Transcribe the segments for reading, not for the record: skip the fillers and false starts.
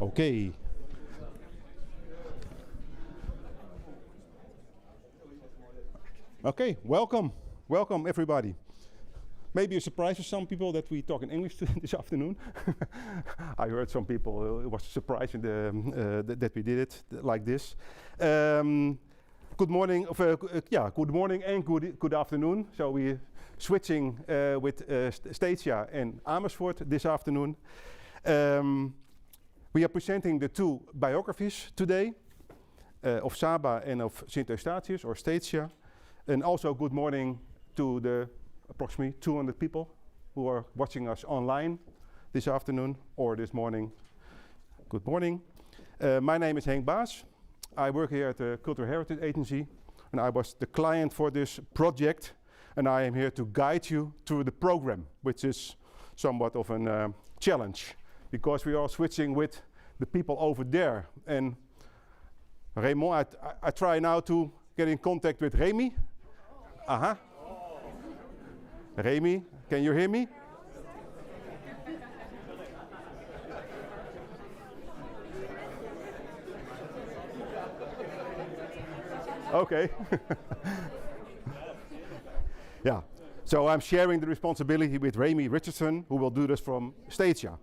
Okay. Okay, welcome. Welcome, everybody. Maybe a surprise for some people that we talk in English this afternoon. I heard some people, it was surprising that we did it like this. Good morning, good morning and good afternoon. So we're switching with Uustatius and Amersfoort this afternoon. We are presenting the two biographies today, of Saba and of St. Eustatius or Uustatius. And also good morning to the approximately 200 people who are watching us online this afternoon or this morning. Good morning. My name is Henk Baas. I work here at the Cultural Heritage Agency, and I was the client for this project, and I am here to guide you through the program, which is somewhat of a challenge, because we are switching with the people over there. And Raymond, I try now to get in contact with Remy. Aha. Remy, can you hear me? Okay. Yeah. So I'm sharing the responsibility with Remy Richardson, who will do this from Uustatius.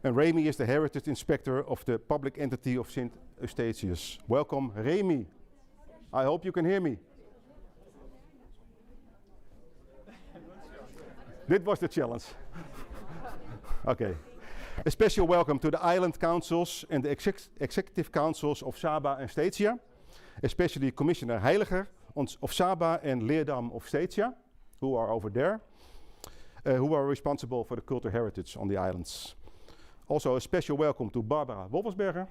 And Remy is the Heritage Inspector of the Public Entity of St. Eustatius. Welcome, Remy. I hope you can hear me. That was the challenge. Okay. A special welcome to the island councils and the executive councils of Saba and Uustatius, especially Commissioner Heiliger of Saba and Leerdam of Uustatius, who are over there, who are responsible for the cultural heritage on the islands. Also a special welcome to Barbara Wolfersberger,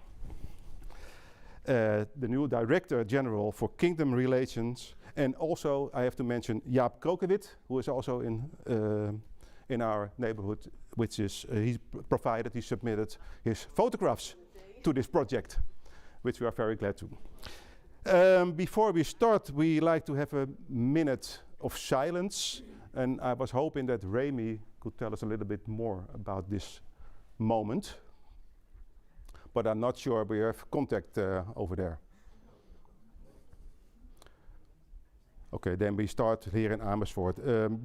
the new Director General for Kingdom Relations. And also I have to mention Jaap Krokewit, who is also in our neighborhood, which is, he submitted his photographs to this project, which we are very glad to. Before we start, we like to have a minute of silence. And I was hoping that Remy could tell us a little bit more about this moment. But I'm not sure we have contact over there. Okay, then we start here in Amersfoort.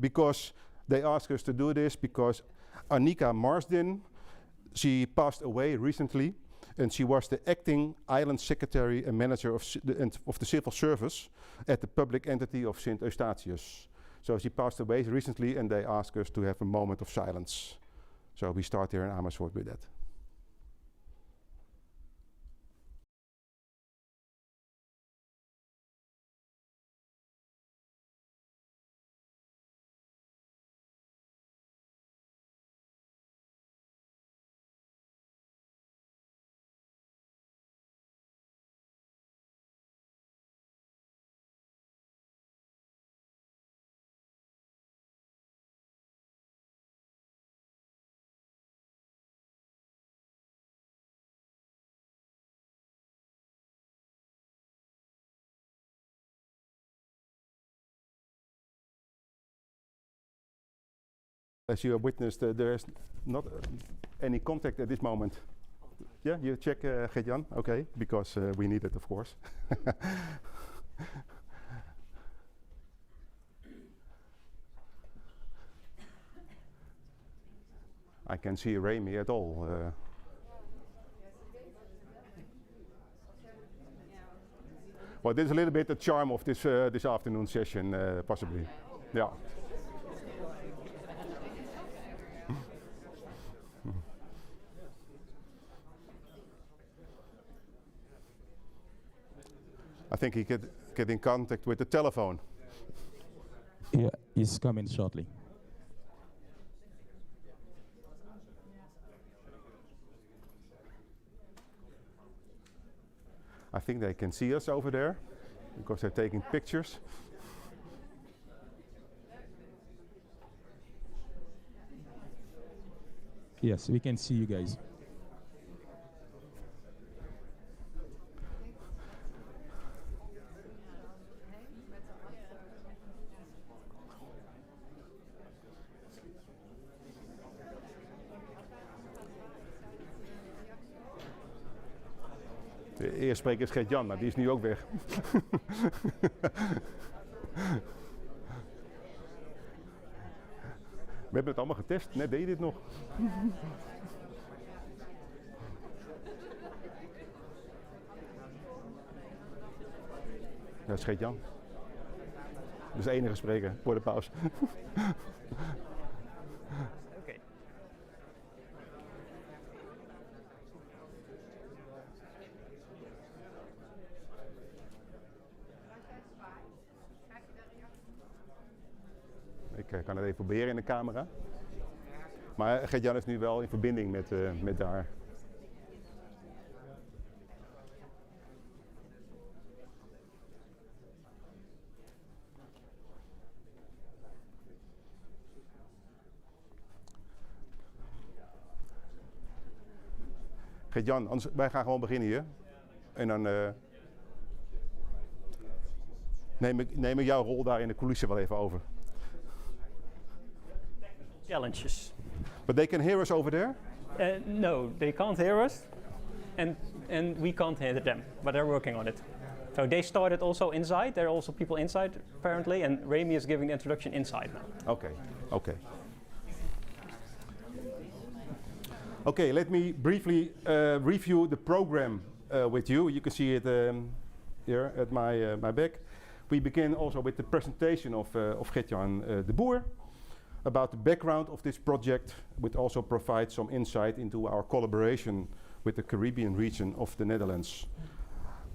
Because they asked us to do this because Annika Marsden, she passed away recently, and she was the acting island secretary and manager of the civil service at the public entity of St. Eustatius. So she passed away recently, and they asked us to have a moment of silence. So we start here in Amersfoort with that. As you have witnessed, there is not any contact at this moment. Yeah, you check, Gert-Jan? Okay, because we need it, of course. I can see Remy at all. Well, this is a little bit the charm of this this afternoon session, possibly. Yeah. I think he could get in contact with the telephone. Yeah, he's coming shortly. I think they can see us over there because they're taking pictures. Yes, we can see you guys. eerst spreker is Gert-Jan, maar die is nu ook weg. We hebben het allemaal getest, net deed je dit nog. Dat is Gert-Jan. Dat is de enige spreker voor de pauze. Okay. Ik kan het even proberen in de camera. Maar Gert-Jan is nu wel in verbinding met daar. Gert-Jan, wij gaan gewoon beginnen hier. En dan neem ik jouw rol daar in de coulissen wel even over. Challenges. But they can hear us over there? No, they can't hear us, and we can't hear them, but they're working on it. So they started also inside. There are also people inside, apparently, and Remy is giving the introduction inside now. Okay. Okay, let me briefly review the program with you. You can see it here at my back. We begin also with the presentation of Gert-Jan de Boer about the background of this project, which also provides some insight into our collaboration with the Caribbean region of the Netherlands.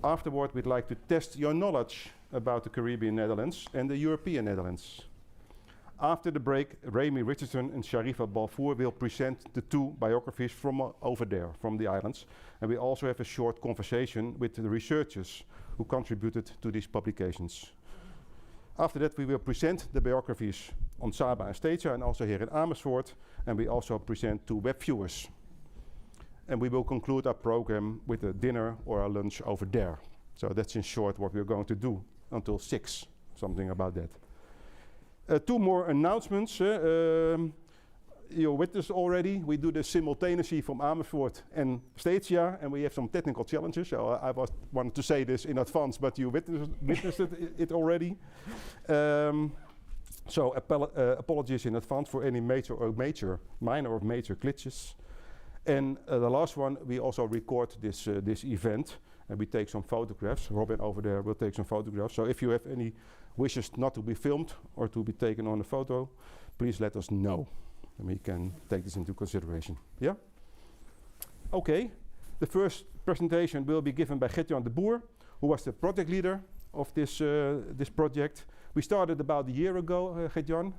Afterward, we'd like to test your knowledge about the Caribbean Netherlands and the European Netherlands. After the break, Remy Richardson and Sharifa Balfour will present the two biographies from over there, from the islands. And we also have a short conversation with the researchers who contributed to these publications. After that, we will present the biographies on Saba and Eustatius, and also here in Amersfoort, and we also present to web viewers. And we will conclude our program with a dinner or a lunch over there. So that's in short what we're going to do until 6, something about that. Two more announcements. You witnessed already, we do this simultaneously from Amersfoort and Eustatius, and we have some technical challenges. So I wanted to say this in advance, but you witnessed it already. So apologies in advance for any minor or major glitches. And the last one, we also record this event, and we take some photographs. Robin over there will take some photographs. So if you have any wishes not to be filmed or to be taken on a photo, please let us know, and we can take this into consideration. Yeah? Okay. The first presentation will be given by Gert-Jan de Boer, who was the project leader of this project. We started about a year ago, Gert-Jan,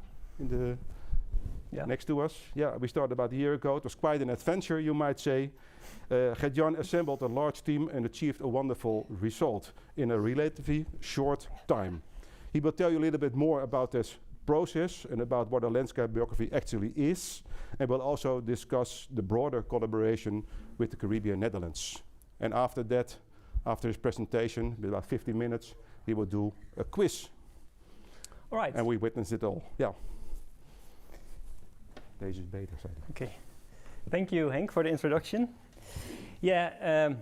next to us. Yeah, we started about a year ago. It was quite an adventure, you might say. Gert-Jan assembled a large team and achieved a wonderful result in a relatively short time. He will tell you a little bit more about this process and about what a landscape biography actually is, and will also discuss the broader collaboration with the Caribbean Netherlands. And after that, after his presentation, with about 15 minutes, he will do a quiz. All right. And we witnessed it all. Yeah. Deze is beter, zei hij. Okay. Thank you, Henk, for the introduction. Yeah,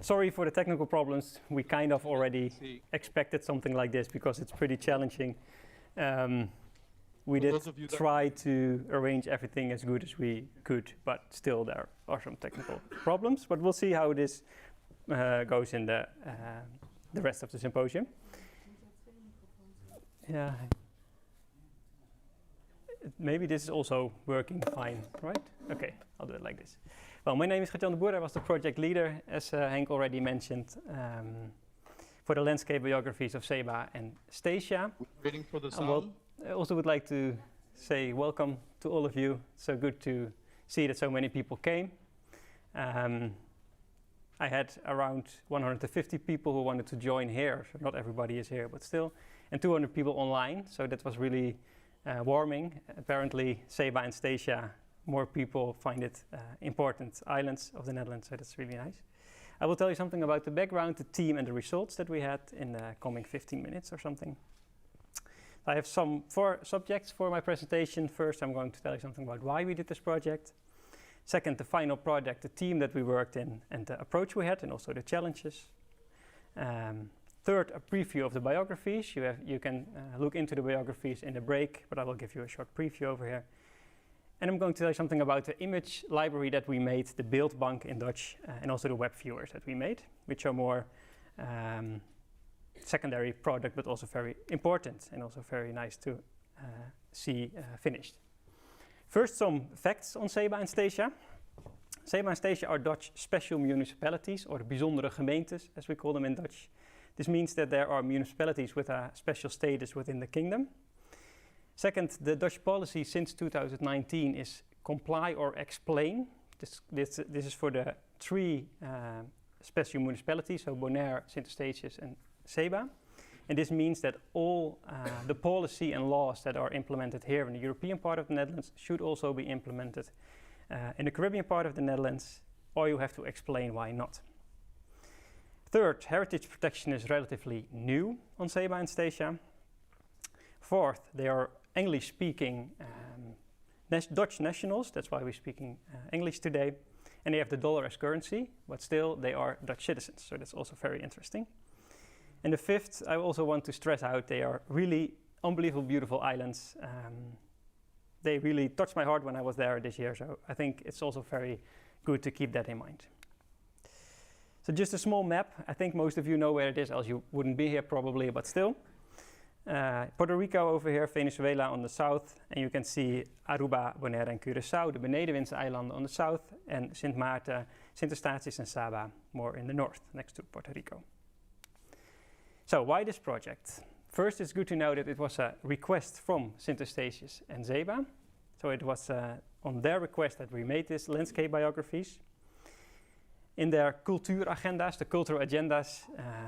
sorry for the technical problems. We kind of already expected something like this because it's pretty challenging. We did try to arrange everything as good as we could, but still there are some technical problems. But we'll see how this goes in the rest of the symposium. Yeah. Maybe this is also working fine, right? Okay, I'll do it like this. Well, my name is Gert-Jan de Boer. I was the project leader, as Henk already mentioned, for the landscape biographies of Saba and Eustatius. Waiting for the sound. I also would like to say welcome to all of you. It's so good to see that so many people came. I had around 150 people who wanted to join here, so not everybody is here, but still, and 200 people online, so that was really warming. Apparently, Saba and Eustatius, more people find it important islands of the Netherlands, so that's really nice. I will tell you something about the background, the team, and the results that we had in the coming 15 minutes or something. I have 4 subjects for my presentation. First, I'm going to tell you something about why we did this project. Second, the final project, the team that we worked in, and the approach we had, and also the challenges. Third, a preview of the biographies. You can look into the biographies in the break, but I will give you a short preview over here. And I'm going to tell you something about the image library that we made, the beeldbank in Dutch, and also the web viewers that we made, which are more secondary product, but also very important and also very nice to see finished. First, some facts on Saba and Statia. Saba and Statia are Dutch special municipalities, or bijzondere gemeentes, as we call them in Dutch. This means that there are municipalities with a special status within the kingdom. Second, the Dutch policy since 2019 is comply or explain. This is for the three special municipalities, so Bonaire, Sint-Eustatius and Saba. And this means that all the policy and laws that are implemented here in the European part of the Netherlands should also be implemented in the Caribbean part of the Netherlands, or you have to explain why not. Third, heritage protection is relatively new on Saba and Statia. Fourth, they are English-speaking Dutch nationals, that's why we're speaking English today, and they have the dollar as currency, but still they are Dutch citizens, so that's also very interesting. And the fifth, I also want to stress out, they are really unbelievable beautiful islands. They really touched my heart when I was there this year, so I think it's also very good to keep that in mind. So just a small map. I think most of you know where it is, else you wouldn't be here probably, but still. Puerto Rico over here, Venezuela on the south, and you can see Aruba, Bonaire and Curaçao, the Benedenwindse eilanden on the south, and Sint Maarten, Sint-Eustatius and Saba more in the north, next to Puerto Rico. So why this project? First, it's good to know that it was a request from Sint-Eustatius and Saba. So it was on their request that we made these landscape biographies. In their cultuuragendas, the cultural agendas,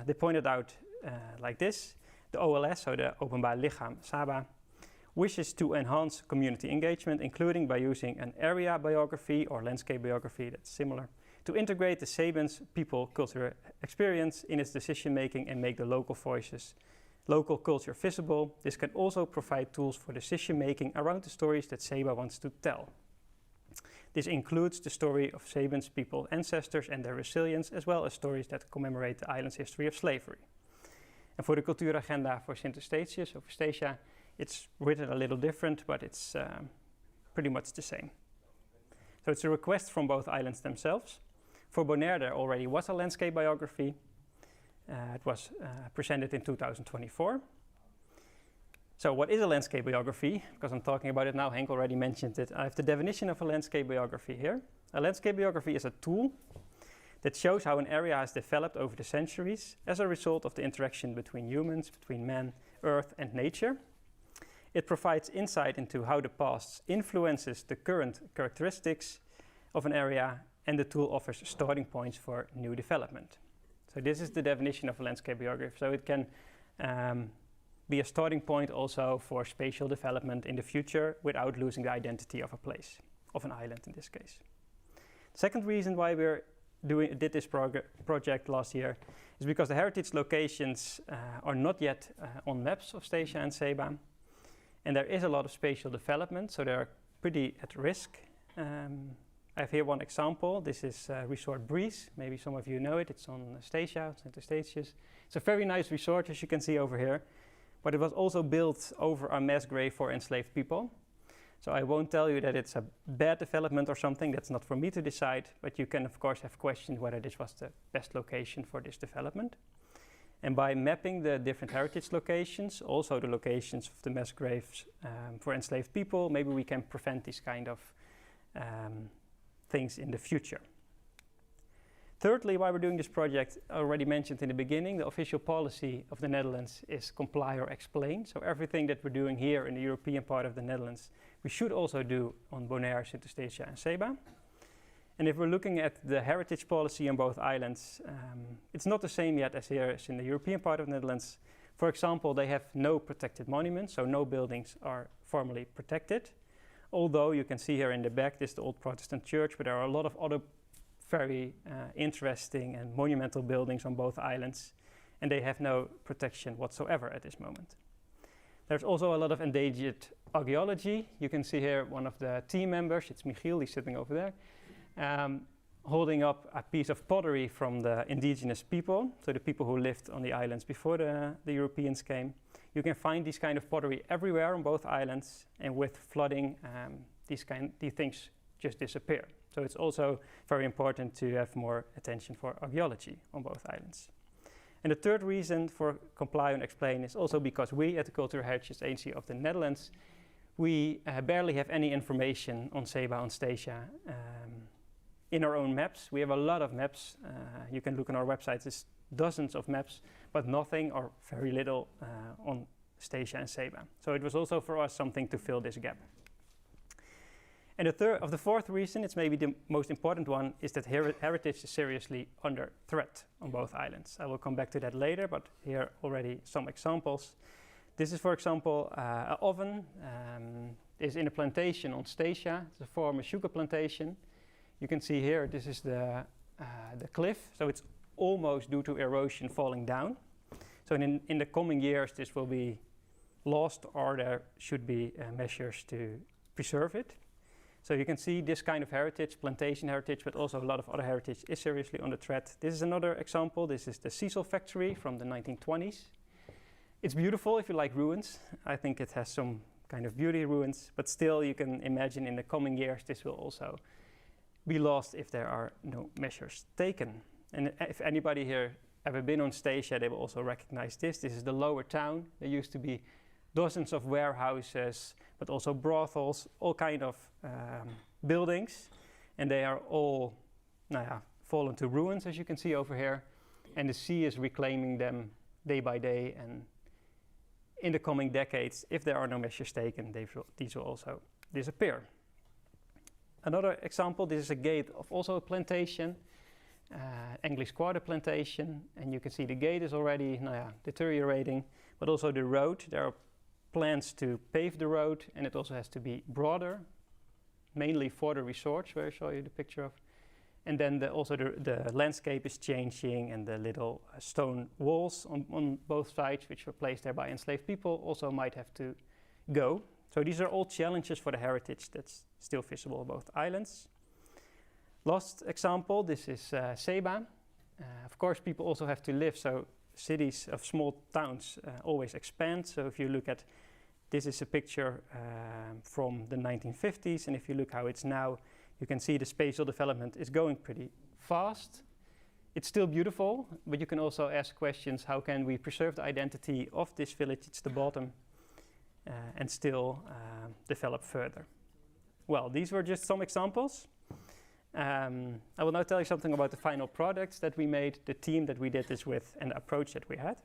they pointed out like this. The OLS, so the Openbaar Lichaam Saba, wishes to enhance community engagement, including by using an area biography or landscape biography that's similar, to integrate the Sabans people cultural experience in its decision making and make the local voices, local culture visible. This can also provide tools for decision making around the stories that Saba wants to tell. This includes the story of Sabans people ancestors and their resilience, as well as stories that commemorate the island's history of slavery. And for the cultuuragenda for Sint-Eustatius or for Statia, it's written a little different, but it's pretty much the same. So it's a request from both islands themselves. For Bonaire, there already was a landscape biography. It was presented in 2024. So what is a landscape biography? Because I'm talking about it now, Henk already mentioned it. I have the definition of a landscape biography here. A landscape biography is a tool that shows how an area has developed over the centuries as a result of the interaction between humans, between man, earth and nature. It provides insight into how the past influences the current characteristics of an area, and the tool offers starting points for new development. So this is the definition of a landscape biography. So it can be a starting point also for spatial development in the future without losing the identity of a place, of an island in this case. Second reason why we did this project last year is because the heritage locations are not yet on maps of Statia and Saba, and there is a lot of spatial development, so they're pretty at risk. I have here one example. This is Resort Breeze. Maybe some of you know it. It's on Statia, Sint-Eustatius. It's a very nice resort, as you can see over here, but it was also built over a mass grave for enslaved people. So I won't tell you that it's a bad development or something. That's not for me to decide, but you can of course have questioned whether this was the best location for this development. And by mapping the different heritage locations, also the locations of the mass graves for enslaved people, maybe we can prevent these kind of things in the future. Thirdly, why we're doing this project, I already mentioned in the beginning, the official policy of the Netherlands is comply or explain. So everything that we're doing here in the European part of the Netherlands, we should also do on Bonaire, Sint-Eustatius and Saba. And if we're looking at the heritage policy on both islands, it's not the same yet as here as in the European part of the Netherlands. For example, they have no protected monuments, so no buildings are formally protected. Although you can see here in the back, this is the old Protestant church, but there are a lot of other very interesting and monumental buildings on both islands, and they have no protection whatsoever at this moment. There's also a lot of endangered archaeology. You can see here one of the team members, it's Michiel, he's sitting over there. holding up a piece of pottery from the indigenous people, so the people who lived on the islands before the Europeans came. You can find this kind of pottery everywhere on both islands, and with flooding, these things just disappear. So it's also very important to have more attention for archaeology on both islands. And the third reason for Comply and Explain is also because we at the Cultural Heritage Agency of the Netherlands, we barely have any information on Saba, on Statia, in our own maps. We have a lot of maps. You can look on our website, there's dozens of maps, but nothing or very little on Statia and Saba. So it was also for us something to fill this gap. And the fourth reason, it's maybe the most important one, is that heritage is seriously under threat on both islands. I will come back to that later, but here already some examples. This is, for example, an oven. Is in a plantation on Statia. It's a former sugar plantation. You can see here, this is the cliff, so it's almost due to erosion falling down. So in the coming years, this will be lost, or there should be measures to preserve it. So you can see this kind of heritage, plantation heritage, but also a lot of other heritage is seriously under threat. This is another example. This is the sisal factory from the 1920s. It's beautiful if you like ruins. I think it has some kind of beauty ruins, but still you can imagine in the coming years this will also be lost if there are no measures taken. And if anybody here ever been on Statia, they will also recognize this. This is the lower town. There used to be dozens of warehouses, but also brothels, all kind of buildings, and they are all fallen to ruins, as you can see over here, and the sea is reclaiming them day by day, and in the coming decades, if there are no measures taken, these will also disappear. Another example, this is a gate of also a plantation, English Quarter plantation, and you can see the gate is already deteriorating, but also the road. There are plans to pave the road, and it also has to be broader, mainly for the resorts, where I show you the picture of. And then also the landscape is changing, and the little stone walls on both sides, which were placed there by enslaved people, also might have to go. So these are all challenges for the heritage that's still visible on both islands. Last example, this is Saba. Of course, people also have to live, so cities of small towns always expand. So if you look at, this is a picture from the 1950s, and if you look how it's now, you can see the spatial development is going pretty fast. It's still beautiful, but you can also ask questions, how can we preserve the identity of this village, it's the bottom, and still develop further? Well, these were just some examples. I will now tell you something about the final products that we made, the team that we did this with, and the approach that we had.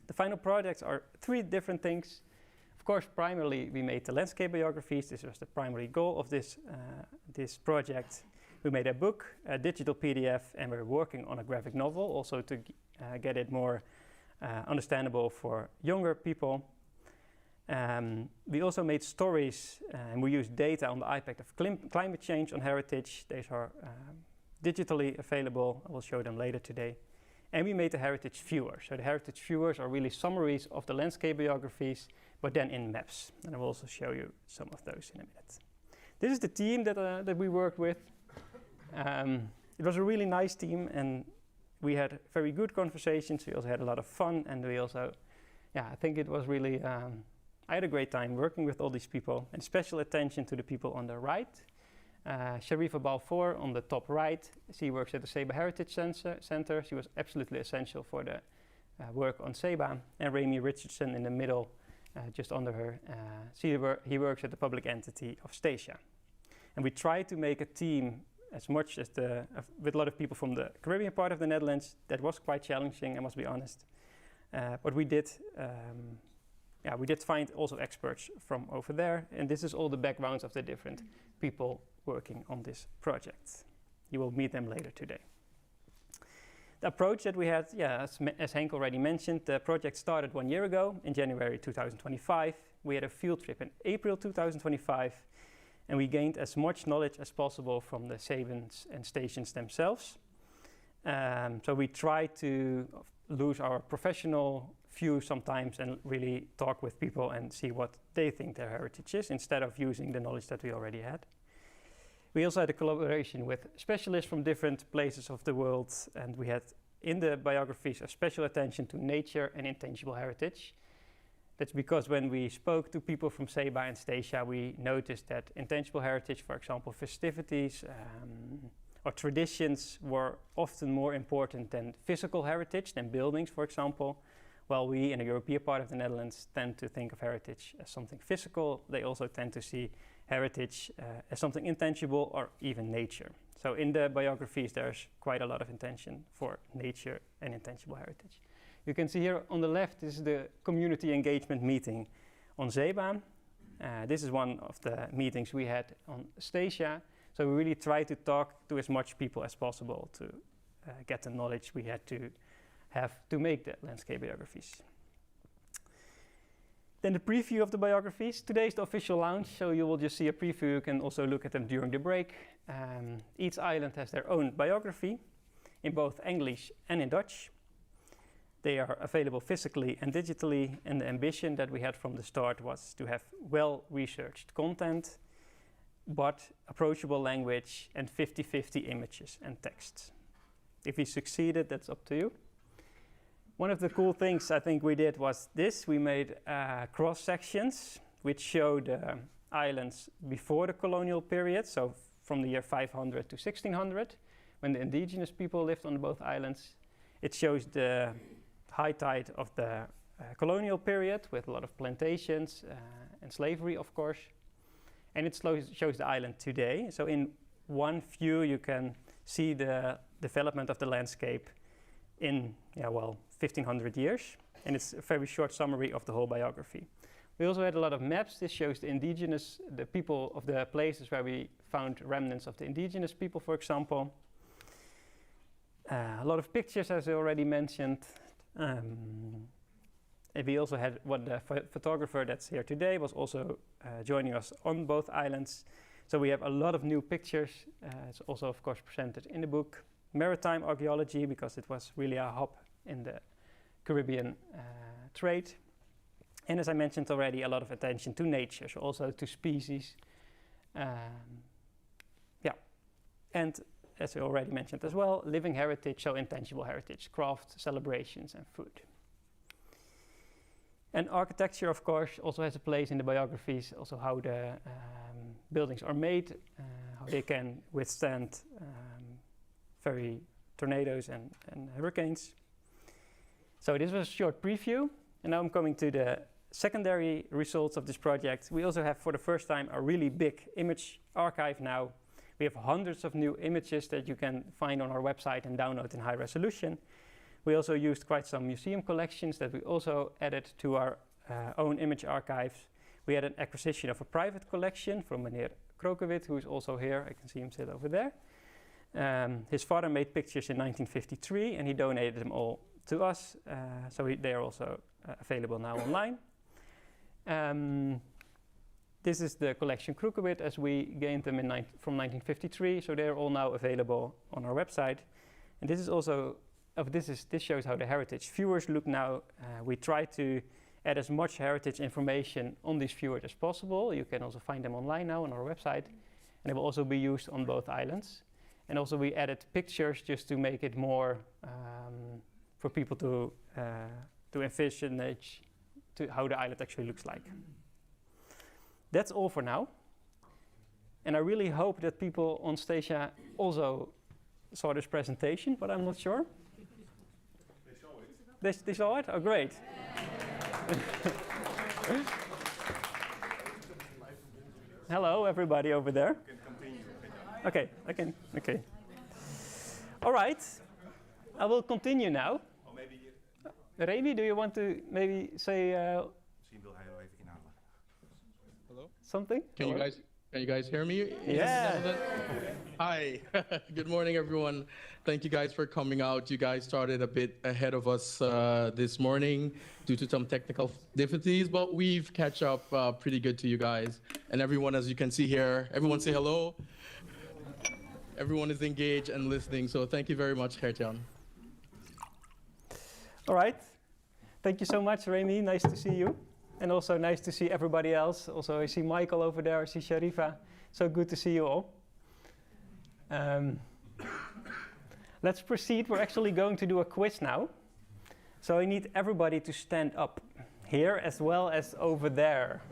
The final products are three different things. Of course, primarily we made the landscape biographies. This was the primary goal of this project. We made a book, a digital PDF, and we're working on a graphic novel also to get it more understandable for younger people. We also made stories, and we used data on the impact of climate change on heritage. These are digitally available. I will show them later today. And we made the heritage viewers. So the heritage viewers are really summaries of the landscape biographies, but then in maps. And I will also show you some of those in a minute. This is the team that we worked with. It was a really nice team, and we had very good conversations. We also had a lot of fun, and we also, I think it was really, I had a great time working with all these people, and special attention to the people on the right. Sharifa Balfour on the top right, she works at the Saba Heritage Center. She was absolutely essential for the work on Saba. And Rami Richardson in the middle, just under her, he works at the Public Entity of Statia. And we tried to make a team as much as with a lot of people from the Caribbean part of the Netherlands. That was quite challenging, I must be honest. But we did find also experts from over there, and this is all the backgrounds of the different people working on this project. You will meet them later today. The approach that we had, as Henk already mentioned, the project started 1 year ago in January 2025. We had a field trip in April 2025, and we gained as much knowledge as possible from the Sabans and stations themselves. So we tried to lose our professional view sometimes and really talk with people and see what they think their heritage is, instead of using the knowledge that we already had. We also had a collaboration with specialists from different places of the world, and we had in the biographies a special attention to nature and intangible heritage. That's because when we spoke to people from Saba and Statia, we noticed that intangible heritage, for example, festivities or traditions, were often more important than physical heritage, than buildings, for example. While we in the European part of the Netherlands tend to think of heritage as something physical, they also tend to see heritage as something intangible or even nature. So in the biographies, there's quite a lot of intention for nature and intangible heritage. You can see here on the left, this is the community engagement meeting on Saba. This is one of the meetings we had on Statia. So we really try to talk to as much people as possible to get the knowledge we had to have to make the landscape biographies. Then the preview of the biographies. Today is the official launch, so you will just see a preview. You can also look at them during the break. Each island has their own biography in both English and in Dutch. They are available physically and digitally, and the ambition that we had from the start was to have well-researched content, but approachable language and 50-50 images and texts. If we succeeded, that's up to you. One of the cool things I think we did was this. We made cross sections which show the islands before the colonial period, so from the year 500 to 1600, when the indigenous people lived on both islands. It shows the high tide of the colonial period with a lot of plantations and slavery, of course. And it shows the island today. So in one view, you can see the development of the landscape in, 1500 years. And it's a very short summary of the whole biography. We also had a lot of maps. This shows the people of the places where we found remnants of the indigenous people, for example. A lot of pictures, as I already mentioned. And we also had the photographer that's here today was also joining us on both islands. So we have a lot of new pictures. It's also, of course, presented in the book. Maritime archaeology, because it was really a hub in the Caribbean trade. And as I mentioned already, a lot of attention to nature, so also to species. And as I already mentioned as well, living heritage, so intangible heritage, craft, celebrations, and food. And architecture, of course, also has a place in the biographies, also how the buildings are made, how they can withstand very tornadoes and hurricanes. So this was a short preview, and now I'm coming to the secondary results of this project. We also have, for the first time, a really big image archive now. We have hundreds of new images that you can find on our website and download in high resolution. We also used quite some museum collections that we also added to our own image archives. We had an acquisition of a private collection from Meneer Krokewit, who is also here. I can see him sit over there. His father made pictures in 1953, and he donated them all to us. So they are also available now online. This is the collection Krokewit as we gained them from 1953. So they're all now available on our website. And this is also this shows how the heritage viewers look now. We try to add as much heritage information on these viewers as possible. You can also find them online now on our website, and they will also be used on both islands. And also we added pictures just to make it more for people to envision how the island actually looks like. That's all for now. And I really hope that people on Statia also saw this presentation, but I'm not sure. They saw it? Oh, great. Hello, everybody over there. You can continue. Okay. All right. I will continue now. Or maybe Remy, do you want to maybe say Hello? Something? Can you guys hear me? Yeah. Hi. Good morning, everyone. Thank you guys for coming out. You guys started a bit ahead of us this morning due to some technical difficulties, but we've catch up pretty good to you guys. And everyone, as you can see here, everyone say hello. Everyone is engaged and listening, so thank you very much, Gert-Jan. All right. Thank you so much, Remy. Nice to see you. And also nice to see everybody else. Also, I see Michael over there. I see Sharifa. So good to see you all. Let's proceed. We're actually going to do a quiz now. So I need everybody to stand up here as well as over there.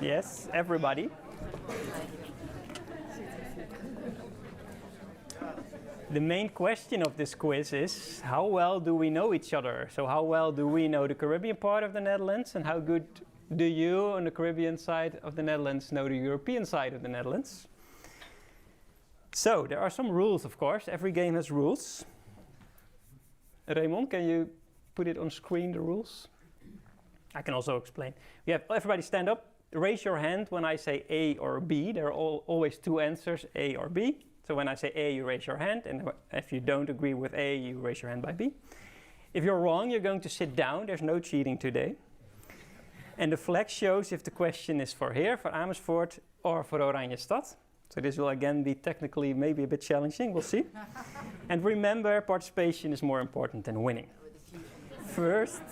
Yes, everybody. The main question of this quiz is, how well do we know each other? So how well do we know the Caribbean part of the Netherlands, and how good do you on the Caribbean side of the Netherlands know the European side of the Netherlands? So there are some rules, of course. Every game has rules. Raymond, can you put it on screen, the rules? I can also explain. We have everybody stand up. Raise your hand when I say A or B. There are always two answers, A or B. So when I say A, you raise your hand, and if you don't agree with A, you raise your hand by B. If you're wrong, you're going to sit down. There's no cheating today. And the flag shows if the question is for here, for Amersfoort, or for Oranjestad. So this will again be technically maybe a bit challenging, we'll see. And remember, participation is more important than winning. First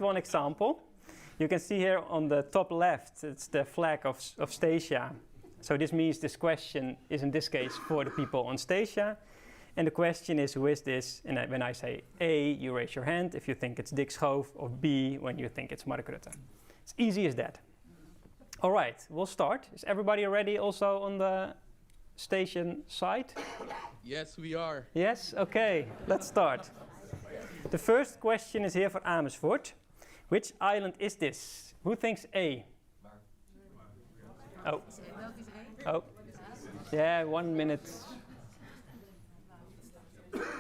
one example. You can see here on the top left, it's the flag of Statia. So this means this question is in this case for the people on Statia. And the question is, who is this? And when I say A, you raise your hand if you think it's Dick Schoof, or B when you think it's Mark Rutte. It's easy as that. All right, we'll start. Is everybody ready also on the station side? Yes, we are. Yes? Okay, let's start. The first question is here for Amersfoort. Which island is this? Who thinks A? Oh. Oh. Yeah, 1 minute.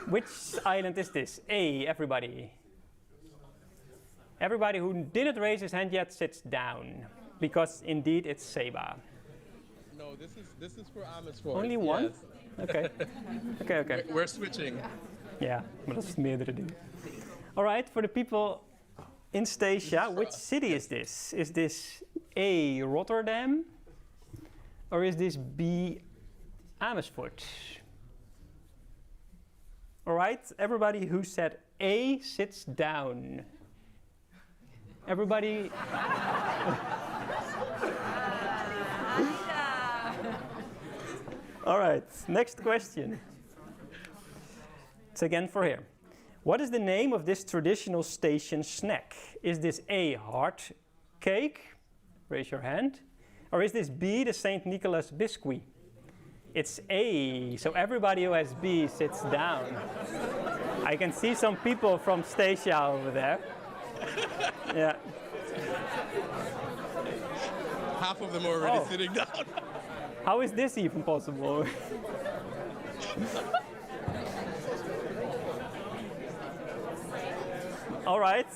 Which island is this? A, everybody. Everybody who didn't raise his hand yet sits down, because indeed it's Saba. No, this is for Amersfoort. Only one? Yes. Okay. Okay. We're switching. Ja, maar dat is meerdere dingen. All right, for the people in Statia, which city is this? Is this A, Rotterdam? Or is this B, Amersfoort? All right, everybody who said A sits down. Everybody... All right, next question. It's again for here. What is the name of this traditional station snack? Is this A, heart cake? Raise your hand. Or is this B, the St. Nicholas biscuit? It's A, so everybody who has B sits down. I can see some people from Statia over there. Yeah. Half of them are already sitting down. How is this even possible? All right.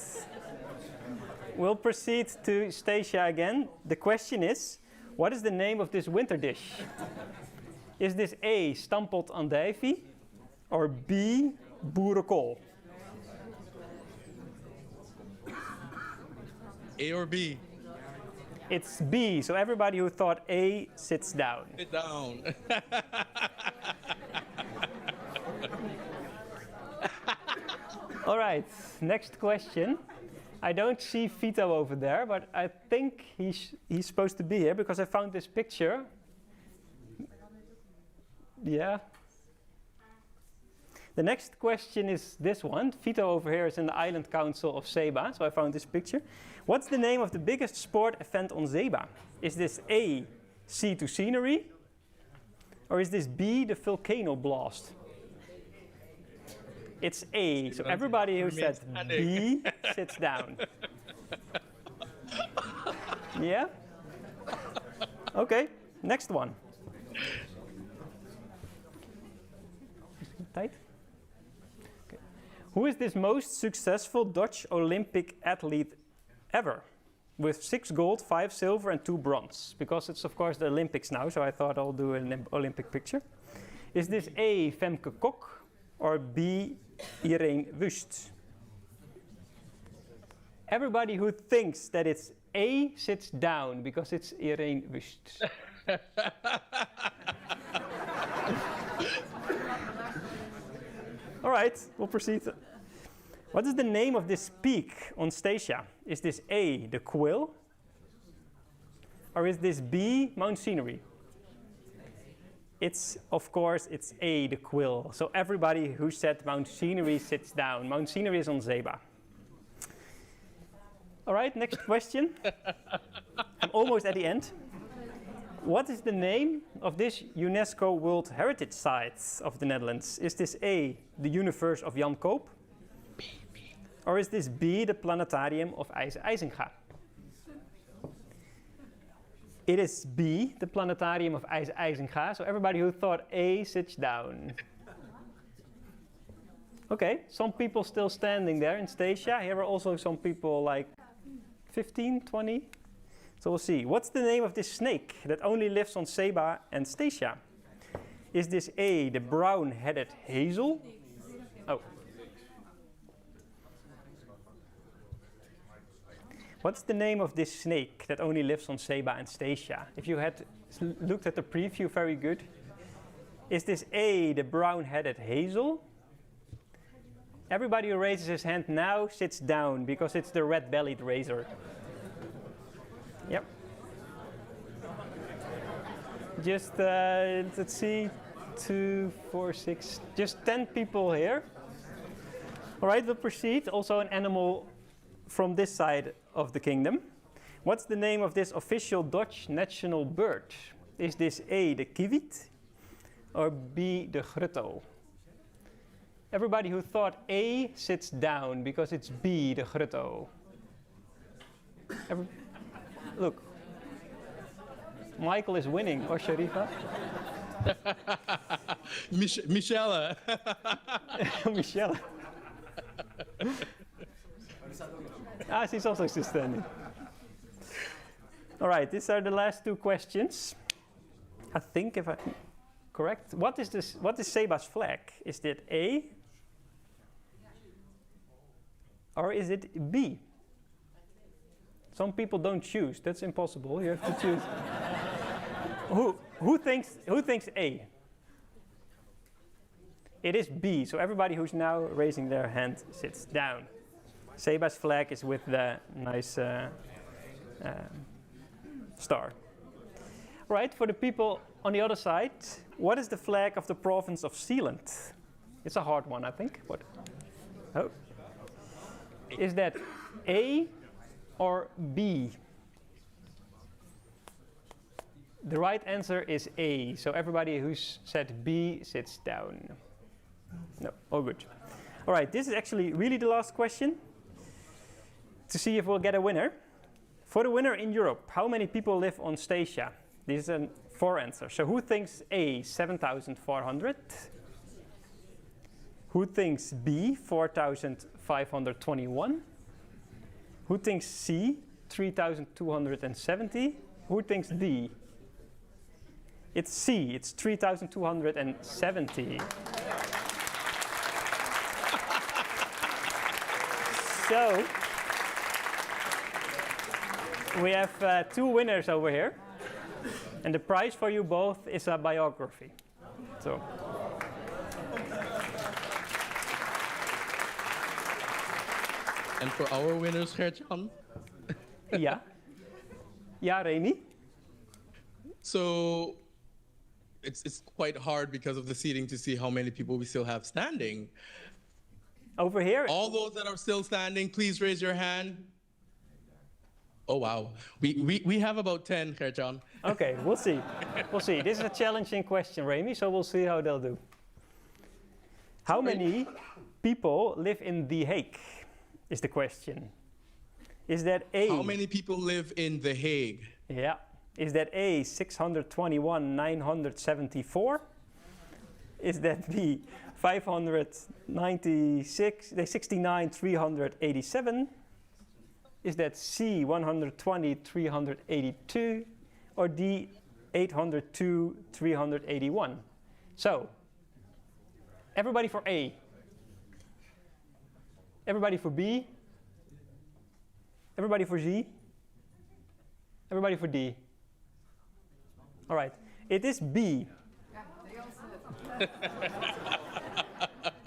We'll proceed to Statia again. The question is, what is the name of this winter dish? Is this A, stampot andijvie, or B, boerenkool? A or B? It's B, so everybody who thought A sits down. Sit down. All right, next question. I don't see Vito over there, but I think he's supposed to be here because I found this picture. Yeah. The next question is this one. Vito over here is in the Island Council of Saba, so I found this picture. What's the name of the biggest sport event on Saba? Is this A, sea to scenery? Or is this B, the volcano blast? It's A, so everybody who said B sits down. Yeah? Okay, next one. Tight? Okay. Who is this most successful Dutch Olympic athlete ever? With 6 gold, 5 silver and 2 bronze. Because it's of course the Olympics now, so I thought I'll do an Olympic picture. Is this A, Femke Kok, or B, Irene Wust? Everybody who thinks that it's A sits down because it's Irene Wust. All right, we'll proceed. What is the name of this peak on Statia? Is this A, the Quill, Or is this B, Mount Scenery? It's, of course, it's A, the quill. So everybody who said Mount Scenery sits down. Mount Scenery is on Saba. All right, next question. I'm almost at the end. What is the name of this UNESCO World Heritage Site of the Netherlands? Is this A, the Universe of Jan Koop? Or is this B, the Planetarium of IJzenga? It is B, the Planetarium of IJzenga. So everybody who thought A sits down. Okay, some people still standing there in Statia. Here are also some people like 15, 20. So we'll see. What's the name of this snake that only lives on Saba and Statia? Is this A, the brown-headed hazel? Oh. What's the name of this snake that only lives on Saba and Statia? If you had looked at the preview, very good. Is this A, the brown-headed hazel? Everybody who raises his hand now sits down because it's the red-bellied razor. Yep. Just, let's see, 2, 4, 6, just 10 people here. All right, we'll proceed. Also an animal from this side of the kingdom. What's the name of this official Dutch national bird? Is this A, the kiewit, or B, the grutto? Everybody who thought A sits down because it's B, the grutto. Look, Michael is winning, or Sharifa? Michelle. Michelle. She's also still standing. All right, these are the last two questions. I think, if I'm correct, what is this? What is Saba's flag? Is it A, or is it B? Some people don't choose. That's impossible. You have to choose. Who thinks A? It is B. So everybody who's now raising their hand sits down. Saba's flag is with the nice star. Right, for the people on the other side, what is the flag of the province of Zeeland? It's a hard one, I think. What? Oh. Is that A or B? The right answer is A. So everybody who's said B sits down. No, all good. All right, this is actually really the last question to see if we'll get a winner. For the winner in Europe, how many people live on Statia? These are 4 answers. So who thinks A, 7,400? Who thinks B, 4,521? Who thinks C, 3,270? Who thinks D? It's C, it's 3,270. So, we have 2 winners over here. And the prize for you both is a biography. So. And for our winners, Gert-Jan? Yeah. Yeah, Remy? So it's quite hard because of the seating to see how many people we still have standing. Over here? All those that are still standing, please raise your hand. Oh, wow. We have about 10, Gert-Jan. Okay, we'll see. We'll see. This is a challenging question, Remy, so we'll see how they'll do. How many people live in The Hague is the question. Is that A? How many people live in The Hague? Yeah. Is that A, 621,974? Is that B, 69,387? Is that C, 120,382? Or D, 802,381? So, everybody for A. Everybody for B. Everybody for Z. Everybody for D. All right, it is B.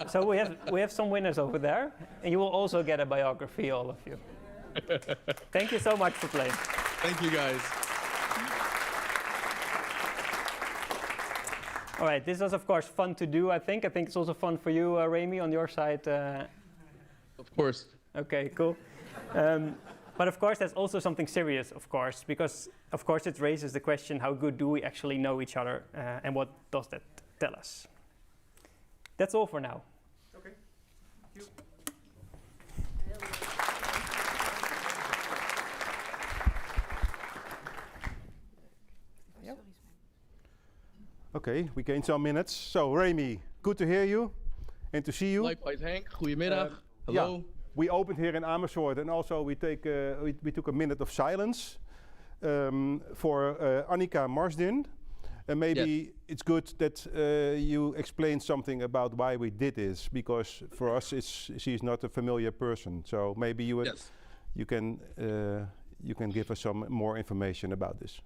So we have some winners over there, and you will also get a biography, all of you. Thank you so much for playing. Thank you, guys. All right, this was of course fun to do, I think. I think it's also fun for you, Remy, on your side. Of course. Okay, cool. But of course, there's also something serious, of course, because of course it raises the question, how good do we actually know each other, and what does that tell us? That's all for now. Okay. Thank you. Okay, we gained some minutes. So, Remy, good to hear you and to see you. Likewise, Henk. Goedemiddag. Hello. Yeah, we opened here in Amersfoort, and also we took a minute of silence for Annika Marsden. And maybe it's good that you explain something about why we did this, because for us she's not a familiar person. So maybe you would, you can give us some more information about this.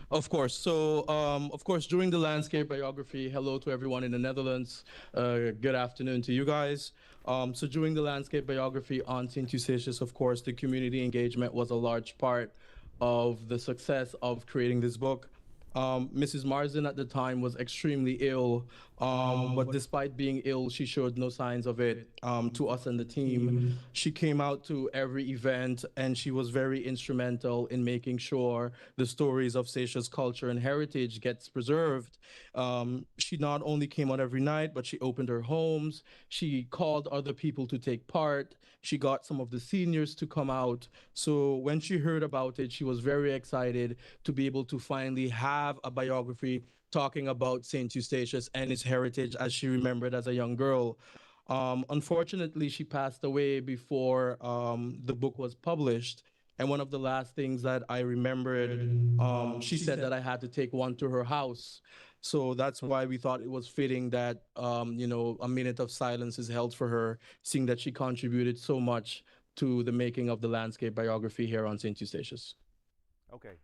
Of course. So, of course, during the landscape biography, hello to everyone in the Netherlands. Good afternoon to you guys. So during the landscape biography on St. Eustatius, of course, the community engagement was a large part of the success of creating this book. Mrs. Marsden at the time was extremely ill, but despite being ill, she showed no signs of it to us and the team. She came out to every event, and she was very instrumental in making sure the stories of Seychelles culture and heritage gets preserved. She not only came out every night, but she opened her homes. She called other people to take part. She got some of the seniors to come out. So when she heard about it, she was very excited to be able to finally have a biography talking about St. Eustatius and its heritage as she remembered as a young girl. Unfortunately, she passed away before the book was published. And one of the last things that I remembered, she said that I had to take one to her house. So that's why we thought it was fitting that, you know, a minute of silence is held for her, seeing that she contributed so much to the making of the landscape biography here on St. Eustatius. Okay.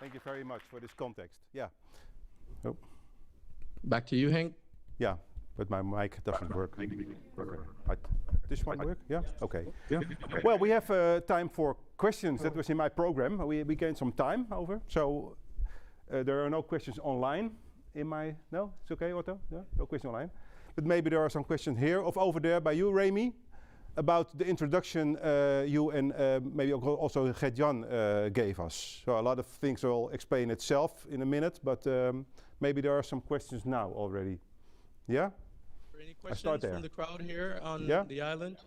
Thank you very much for this context. Yeah. Oh. Back to you, Henk. Yeah, but my mic doesn't work. Okay. This one work? Yeah? Okay. Yeah. Well, we have time for questions. That was in my program. We gained some time over. So there are no questions online in my... No? It's okay, Otto? No? No question online. But maybe there are some questions here or over there by you, Remy, about the introduction you and maybe also Gert-Jan gave us. So a lot of things will explain itself in a minute, but maybe there are some questions now already. Yeah? Any questions from the crowd here on the island?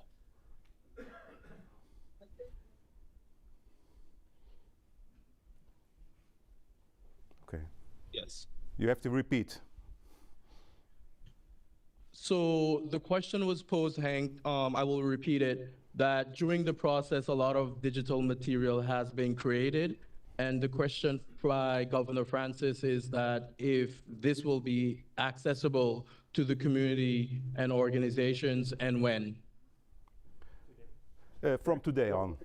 Okay. Yes. You have to repeat. So the question was posed, Hank, I will repeat it, that during the process, a lot of digital material has been created. And the question by Governor Francis is that if this will be accessible to the community and organizations, and when? From today on.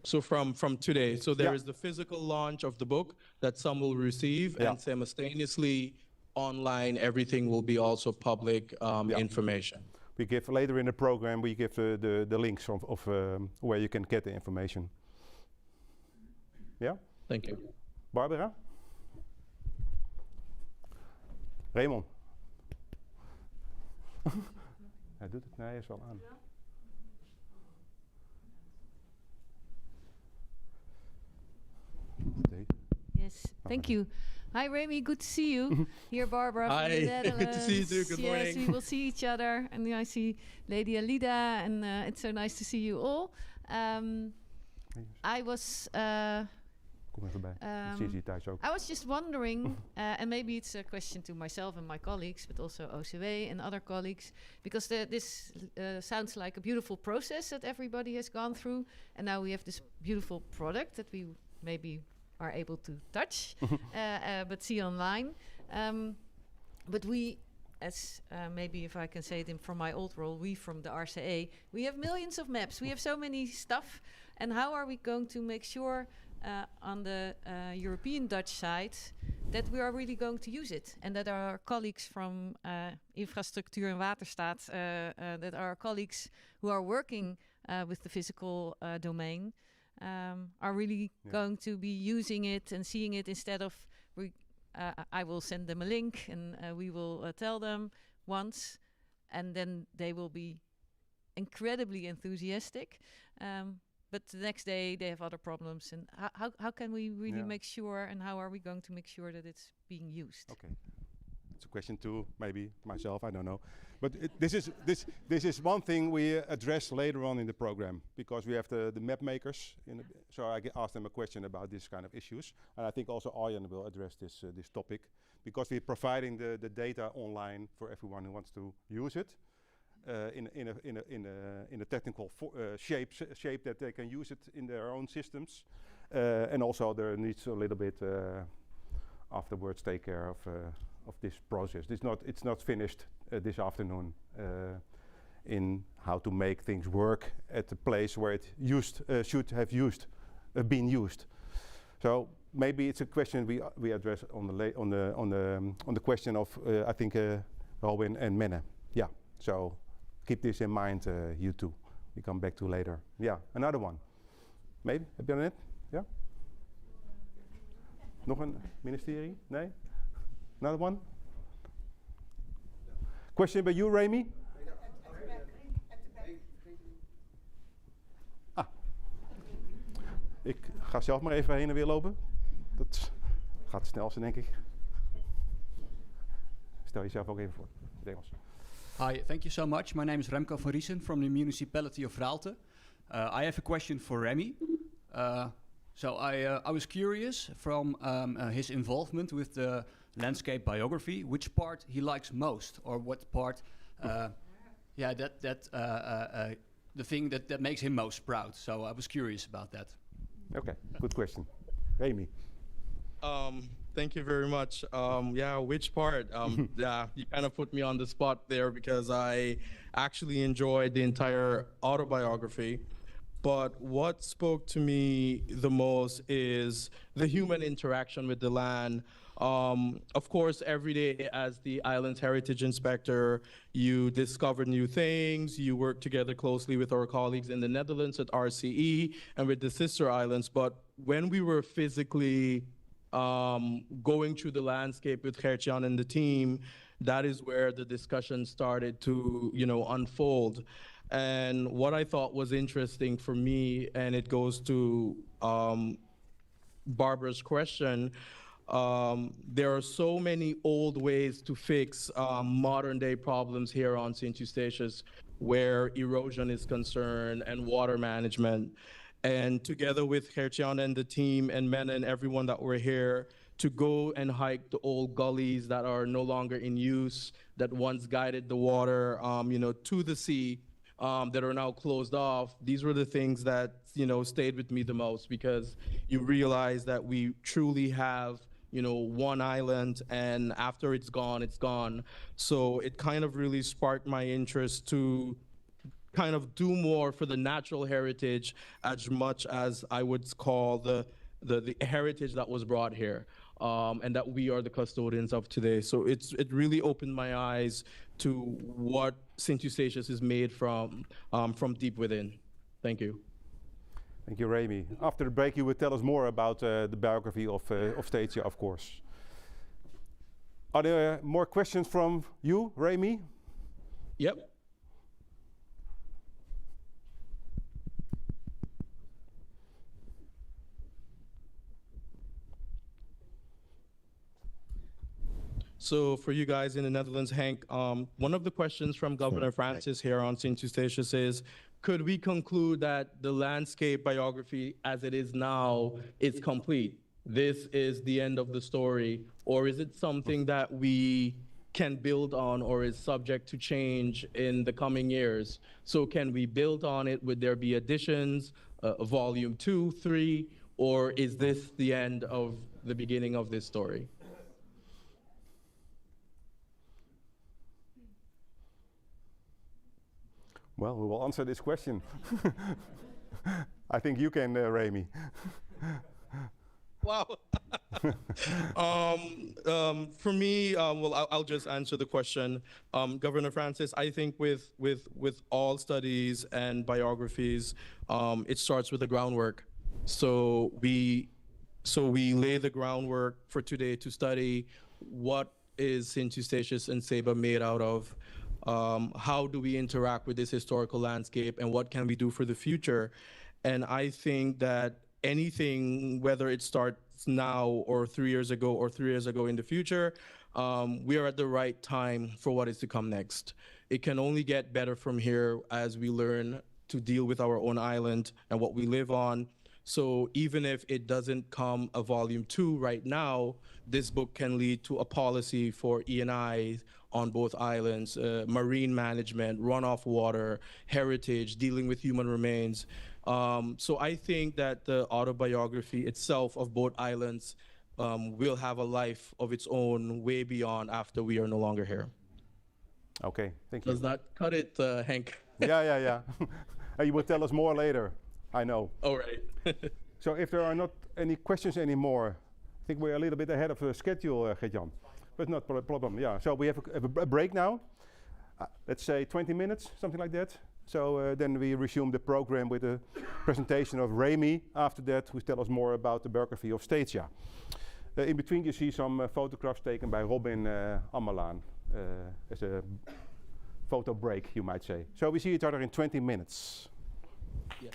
So from today. So there is the physical launch of the book that some will receive, and simultaneously online, everything will be also public information. We give later in the program, we give the links of where you can get the information. Yeah? Thank you. Barbara? Raymond? Hij doet het, nee, hij is wel aan. Yes, thank you. Hi, Remy. Good to see you. Here, Barbara from the Netherlands. Good to see you too. Good morning. Yes, we will see each other. And I see Lady Alida, and it's so nice to see you all. I was... Kom even bij. Dat zie je thuis ook. I was just wondering, and maybe it's a question to myself and my colleagues, but also OCW and other colleagues, because this sounds like a beautiful process that everybody has gone through, and now we have this beautiful product that we maybe are able to touch, but see online. But we, as maybe if I can say it from my old role, we from the RCA, we have millions of maps. We have so many stuff, and how are we going to make sure on the European Dutch side that we are really going to use it, and that our colleagues from Infrastructuur en Waterstaat, that our colleagues who are working with the physical domain, are really going to be using it and seeing it instead of I will send them a link and we will tell them once, and then they will be incredibly enthusiastic. But the next day they have other problems. And how can we really make sure, and how are we going to make sure that it's being used? Okay. It's a question to maybe myself, I don't know. But this is one thing we address later on in the program, because we have the map makers. So I asked them a question about this kind of issues. And I think also Arjen will address this topic, because we're providing the data online for everyone who wants to use it. In a technical shape that they can use it in their own systems, and also there needs a little bit afterwards take care of this process. It's not finished this afternoon in how to make things work at the place where it should have been used. So maybe it's a question we address on the question of I think Robin and Menne. Yeah. So keep this in mind, you two. We come back to later. Yeah, another one. Maybe, heb je er net? Ja? Nog een ministerie? Nee? Another one? Question by you, Remy? Ah. Ik ga zelf maar even heen en weer lopen. Dat gaat het snelste, denk ik. Stel jezelf ook even voor. In het Engels. Hi, thank you so much. My name is Remco van Riesen from the municipality of Raalte. I have a question for Remy. So I was curious from his involvement with the landscape biography, which part he likes most, or what part, the thing that makes him most proud. So I was curious about that. Okay, good question. Remy. Thank you very much. Which part? Yeah, you kind of put me on the spot there, because I actually enjoyed the entire autobiography. But what spoke to me the most is the human interaction with the land. Of course, every day as the island's heritage inspector, you discover new things. You work together closely with our colleagues in the Netherlands at RCE and with the sister islands. But when we were physically going through the landscape with Gert-Jan and the team, that is where the discussion started to, unfold. And what I thought was interesting for me, and it goes to Barbara's question, there are so many old ways to fix modern day problems here on St. Eustatius, where erosion is concerned and water management. And together with Gert-Jan and the team and Menne and everyone that were here, to go and hike the old gullies that are no longer in use, that once guided the water, to the sea, that are now closed off. These were the things that, stayed with me the most, because you realize that we truly have, one island, and after it's gone, it's gone. So it kind of really sparked my interest to kind of do more for the natural heritage, as much as I would call the heritage that was brought here, and that we are the custodians of today. So it really opened my eyes to what St. Eustatius is made from deep within. Thank you. Thank you, Remy. After the break, you will tell us more about the biography of Statia, of course. Are there more questions from you, Remy? Yep. So for you guys in the Netherlands, Henk, one of the questions from Governor Francis here on St. Eustatius is, could we conclude that the landscape biography as it is now is complete? This is the end of the story, or is it something that we can build on or is subject to change in the coming years? So can we build on it? Would there be additions, volume 2, 3, or is this the end of the beginning of this story? Well, we will answer this question. I think you can, Remy. Wow. For me, I'll just answer the question. Governor Francis, I think with all studies and biographies, it starts with the groundwork. So we lay the groundwork for today to study what is St. Eustatius and Saba made out of. How do we interact with this historical landscape, and what can we do for the future? And I think that anything, whether it starts now or 3 years ago or 3 years ago in the future, we are at the right time for what is to come next. It can only get better from here as we learn to deal with our own island and what we live on. So even if it doesn't come a volume 2 right now, this book can lead to a policy for E&I on both islands, marine management, runoff water, heritage, dealing with human remains. So I think that the autobiography itself of both islands will have a life of its own way beyond after we are no longer here. Okay, thank you. Does that cut it, Henk? Yeah. And you will tell us more later, I know. All right. So if there are not any questions anymore, I think we're a little bit ahead of the schedule, Gert-Jan. But not a problem, yeah. So we have a break now. Let's say 20 minutes, something like that. So then we resume the program with a presentation of Remy after that, who tell us more about the biography of Statia. In between you see some photographs taken by Robin Ammelaan as a photo break, you might say. So we see each other in 20 minutes. Yes.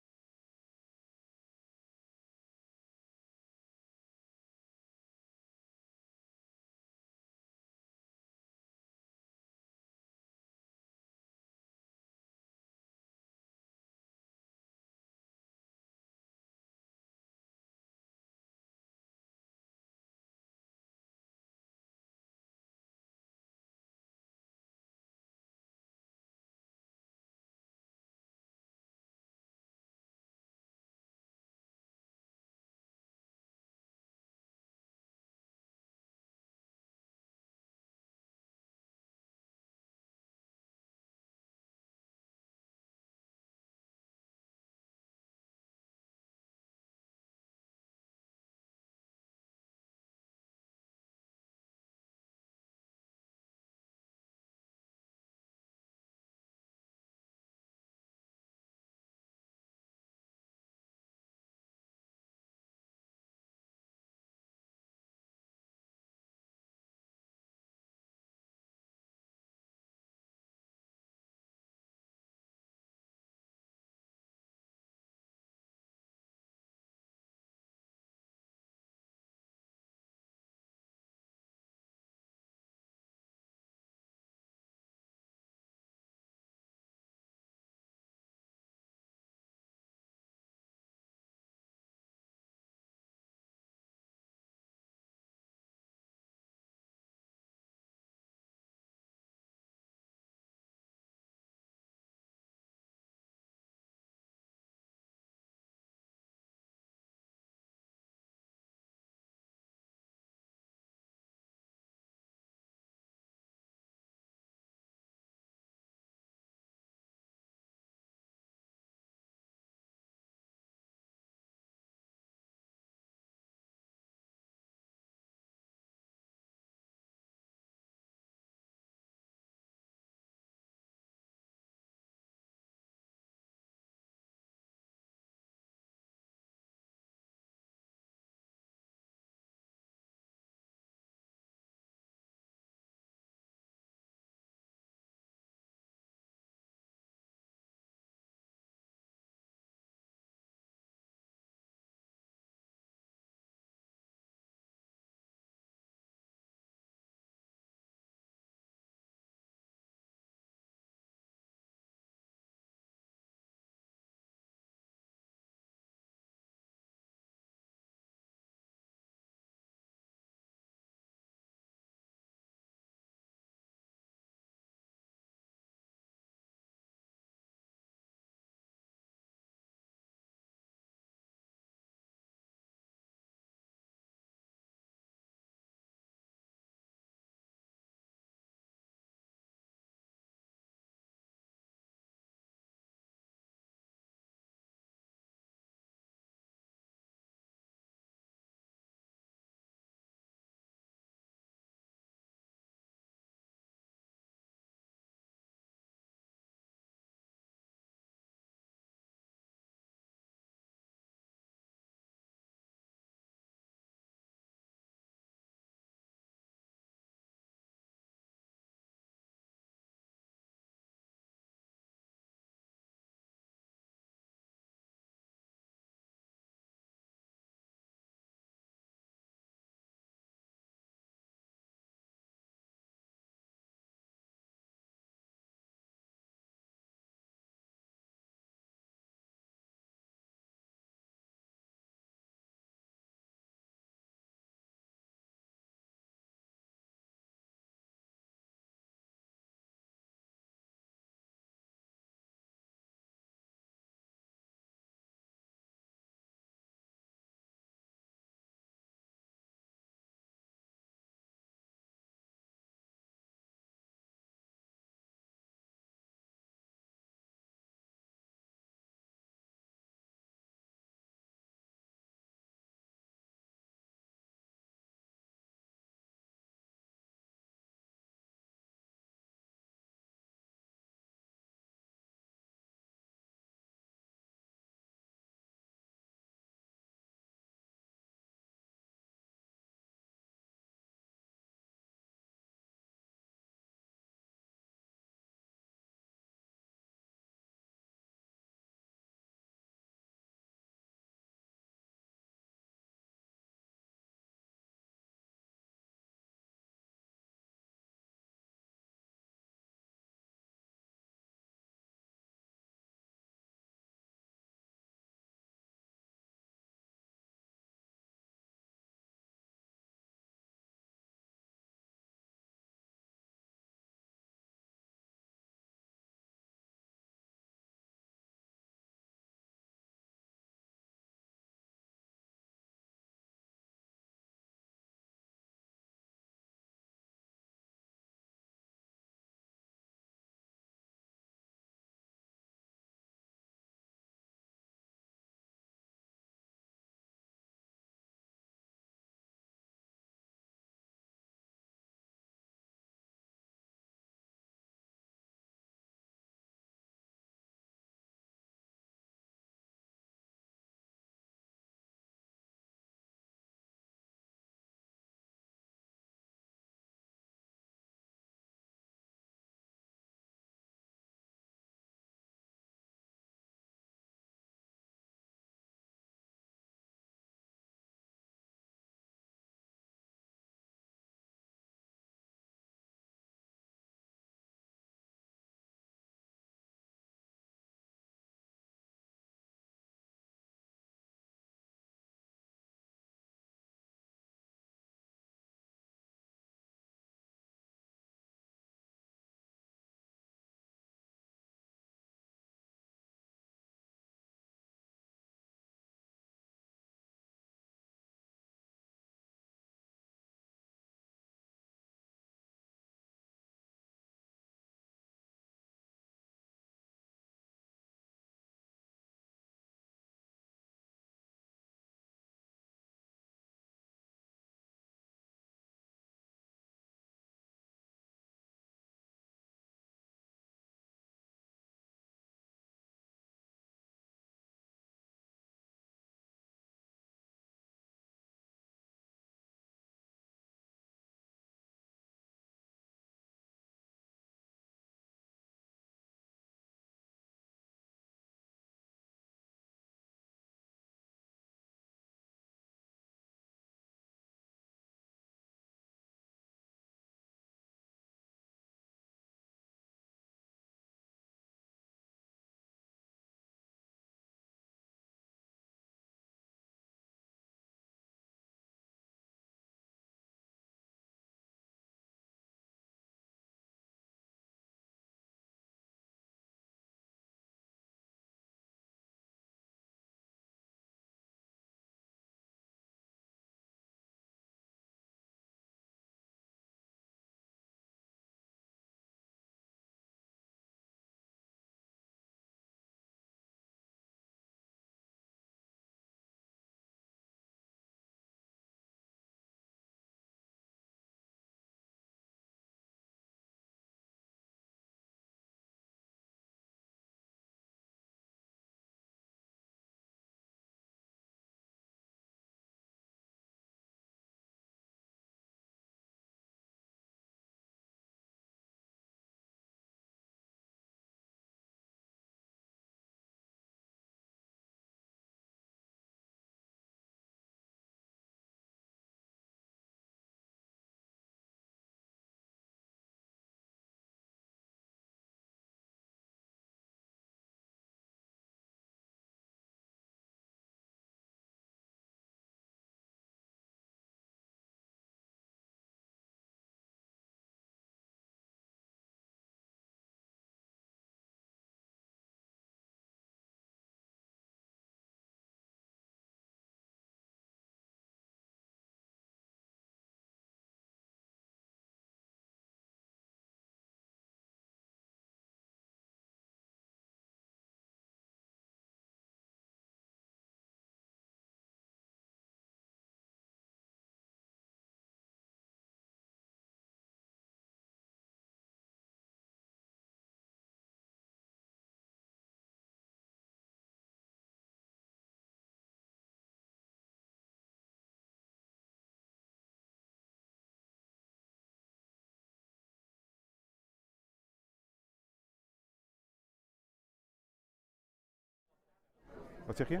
Wat zeg je?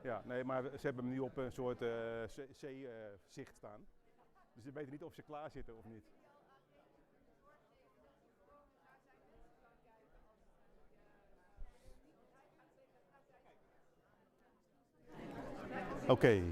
Ja, nee, maar ze hebben hem nu op een soort zeezicht staan. Dus ze weten niet of ze klaar zitten of niet. Oké.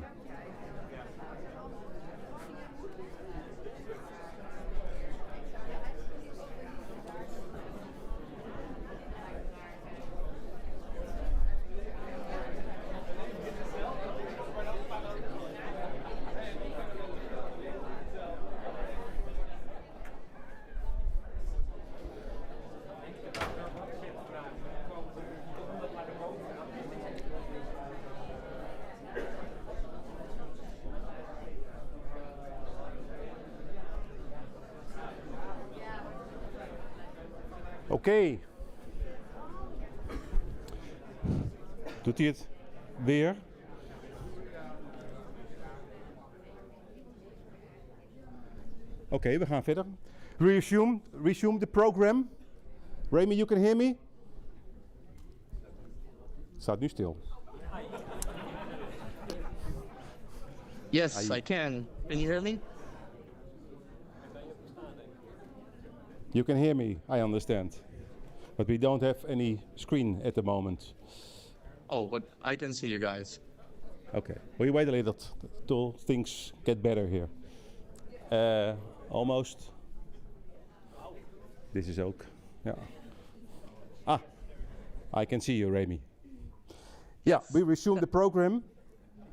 Oké. Doet hij het weer? Oké, we gaan verder. Resume the program. Remy, you can hear me? Het staat nu stil. Yes, I can. Can you hear me? You can hear me, I understand. But we don't have any screen at the moment. Oh, but I can see you guys. Okay, we wait a little till things get better here. Almost. This is ook. Yeah. Ah, I can see you, Remy. Yeah, we resume the program.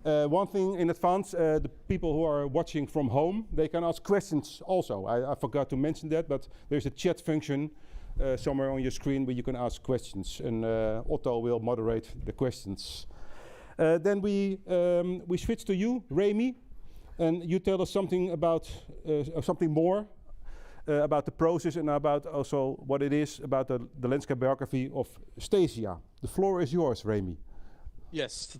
One thing in advance, the people who are watching from home, they can ask questions also. I forgot to mention that, but there's a chat function somewhere on your screen where you can ask questions, and Otto will moderate the questions. Then we switch to you, Remy, and you tell us something about something more about the process and about also what it is about the landscape biography of Eustatius. The floor is yours, Remy. Yes,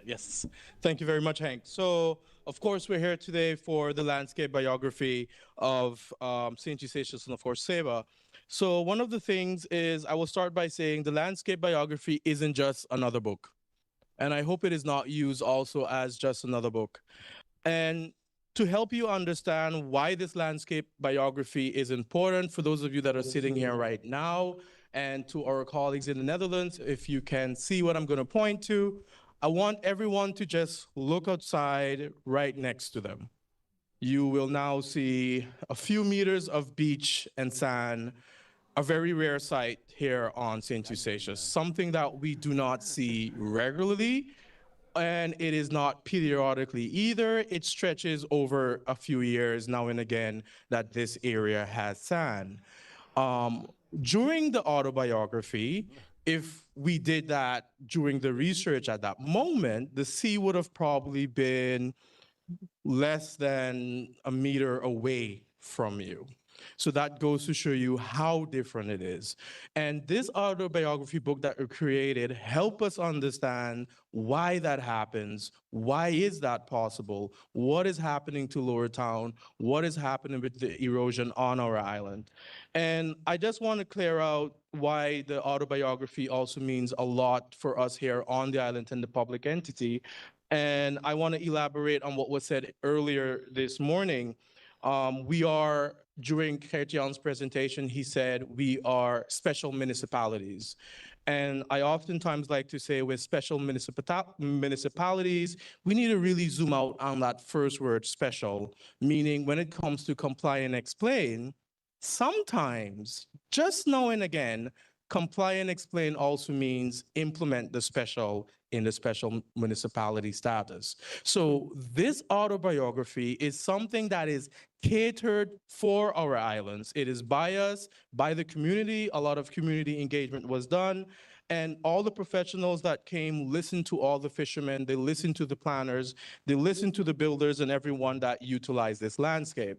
Yes, thank you very much, Hank. So, of course, we're here today for the landscape biography of St. Eustatius and, of course, Saba. So one of the things is I will start by saying the landscape biography isn't just another book. And I hope it is not used also as just another book. And to help you understand why this landscape biography is important for those of you that are sitting here right now, and to our colleagues in the Netherlands, if you can see what I'm going to point to, I want everyone to just look outside right next to them. You will now see a few meters of beach and sand, a very rare sight here on St. Eustatius, something that we do not see regularly, and it is not periodically either. It stretches over a few years now and again that this area has sand. During the autobiography, if we did that during the research at that moment, the sea would have probably been less than a meter away from you. So that goes to show you how different it is. And this autobiography book that we created help us understand why that happens, why is that possible, what is happening to Lower Town, what is happening with the erosion on our island. And I just want to clear out why the autobiography also means a lot for us here on the island and the public entity. And I want to elaborate on what was said earlier this morning. We are, during Kertian's presentation, he said we are special municipalities. And I oftentimes like to say with special municipalities, we need to really zoom out on that first word, special, meaning when it comes to comply and explain, sometimes, just now and again, comply and explain also means implement the special in the special municipality status. So this autobiography is something that is catered for our islands. It is by us, by the community. A lot of community engagement was done. And all the professionals that came listened to all the fishermen, they listened to the planners, they listened to the builders and everyone that utilized this landscape.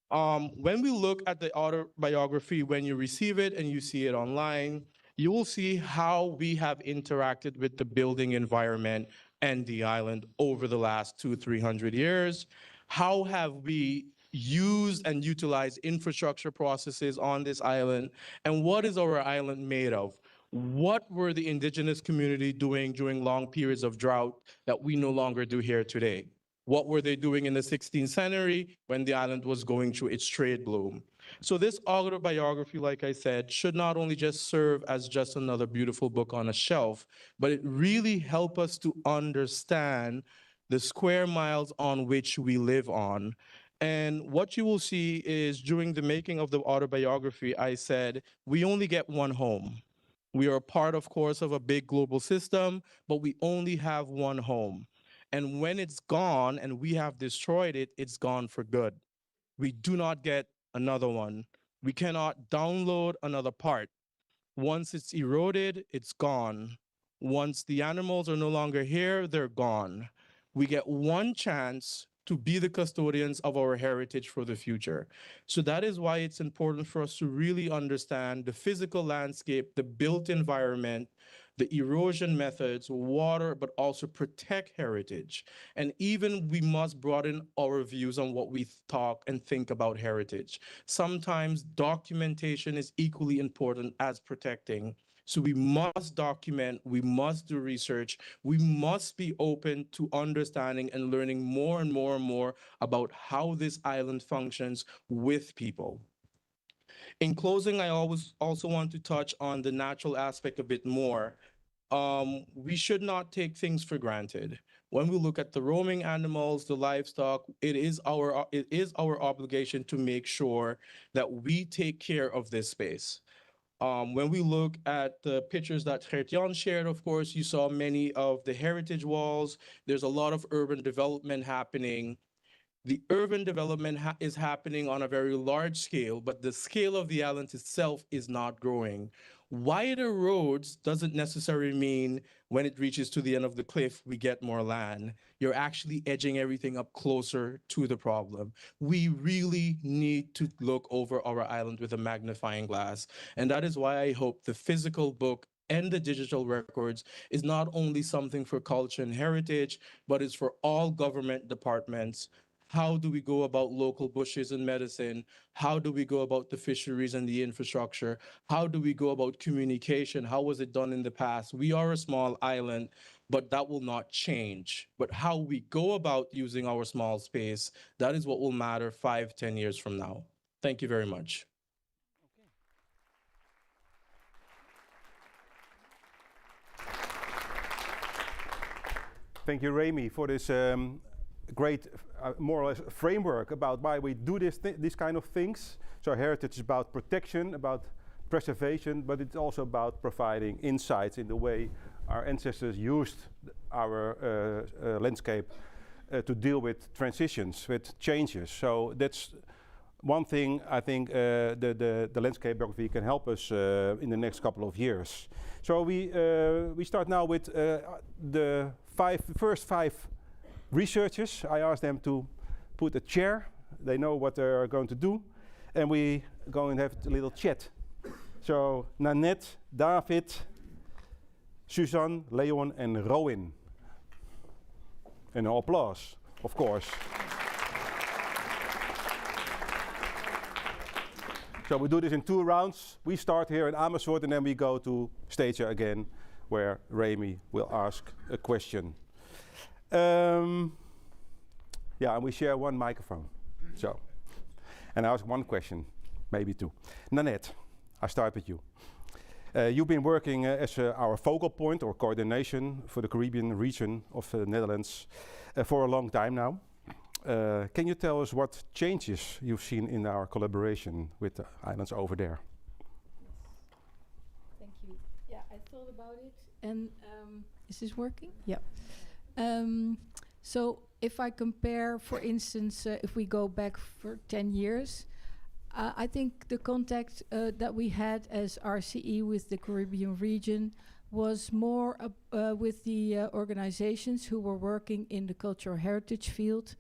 When we look at the autobiography, when you receive it and you see it online, you will see how we have interacted with the building environment and the island over the last 200-300 years. How have we used and utilized infrastructure processes on this island, and what is our island made of? What were the indigenous community doing during long periods of drought that we no longer do here today? What were they doing in the 16th century when the island was going through its trade bloom? So this autobiography, like I said, should not only just serve as just another beautiful book on a shelf, but it really help us to understand the square miles on which we live on. And what you will see is during the making of the autobiography, I said, we only get one home. We are a part, of course, of a big global system, but we only have one home. And when it's gone and we have destroyed it, it's gone for good. We do not get another one. We cannot download another part. Once it's eroded, it's gone. Once the animals are no longer here, they're gone. We get one chance to be the custodians of our heritage for the future. So that is why it's important for us to really understand the physical landscape, the built environment, the erosion methods, water, but also protect heritage. And even we must broaden our views on what we talk and think about heritage. Sometimes documentation is equally important as protecting. So we must document, we must do research, we must be open to understanding and learning more and more and more about how this island functions with people. In closing, I always also want to touch on the natural aspect a bit more. We should not take things for granted. When we look at the roaming animals, the livestock, it is our obligation to make sure that we take care of this space. When we look at the pictures that Gert-Jan shared, of course, you saw many of the heritage walls. There's a lot of urban development happening. The urban development is happening on a very large scale, but the scale of the island itself is not growing. Wider roads doesn't necessarily mean when it reaches to the end of the cliff, we get more land. You're actually edging everything up closer to the problem. We really need to look over our island with a magnifying glass. And that is why I hope the physical book and the digital records is not only something for culture and heritage, but it's for all government departments. How do we go about local bushes and medicine? How do we go about the fisheries and the infrastructure? How do we go about communication? How was it done in the past? We are a small island, but that will not change. But how we go about using our small space, that is what will matter 5, 10 years from now. Thank you very much. Thank you, Remy, for this great, more or less, framework about why we do these kind of things. So heritage is about protection, about preservation, but it's also about providing insights in the way our ancestors used our landscape to deal with transitions, with changes. So that's one thing I think the landscape biography can help us in the next couple of years. So we start now with the first five researchers. I asked them to put a chair. They know what they're going to do. And we going to have a little chat. So Nanette, David, Suzanne, Leon and Rowan. And an applause, of course. So we do this in 2 rounds. We start here in Amersfoort and then we go to Statia again, where Remy will ask a question. Yeah, and we share one microphone. So, and I ask one question, maybe 2. Nanette, I start with you. You've been working as our focal point or coordination for the Caribbean region of the Netherlands for a long time now. Can you tell us what changes you've seen in our collaboration with the islands over there? Thank you. Yeah, I thought about it. And is this working? Yeah. So if I compare, for instance, if we go back for 10 years, I think the contact that we had as RCE with the Caribbean region was more with the organizations who were working in the cultural heritage field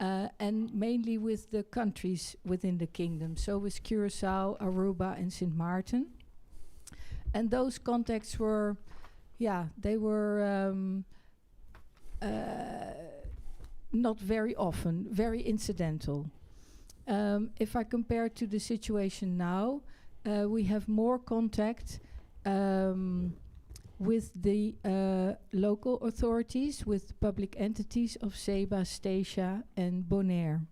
and mainly with the countries within the kingdom. So with Curaçao, Aruba and Sint Maarten. And those contacts were, yeah, they were not very often, very incidental. If I compare to the situation now, we have more contact with the local authorities, with public entities of Saba, Statia and Bonaire.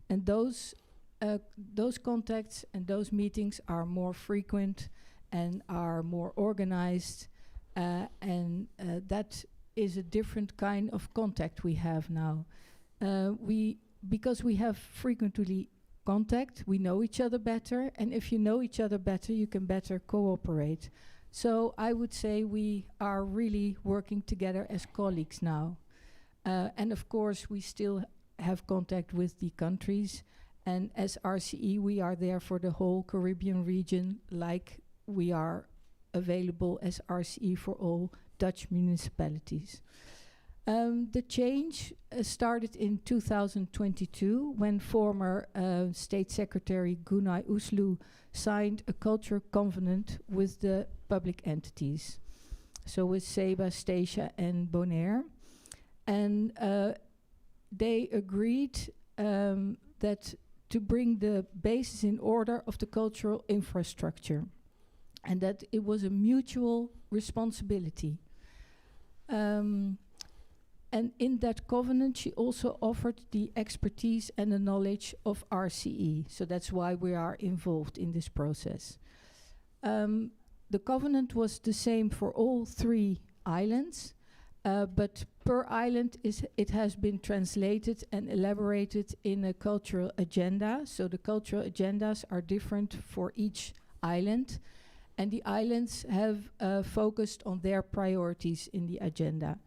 And those contacts and those meetings are more frequent and are more organized, and that is a different kind of contact we have now. Because we have frequently contact, we know each other better, and if you know each other better, you can better cooperate. So I would say we are really working together as colleagues now. And of course, we still have contact with the countries, and as RCE, we are there for the whole Caribbean region, like we are available as RCE for all Dutch municipalities. The change started in 2022 when former State Secretary Gunay Oesloe signed a cultural covenant with the public entities, so with Saba, Statia and Bonaire. And they agreed that to bring the basis in order of the cultural infrastructure, and that it was a mutual responsibility. And in that covenant, she also offered the expertise and the knowledge of RCE. So that's why we are involved in this process. The covenant was the same for all 3 islands, but per island it has been translated and elaborated in a cultural agenda. So the cultural agendas are different for each island, and the islands have focused on their priorities in the agenda.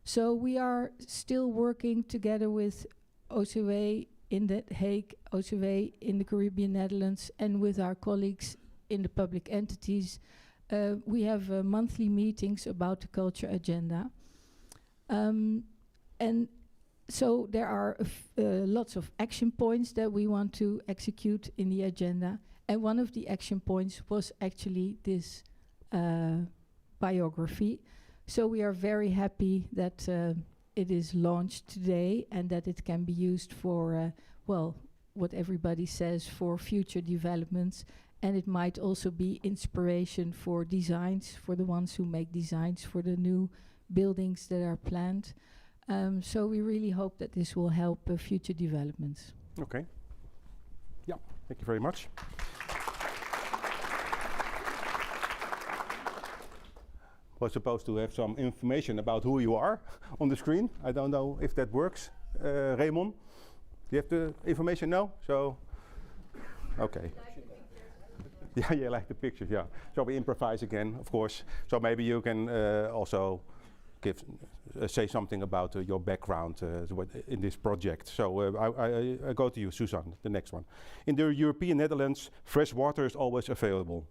So we are still working together with OCW in The Hague, OCW in the Caribbean Netherlands, and with our colleagues in the public entities. We have monthly meetings about the culture agenda. And so there are lots of action points that we want to execute in the agenda. And one of the action points was actually this biography. So we are very happy that it is launched today and that it can be used for, well, what everybody says, for future developments. And it might also be inspiration for designs, for the ones who make designs for the new buildings that are planned. So we really hope that this will help future developments. Okay. Yeah, thank you very much. Was supposed to have some information about who you are on the screen. I don't know if that works. Raymond, do you have the information now? So, okay. Yeah, you like the pictures, yeah. So we improvise again, of course. So maybe you can also give, say something about your background in this project. So I go to you, Susan, the next one. In the European Netherlands, fresh water is always available.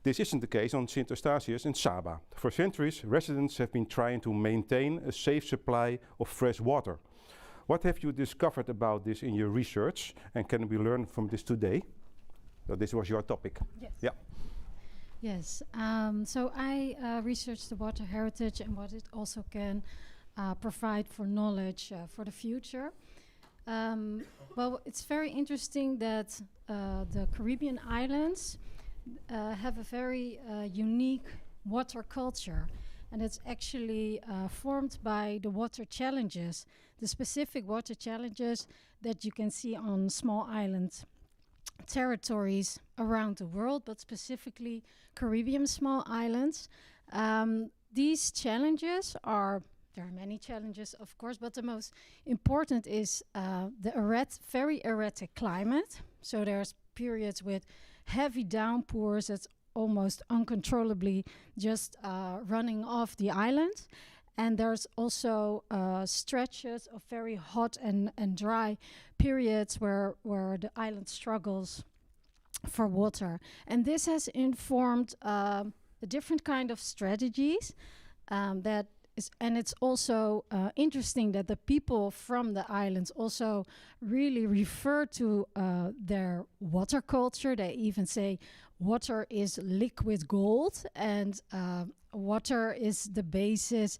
This isn't the case on Sint Eustatius and Saba. For centuries, residents have been trying to maintain a safe supply of fresh water. What have you discovered about this in your research, and can we learn from this today? So this was your topic. Yes. Yeah. Yes. So I researched the water heritage and what it also can provide for knowledge for the future. Well, it's very interesting that the Caribbean islands have a very unique water culture, and it's actually formed by the water challenges, the specific water challenges that you can see on small island territories around the world, but specifically Caribbean small islands. These challenges are, there are many challenges of course, but the most important is the very erratic climate. So there's periods with heavy downpours that's almost uncontrollably just running off the island. And there's also stretches of very hot and dry periods where the island struggles for water. And this has informed the different kind of strategies and it's also interesting that the people from the islands also really refer to their water culture. They even say water is liquid gold, and water is the basis.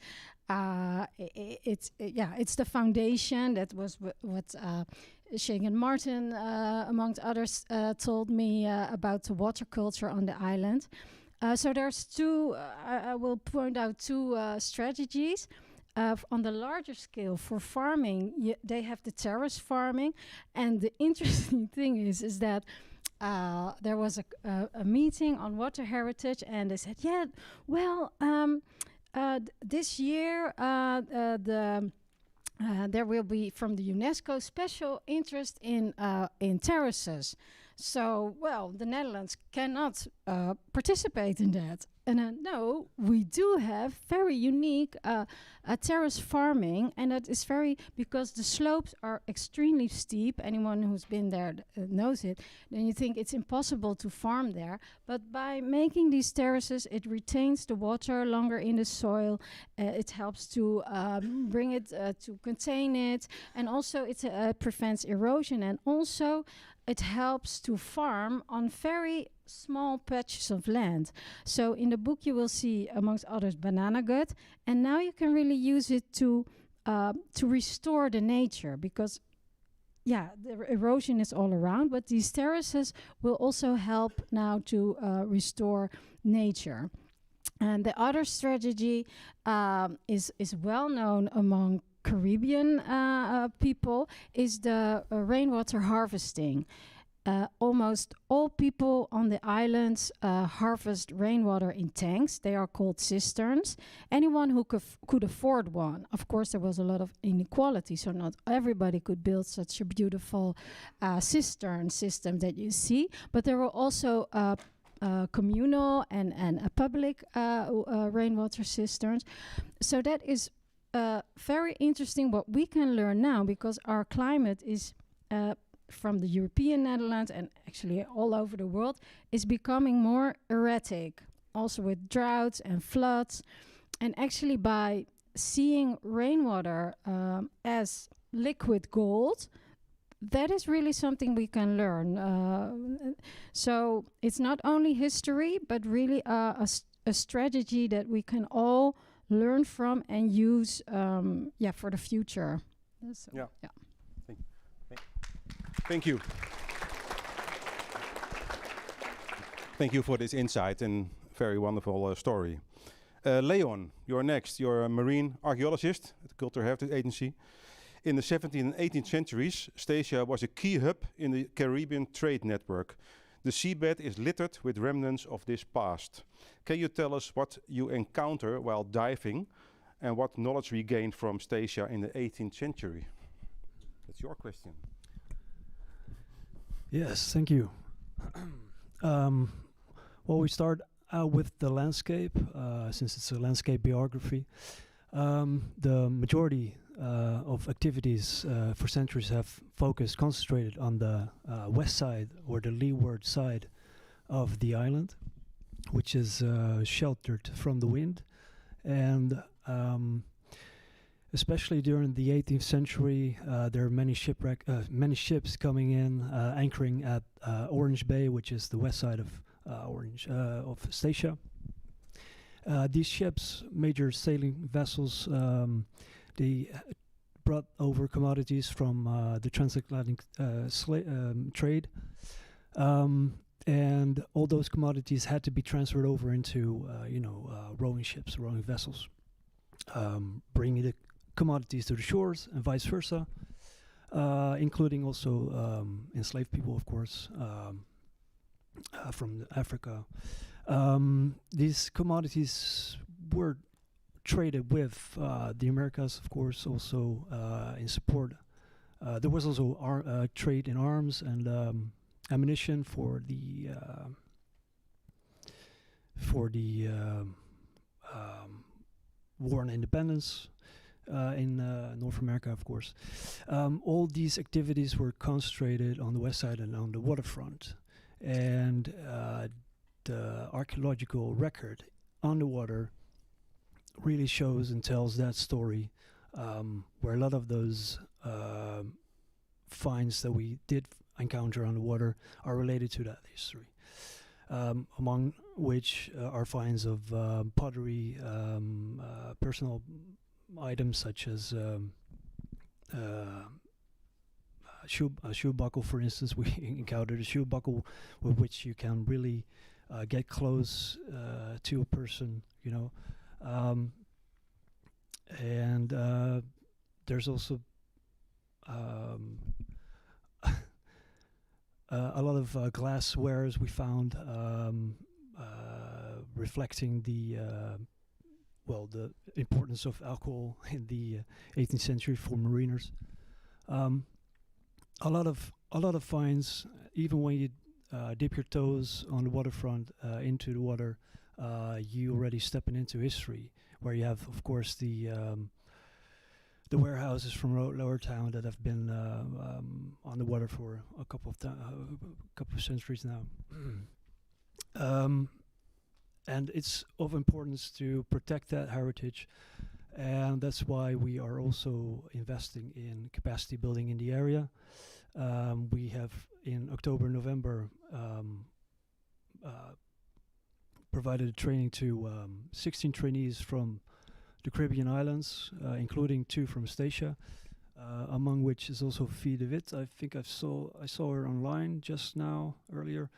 It's the foundation. That was what Shane Martin, amongst others, told me about the water culture on the island. So there's two, I will point out two strategies. On the larger scale for farming, they have the terrace farming. And the interesting thing is that there was a meeting on water heritage, and they said, yeah, well, this year there will be from the UNESCO special interest in terraces. So, well, the Netherlands cannot participate in that. And no, we do have very unique terrace farming, and that is because the slopes are extremely steep. Anyone who's been there knows it. Then you think it's impossible to farm there. But by making these terraces, it retains the water longer in the soil. It helps to bring it, to contain it. And also it prevents erosion. And also it helps to farm on very small patches of land. So in the book you will see, amongst others, banana gut, and now you can really use it to restore the nature, because the erosion is all around, but these terraces will also help now to restore nature. And the other strategy is well known among Caribbean people, is the rainwater harvesting. Almost all people on the islands harvest rainwater in tanks. They are called cisterns. Anyone who could afford one. Of course, there was a lot of inequality, so not everybody could build such a beautiful cistern system that you see. But there were also communal and public rainwater cisterns. So that is very interesting what we can learn now, because our climate is from the European Netherlands and actually all over the world is becoming more erratic, also with droughts and floods. And actually by seeing rainwater as liquid gold, that is really something we can learn. So it's not only history, but really a strategy that we can all learn from and use for the future. So, yeah. Thank you. Thank you for this insight and very wonderful story. Leon, you're next. You're a marine archaeologist at the Cultural Heritage Agency. In the 17th and 18th centuries, Statia was a key hub in the Caribbean trade network. The seabed is littered with remnants of this past. Can you tell us what you encounter while diving and what knowledge we gained from Statia in the 18th century? That's your question. Yes, thank you. Well, we start out with the landscape, since it's a landscape biography. The majority of activities for centuries have concentrated on the west side or the leeward side of the island, which is sheltered from the wind. And especially during the 18th century, there are many ships coming in, anchoring at Orange Bay, which is the west side of Statia. These ships, major sailing vessels, they brought over commodities from the transatlantic trade, and all those commodities had to be transferred over into rowing vessels, bringing the commodities to the shores and vice versa, including also enslaved people, of course, from Africa. These commodities were traded with the Americas, of course, also in support. There was also trade in arms and ammunition for the war on independence in North America, of course. All these activities were concentrated on the west side and on the waterfront. And the archaeological record on the water really shows and tells that story, where a lot of those finds that we did encounter on the water are related to that history, among which are finds of pottery, personal items such as shoe buckle, for instance. We encountered a shoe buckle with which you can really get close to a person, you know. And there's also a lot of glasswares we found reflecting the importance of alcohol in the 18th century for mariners. A lot of finds, even when you dip your toes on the waterfront into the water, you already stepping into history, where you have, of course, the warehouses from Lower Town that have been on the water for a couple of centuries now. And it's of importance to protect that heritage, and that's why we are also investing in capacity building in the area. We have in October, November provided training to 16 trainees from the Caribbean islands, including 2 from Eustatius, among which is also Fie de Wit. I think I saw her online just now earlier,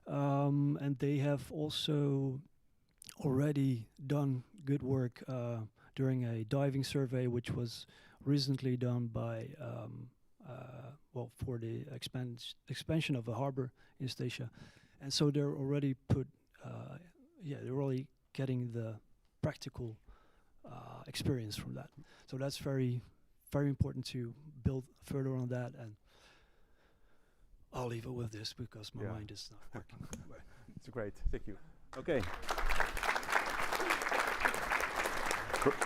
and they have also already done good work during a diving survey, which was recently done by for the expansion of the harbor in Eustatius, and so they're already they're already getting the practical experience from that. So that's very, very important to build further on that, and I'll leave it with this because my mind is not working. It's great, thank you. Okay.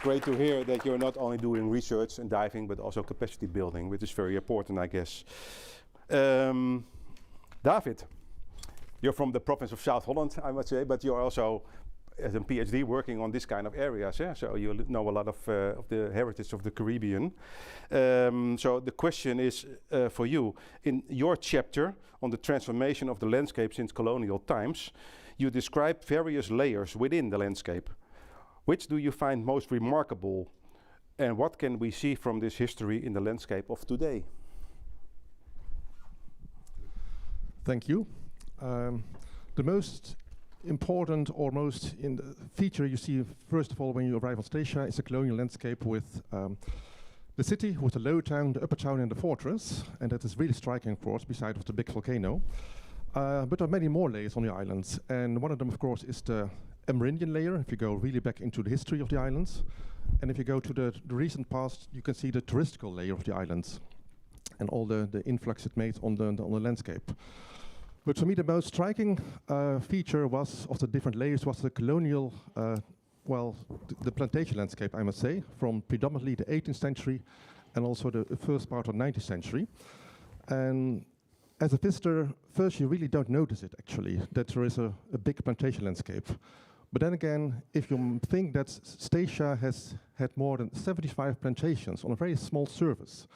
Great to hear that you're not only doing research and diving, but also capacity building, which is very important, I guess. David, you're from the province of South Holland, I must say, but you're also, as a PhD, working on this kind of areas, yeah? So you know a lot of the heritage of the Caribbean. So the question is for you, in your chapter on the transformation of the landscape since colonial times, you describe various layers within the landscape. Which do you find most remarkable, and what can we see from this history in the landscape of today? Thank you. The most important or most in the feature you see, first of all, when you arrive on Eustatius, is a colonial landscape with the city, with the lower town, the upper town, and the fortress, and that is really striking, of course, beside of the big volcano. But there are many more layers on the islands, and one of them, of course, is the Amerindian layer, if you go really back into the history of the islands. And if you go to the recent past, you can see the touristical layer of the islands and all the influx it made on the landscape. But for me, the most striking feature of the different layers was the colonial, the plantation landscape, I must say, from predominantly the 18th century and also the first part of the 19th century. And as a visitor, first you really don't notice it, actually, that there is a big plantation landscape. But then again, if you think that Eustatius has had more than 75 plantations on a very small surface,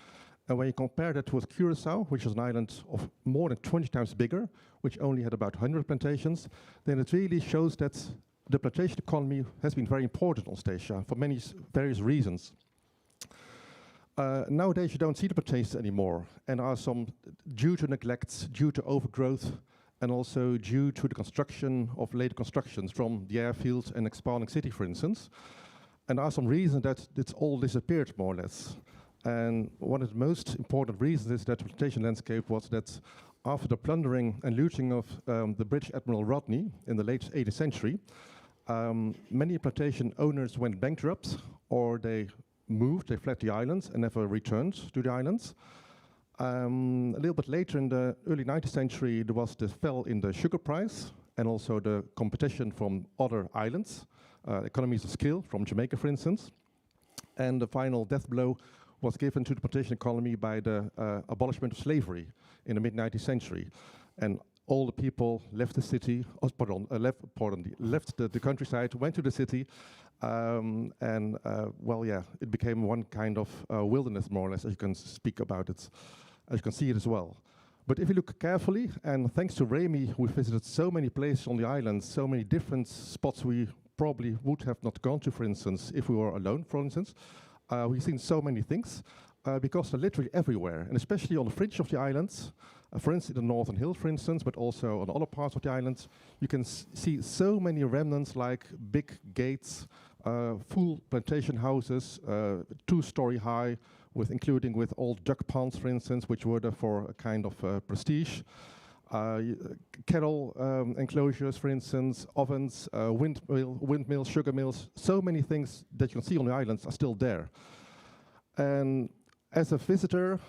and when you compare that with Curaçao, which is an island of more than 20 times bigger, which only had about 100 plantations, then it really shows that the plantation economy has been very important on Eustatius for many various reasons. Nowadays, you don't see the plantations anymore, and are some due to neglect, due to overgrowth, and also due to the construction of later constructions from the airfields and expanding city, for instance. And there are some reasons that it's all disappeared, more or less. And one of the most important reasons is that the plantation landscape was that after the plundering and looting of the British Admiral Rodney in the late 18th century, many plantation owners went bankrupt, or they fled the islands and never returned to the islands. A little bit later in the early 19th century, there was the fall in the sugar price and also the competition from other islands, economies of scale from Jamaica, for instance. And the final death blow was given to the plantation economy by the abolishment of slavery in the mid-19th century. And all the people left the city, left the countryside, went to the city, it became one kind of wilderness, more or less, as you can speak about it, as you can see it as well. But if you look carefully, and thanks to Remy, we visited so many places on the island, so many different spots we probably would have not gone to, for instance, if we were alone, for instance. We've seen so many things. because they're literally everywhere, and especially on the fringe of the islands. For instance, in the Northern Hill, for instance, but also on other parts of the islands, you can see so many remnants like big gates, full plantation houses, 2-story high, including with old duck ponds, for instance, which were there for a kind of prestige. Cattle enclosures, for instance, ovens, windmills, sugar mills, so many things that you can see on the islands are still there. And as a visitor,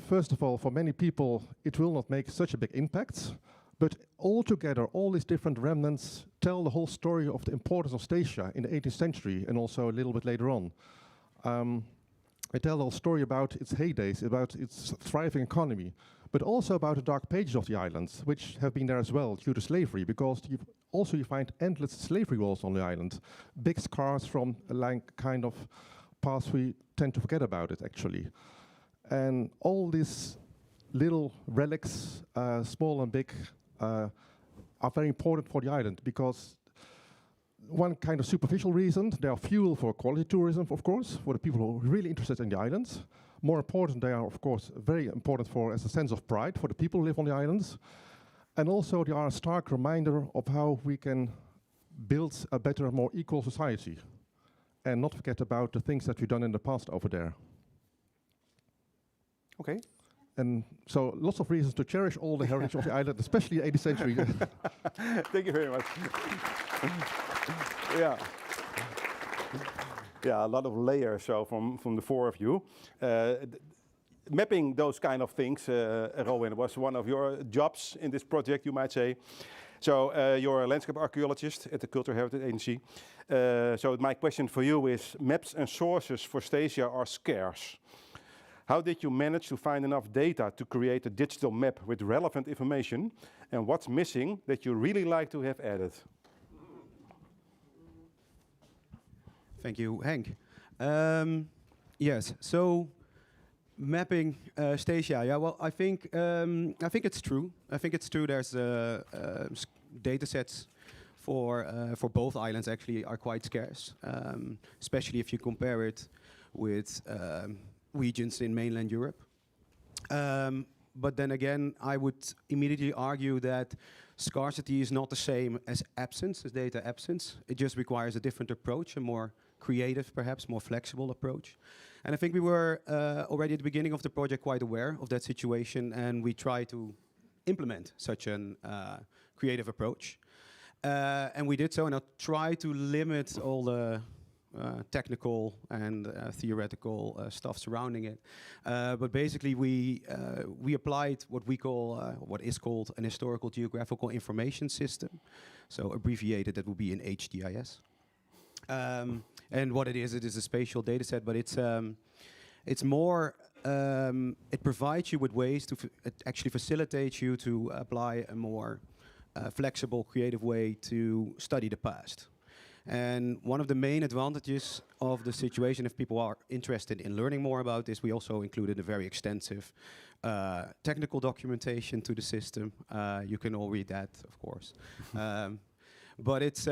first of all, for many people, it will not make such a big impact, but altogether, all these different remnants tell the whole story of the importance of Statia in the 18th century and also a little bit later on. They tell a whole story about its heydays, about its thriving economy, but also about the dark pages of the islands, which have been there as well due to slavery, because you find endless slavery walls on the island, big scars from a kind of past we tend to forget about it, actually. And all these little relics, small and big, are very important for the island, because one kind of superficial reason, they are fuel for quality tourism, of course, for the people who are really interested in the islands. More important, they are, of course, very important as a sense of pride for the people who live on the islands. And also, they are a stark reminder of how we can build a better, more equal society, and not forget about the things that we've done in the past over there. Okay. And so lots of reasons to cherish all the heritage of the island, especially the 18th century. Thank you very much. Yeah. Yeah, a lot of layers from the four of you. Mapping those kind of things, Rowan, was one of your jobs in this project, you might say. So you're a landscape archaeologist at the Cultural Heritage Agency. So my question for you is, maps and sources for Statia are scarce. How did you manage to find enough data to create a digital map with relevant information? And what's missing that you really like to have added? Thank you, Henk. Yes, so mapping Statia. Yeah, well, I think it's true. I think it's true. There's data sets for both islands actually are quite scarce, especially if you compare it with regions in mainland Europe. But then again, I would immediately argue that scarcity is not the same as absence, as data absence. It just requires a different approach, a more creative, perhaps more flexible approach. And I think we were already at the beginning of the project quite aware of that situation, and we try to implement such an creative approach. And we did so, and I'll try to limit all the technical and theoretical stuff surrounding it. But basically we applied what we call, what is called an historical geographical information system. So abbreviated, that would be an HGIS. And what it is a spatial data set, but it's more, it provides you with ways to it actually facilitates you to apply a more flexible, creative way to study the past. And one of the main advantages of the situation, if people are interested in learning more about this, we also included a very extensive technical documentation to the system. You can all read that, of course. But it's,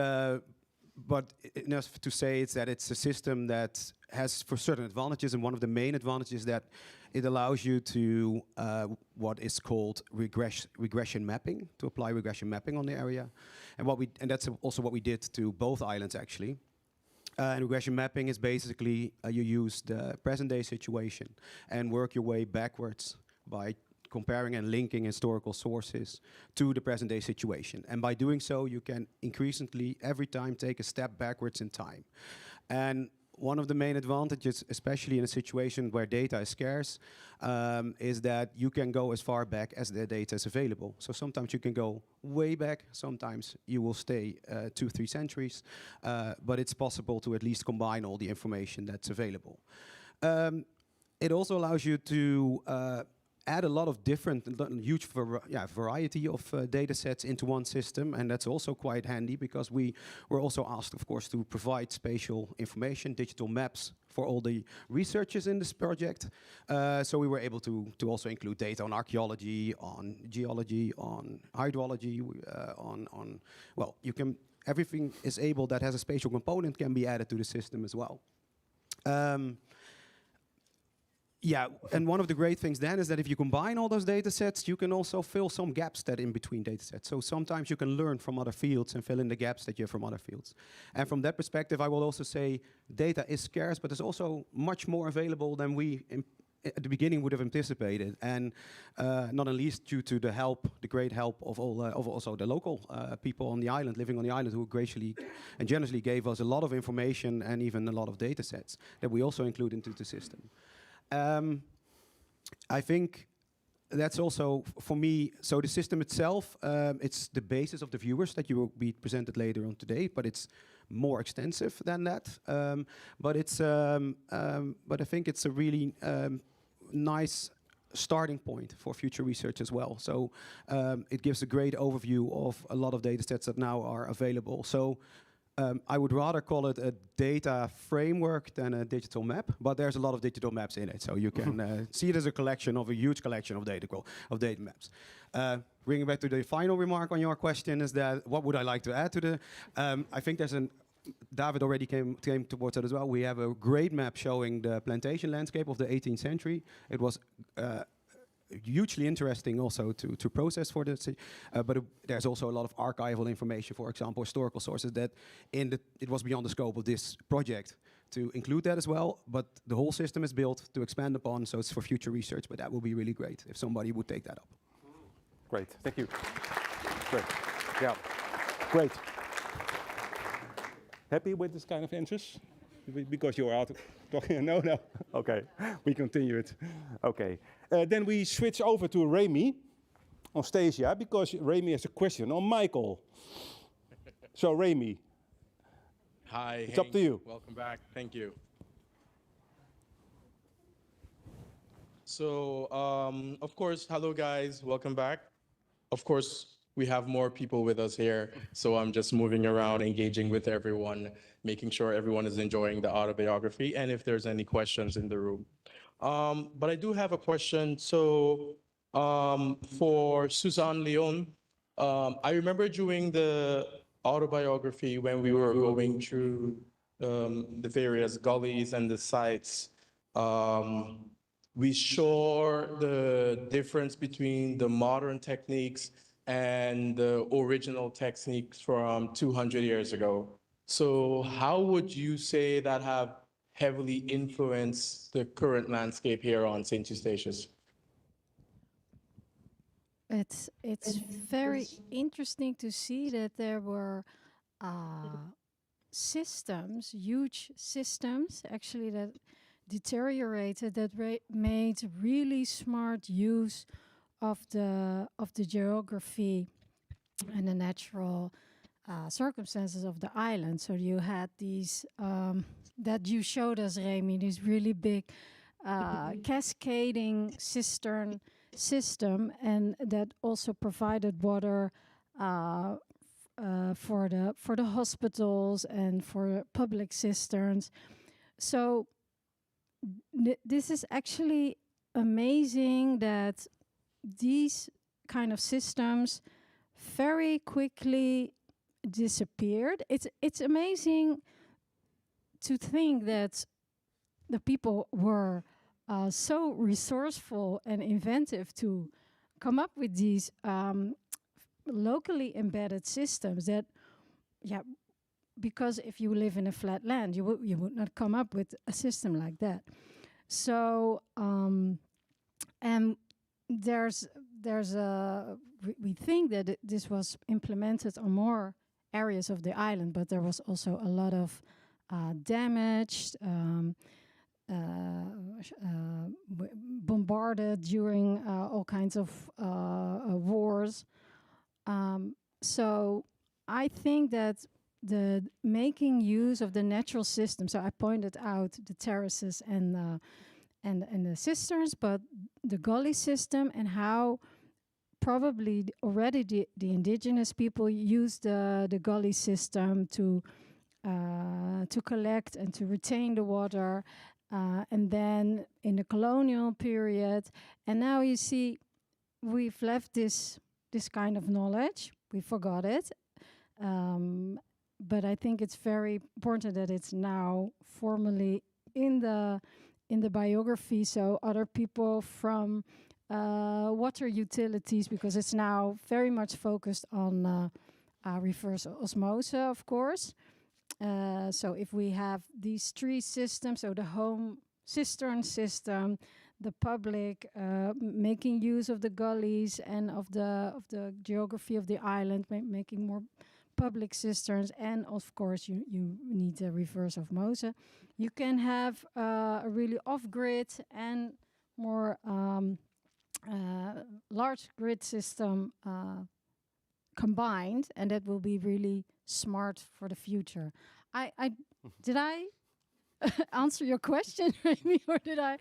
but enough to say it's that it's a system that has for certain advantages, and one of the main advantages is that it allows you to what is called regression mapping, to apply regression mapping on the area, and that's also what we did to both islands actually. And regression mapping is basically you use the present-day situation and work your way backwards by comparing and linking historical sources to the present-day situation. And by doing so, you can increasingly every time take a step backwards in time. And one of the main advantages, especially in a situation where data is scarce, is that you can go as far back as the data is available. So sometimes you can go way back, sometimes you will stay 2-3 centuries, but it's possible to at least combine all the information that's available. It also allows you to add a lot of different, huge variety of data sets into one system, and that's also quite handy because we were also asked, of course, to provide spatial information, digital maps for all the researchers in this project. So we were able to also include data on archaeology, on geology, on hydrology, on well, you can, everything is able that has a spatial component can be added to the system as well. Yeah, and one of the great things then is that if you combine all those data sets, you can also fill some gaps that in between data sets. So sometimes you can learn from other fields and fill in the gaps that you have from other fields. And from that perspective, I will also say data is scarce, but there's also much more available than we at the beginning would have anticipated. And not at least due to the help, the great help of all, of also the local people on the island, living on the island, who graciously and generously gave us a lot of information and even a lot of data sets that we also include into the system. I think that's also for me. So the system itself, it's the basis of the viewers that you will be presented later on today, but it's more extensive than that. But I think it's a really nice starting point for future research as well. So it gives a great overview of a lot of data sets that now are available. So I would rather call it a data framework than a digital map, but there's a lot of digital maps in it, so you can see it as a collection of a huge collection of data maps. Bringing back to the final remark on your question is that what would I like to add to the? I think there's David already came towards that as well. We have a great map showing the plantation landscape of the 18th century. It was hugely interesting also to process for this, but there's also a lot of archival information, for example, historical sources that it was beyond the scope of this project to include that as well, but the whole system is built to expand upon, so it's for future research, but that would be really great if somebody would take that up. Great, thank you. Great, yeah, great. Happy with this kind of answers? Because you're out talking. No. Okay, we continue it. Okay, then we switch over to Remy on Stasia because Remy has a question on Michael. So Remy, hi, it's up to you. Welcome back. Thank you. So, of course, hello guys. Welcome back. Of course, we have more people with us here, so I'm just moving around, engaging with everyone, making sure everyone is enjoying the autobiography, and if there's any questions in the room. But I do have a question. So for Suzanne Leon, I remember during the autobiography when we were going through the various gullies and the sites, we saw the difference between the modern techniques and the original techniques from 200 years ago. So how would you say that have heavily influenced the current landscape here on St. Eustatius? It's very interesting to see that there were systems, huge systems, actually that deteriorated, that made really smart use of the geography and the natural circumstances of the island. So you had these that you showed us, Remy, this really big cascading cistern system, and that also provided water for the hospitals and for public cisterns. So this is actually amazing that these kind of systems very quickly disappeared. It's amazing to think that the people were so resourceful and inventive to come up with these locally embedded systems that, because if you live in a flat land, you would not come up with a system like that. So, and we think that this was implemented on more areas of the island, but there was also a lot of damage, bombarded during all kinds of wars. So I think that the making use of the natural system, so I pointed out the terraces and the cisterns, but the gully system and how probably already the indigenous people used the gully system to collect and to retain the water, and then in the colonial period, and now you see we've left this kind of knowledge, we forgot it, but I think it's very important that it's now formally in the in the biography, so other people from water utilities, because it's now very much focused on reverse osmosis, of course. So if we have these three systems, so the home cistern system, the public making use of the gullies and of the geography of the island, making more public cisterns, and of course you need a reverse osmosis. You can have a really off-grid and more large grid system combined, and that will be really smart for the future. Did I answer your question, Remy, or did I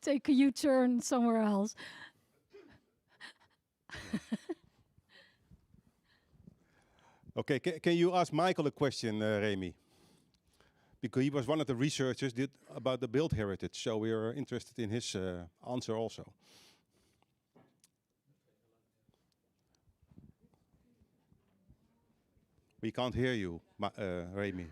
take a U-turn somewhere else? Okay, can you ask Michael a question, Remy? Because he was one of the researchers about the built heritage, so we are interested in his answer also. We can't hear you, Remy.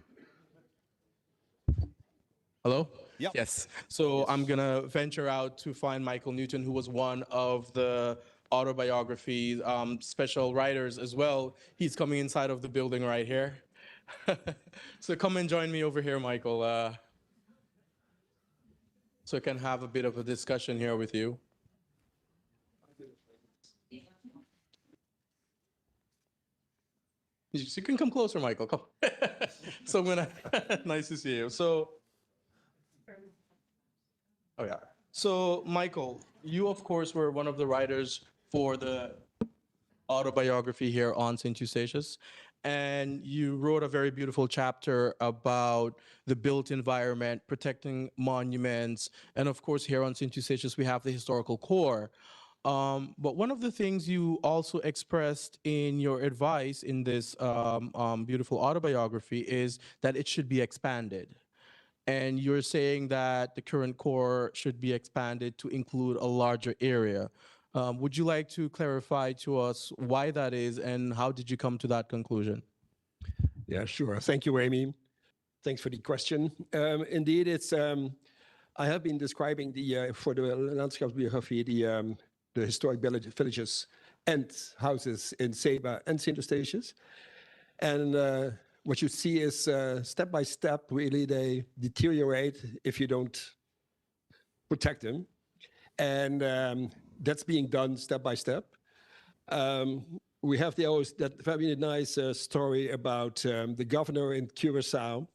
Hello? Yeah. Yes. So I'm going to venture out to find Michael Newton, who was one of the autobiography special writers as well. He's coming inside of the building right here. So come and join me over here, Michael, so I can have a bit of a discussion here with you. You can come closer, Michael. Come. So I'm gonna. Nice to see you. So. Oh yeah. So Michael, you of course were one of the writers for the autobiography here on St. Eustatius, and you wrote a very beautiful chapter about the built environment, protecting monuments, and of course here on St. Eustatius we have the historical core. But one of the things you also expressed in your advice in this beautiful autobiography is that it should be expanded. And you're saying that the current core should be expanded to include a larger area. Would you like to clarify to us why that is and how did you come to that conclusion? Yeah, sure. Thank you, Amy. Thanks for the question. Indeed, it's I have been describing for the landscape biography the historic villages and houses in Saba and St. Eustatius. And what you see is step by step, really, they deteriorate if you don't protect them. And that's being done step by step. We have that very nice story about the governor in Curacao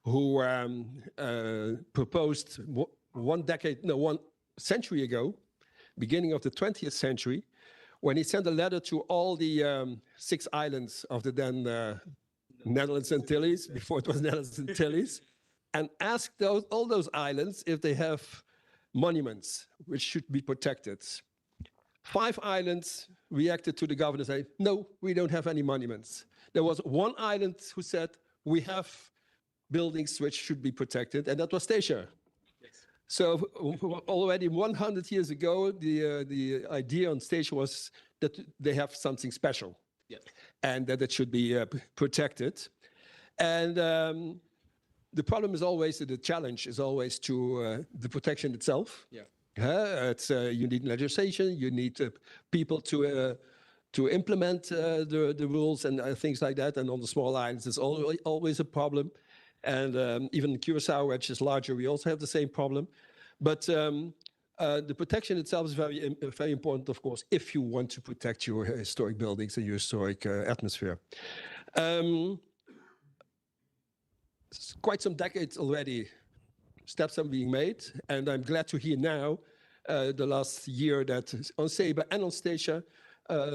who proposed 1 century ago, beginning of the 20th century, when he sent a letter to all the 6 islands of the then Netherlands Antilles, before it was Netherlands Antilles, and asked all those islands if they have monuments which should be protected. 5 islands reacted to the governor saying, no, we don't have any monuments. There was 1 island who said, we have buildings which should be protected, and that was Statia. So already 100 years ago, the idea on Statia was that they have something special, and that it should be protected. And the problem is always, the challenge is always to the protection itself. You need legislation, you need people to implement the rules and things like that. And on the small islands, it's always a problem. And even in Curacao, which is larger, we also have the same problem. But the protection itself is very important, of course, if you want to protect your historic buildings and your historic atmosphere. Quite some decades already, steps are being made, and I'm glad to hear now, the last year, that on Saba and on Statia,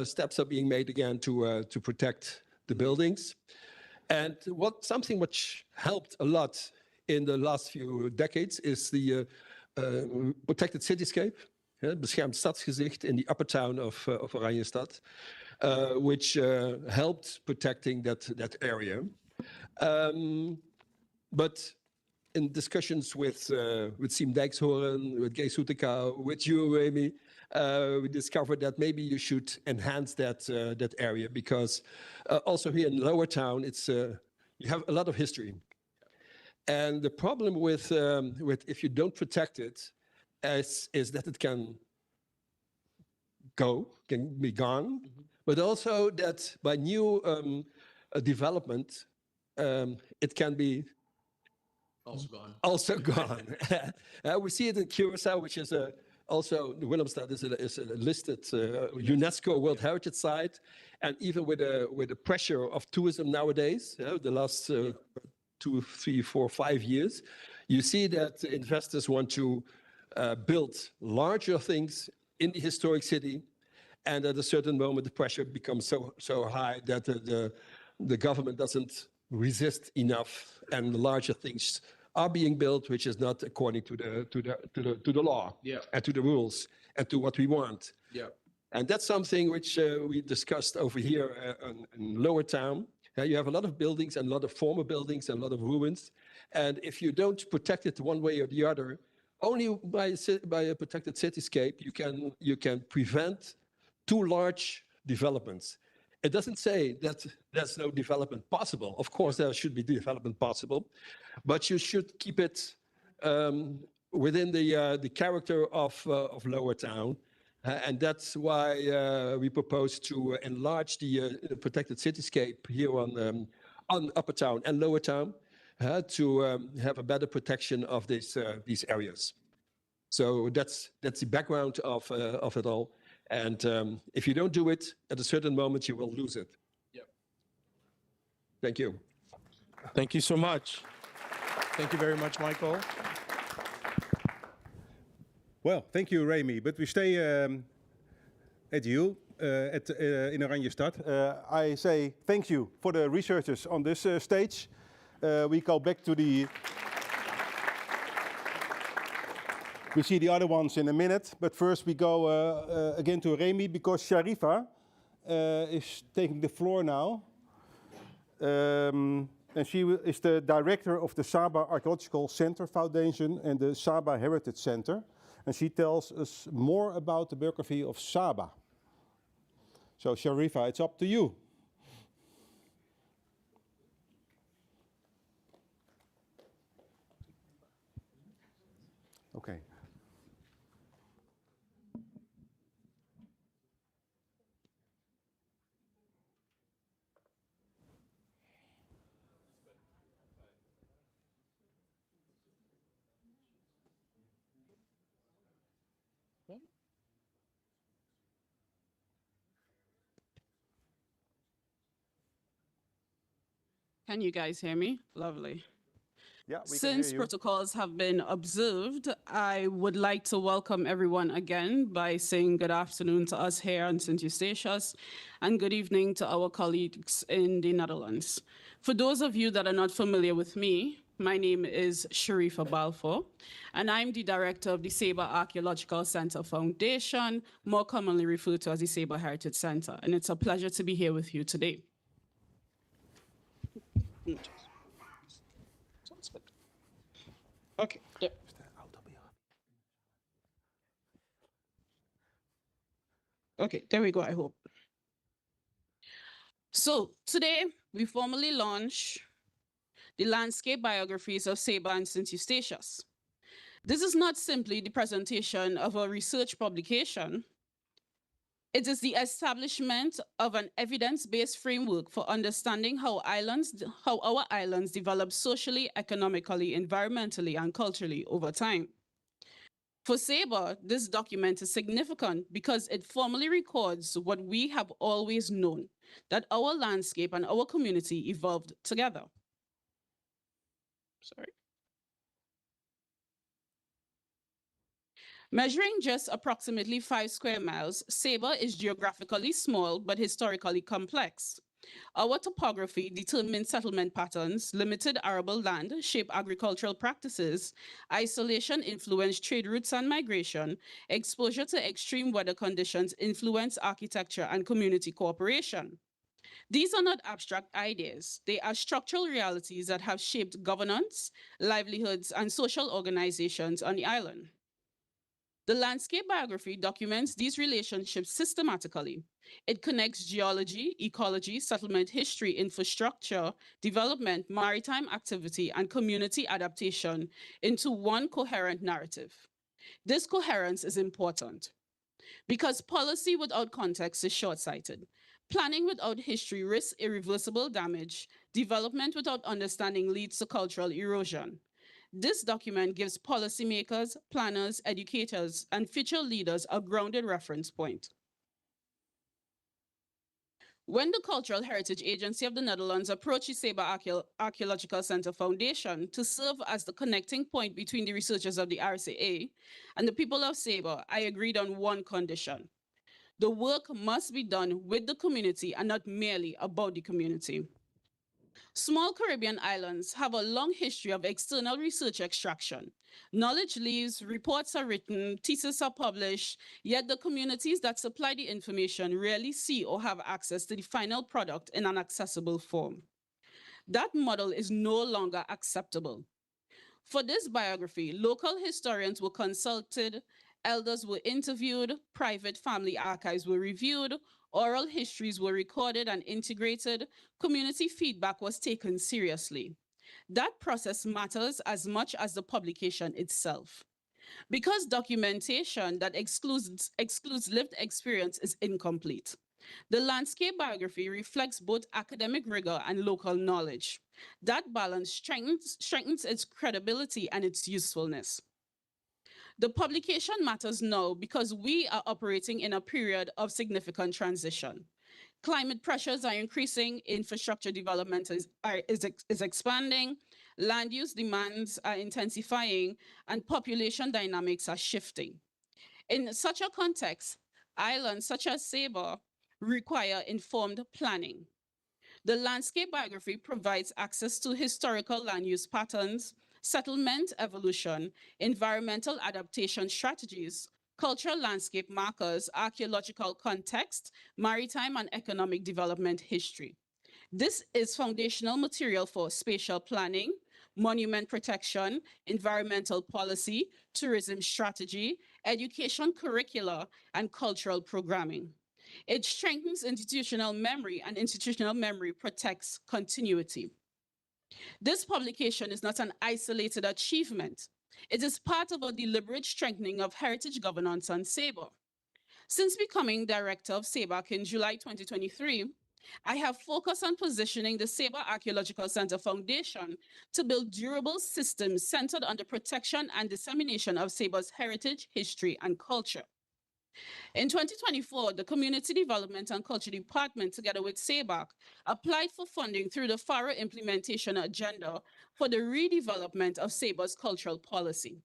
steps are being made again to protect the buildings. And something which helped a lot in the last few decades is the protected cityscape, beschermd stadsgezicht in the upper town of Oranjestad, which helped protecting that area. But in discussions with Siem Dijkshoorn, with Kees Soetekau, with you, Remy, we discovered that maybe you should enhance that area, because also here in Lower Town, you have a lot of history. And the problem with if you don't protect it is that it can be gone, but also that by new development, it can be also gone. We see it in Curacao, which is also Willemstad is a listed UNESCO World Heritage Site, and even with the pressure of tourism nowadays, the last 2, 3, 4, 5 years, you see that investors want to build larger things in the historic city, and at a certain moment the pressure becomes so high that the government doesn't resist enough, and larger things are being built, which is not according to the law and to the rules and to what we want. And that's something which we discussed over here in Lower Town. You have a lot of buildings and a lot of former buildings and a lot of ruins, and if you don't protect it one way or the other, only by a protected cityscape you can prevent too large developments. It doesn't say that there's no development possible. Of course, there should be development possible, but you should keep it within the character of Lower Town, and that's why we propose to enlarge the protected cityscape here on Upper Town and Lower Town to have a better protection of these areas. So that's the background of it all. And if you don't do it, at a certain moment, you will lose it. Thank you. Thank you so much. Thank you very much, Michael. Well, thank you, Remy. But we stay at you in Oranjestad. I say thank you for the researchers on this stage. We go back to the... We see the other ones in a minute, but first we go again to Remy, because Sharifa is taking the floor now. And she is the director of the Saba Archaeological Center Foundation and the Saba Heritage Center. And she tells us more about the biography of Saba. So Sharifa, it's up to you. Okay. Can you guys hear me? Lovely. Yeah, we can Since hear you. protocols have been observed, I would like to welcome everyone again by saying good afternoon to us here on St. Eustatius and good evening to our colleagues in the Netherlands. For those of you that are not familiar with me, my name is Sharifa Balfour, and I'm the director of the Saba Archaeological Center Foundation, more commonly referred to as the Saba Heritage Center, and it's a pleasure to be here with you today. Okay. Yeah. Okay, there we go, I hope. So today we formally launch the landscape biographies of Saba and St. Eustatius. This is not simply the presentation of a research publication. It is the establishment of an evidence-based framework for understanding how our islands develop socially, economically, environmentally, and culturally over time. For Saba, this document is significant because it formally records what we have always known, that our landscape and our community evolved together. Sorry. Measuring just approximately 5 square miles, Saba is geographically small but historically complex. Our topography determines settlement patterns, limited arable land shape agricultural practices, isolation influenced trade routes and migration, exposure to extreme weather conditions influence architecture and community cooperation. These are not abstract ideas. They are structural realities that have shaped governance, livelihoods, and social organizations on the island. The landscape biography documents these relationships systematically. It connects geology, ecology, settlement history, infrastructure, development, maritime activity, and community adaptation into one coherent narrative. This coherence is important because policy without context is short-sighted. Planning without history risks irreversible damage. Development without understanding leads to cultural erosion. This document gives policymakers, planners, educators, and future leaders a grounded reference point. When the Cultural Heritage Agency of the Netherlands approached the Saba Archaeological Center Foundation to serve as the connecting point between the researchers of the RCA and the people of Saba, I agreed on one condition. The work must be done with the community and not merely about the community. Small Caribbean islands have a long history of external research extraction. Knowledge leaves, reports are written, theses are published, yet the communities that supply the information rarely see or have access to the final product in an accessible form. That model is no longer acceptable. For this biography, local historians were consulted, elders were interviewed, private family archives were reviewed, oral histories were recorded and integrated, community feedback was taken seriously. That process matters as much as the publication itself. Because documentation that excludes lived experience is incomplete. The landscape biography reflects both academic rigor and local knowledge. That balance strengthens its credibility and its usefulness. The publication matters now because we are operating in a period of significant transition. Climate pressures are increasing, infrastructure development is expanding, land use demands are intensifying, and population dynamics are shifting. In such a context, islands such as Saba require informed planning. The landscape biography provides access to historical land use patterns, settlement evolution, environmental adaptation strategies, cultural landscape markers, archaeological context, maritime and economic development history. This is foundational material for spatial planning, monument protection, environmental policy, tourism strategy, education curricula, and cultural programming. It strengthens institutional memory, and institutional memory protects continuity. This publication is not an isolated achievement. It is part of a deliberate strengthening of heritage governance on Saba. Since becoming director of SABAC in July 2023, I have focused on positioning the Saba Archaeological Center Foundation to build durable systems centered on the protection and dissemination of Saba's heritage, history, and culture. In 2024, the Community Development and Culture Department, together with SABAC, applied for funding through the FARA Implementation Agenda for the redevelopment of Saba's cultural policy.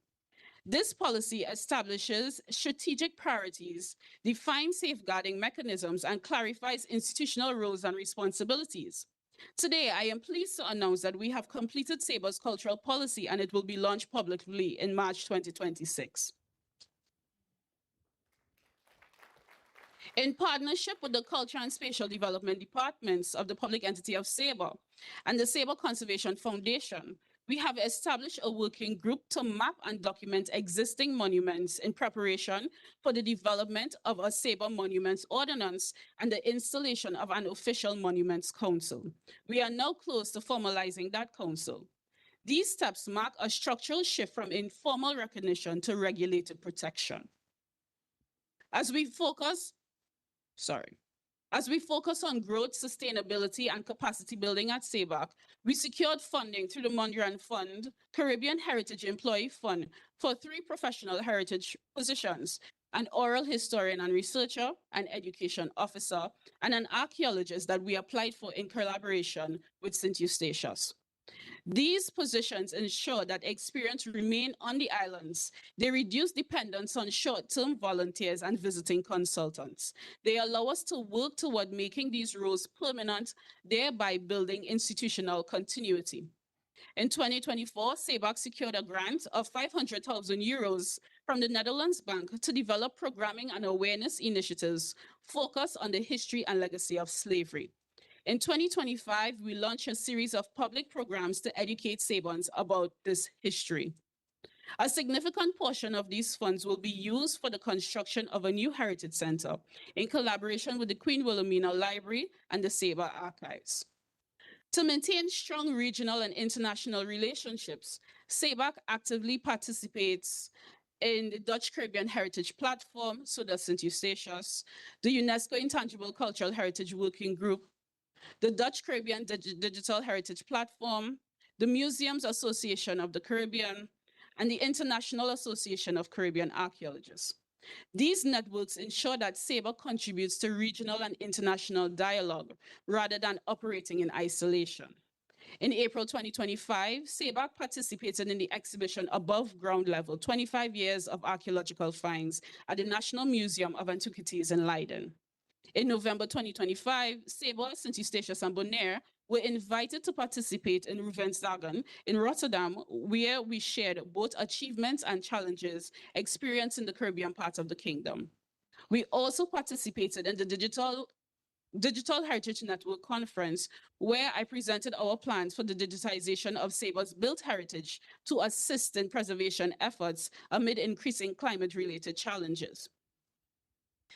This policy establishes strategic priorities, defines safeguarding mechanisms, and clarifies institutional roles and responsibilities. Today, I am pleased to announce that we have completed Saba's cultural policy and it will be launched publicly in March 2026. In partnership with the Culture and Spatial Development Departments of the Public Entity of Saba and the Saba Conservation Foundation, we have established a working group to map and document existing monuments in preparation for the development of a Saba Monuments Ordinance and the installation of an official Monuments Council. We are now close to formalizing that council. These steps mark a structural shift from informal recognition to regulated protection. As we focus on growth, sustainability, and capacity building at SABAC, we secured funding through the Mondrian Fund, Caribbean Heritage Employee Fund, for 3 professional heritage positions: an oral historian and researcher, an education officer, and an archaeologist that we applied for in collaboration with St. Eustatius. These positions ensure that experience remain on the islands. They reduce dependence on short-term volunteers and visiting consultants. They allow us to work toward making these roles permanent, thereby building institutional continuity. In 2024, SABAC secured a grant of 500,000 euros from the Netherlands Bank to develop programming and awareness initiatives focused on the history and legacy of slavery. In 2025, we launched a series of public programs to educate Sabans about this history. A significant portion of these funds will be used for the construction of a new heritage center in collaboration with the Queen Wilhelmina Library and the Saba Archives. To maintain strong regional and international relationships, SABAC actively participates in the Dutch Caribbean Heritage Platform, so does St. Eustatius, the UNESCO Intangible Cultural Heritage Working Group, the Dutch Caribbean Digital Heritage Platform, the Museums Association of the Caribbean, and the International Association of Caribbean Archaeologists. These networks ensure that SABA contributes to regional and international dialogue rather than operating in isolation. In April 2025, SABAC participated in the exhibition Above Ground Level, 25 Years of Archaeological Finds at the National Museum of Antiquities in Leiden. In November 2025, SABA, St. Eustatius, and Bonaire were invited to participate in Ruvensdagen in Rotterdam, where we shared both achievements and challenges experienced in the Caribbean part of the kingdom. We also participated in the Digital Heritage Network Conference, where I presented our plans for the digitization of SABA's built heritage to assist in preservation efforts amid increasing climate-related challenges.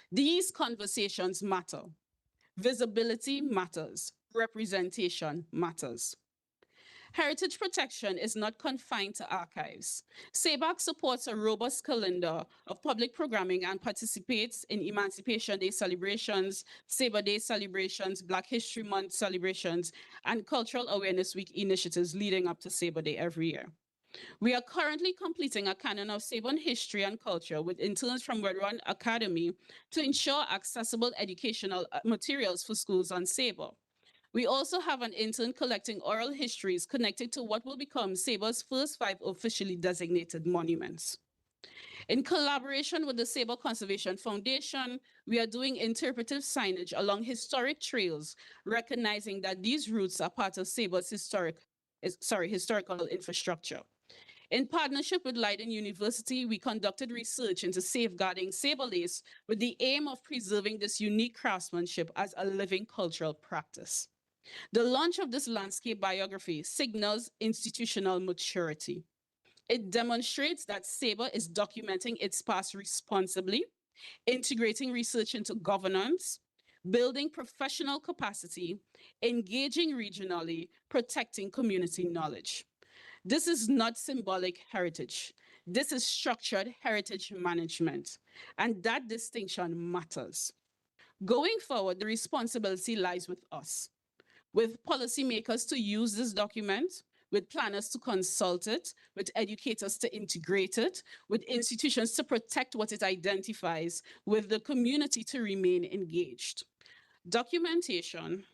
These conversations matter. Visibility matters. Representation matters. Heritage protection is not confined to archives. SABAC supports a robust calendar of public programming and participates in Emancipation Day celebrations, SABA Day celebrations, Black History Month celebrations, and Cultural Awareness Week initiatives leading up to SABA Day every year. We are currently completing a canon of Saban history and culture with interns from Redrun Academy to ensure accessible educational materials for schools on Saba. We also have an intern collecting oral histories connected to what will become Saba's first 5 officially designated monuments. In collaboration with the Saba Conservation Foundation, we are doing interpretive signage along historic trails, recognizing that these routes are part of Saba's historical infrastructure. In partnership with Leiden University, we conducted research into safeguarding Saba lace with the aim of preserving this unique craftsmanship as a living cultural practice. The launch of this landscape biography signals institutional maturity. It demonstrates that Saba is documenting its past responsibly, integrating research into governance, building professional capacity, engaging regionally, protecting community knowledge. This is not symbolic heritage. This is structured heritage management, and that distinction matters. Going forward, the responsibility lies with us, with policymakers to use this document, with planners to consult it, with educators to integrate it, with institutions to protect what it identifies, with the community to remain engaged. Documentation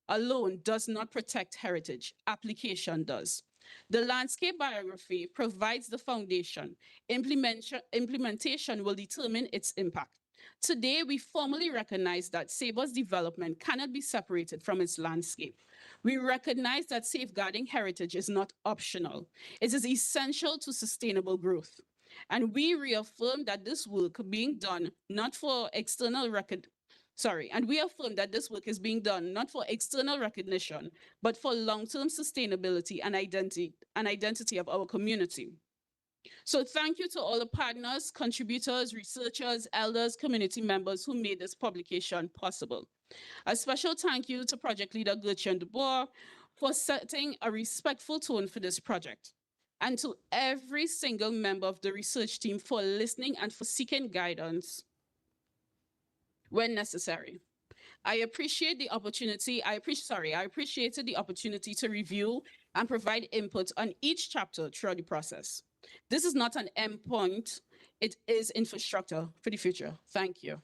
alone does not protect heritage. Application does. The landscape biography provides the foundation. Implementation will determine its impact. Today, we formally recognize that Saba's development cannot be separated from its landscape. We recognize that safeguarding heritage is not optional. It is essential to sustainable growth. And we reaffirm that this work being done not for external and we affirm that this work is being done not for external recognition, but for long-term sustainability and identity of our community. So thank you to all the partners, contributors, researchers, elders, community members who made this publication possible. A special thank you to project leader Gertrude Dubois for setting a respectful tone for this project, and to every single member of the research team for listening and for seeking guidance when necessary. I appreciated the opportunity to review and provide input on each chapter throughout the process. This is not an endpoint, it is infrastructure for the future. Thank you.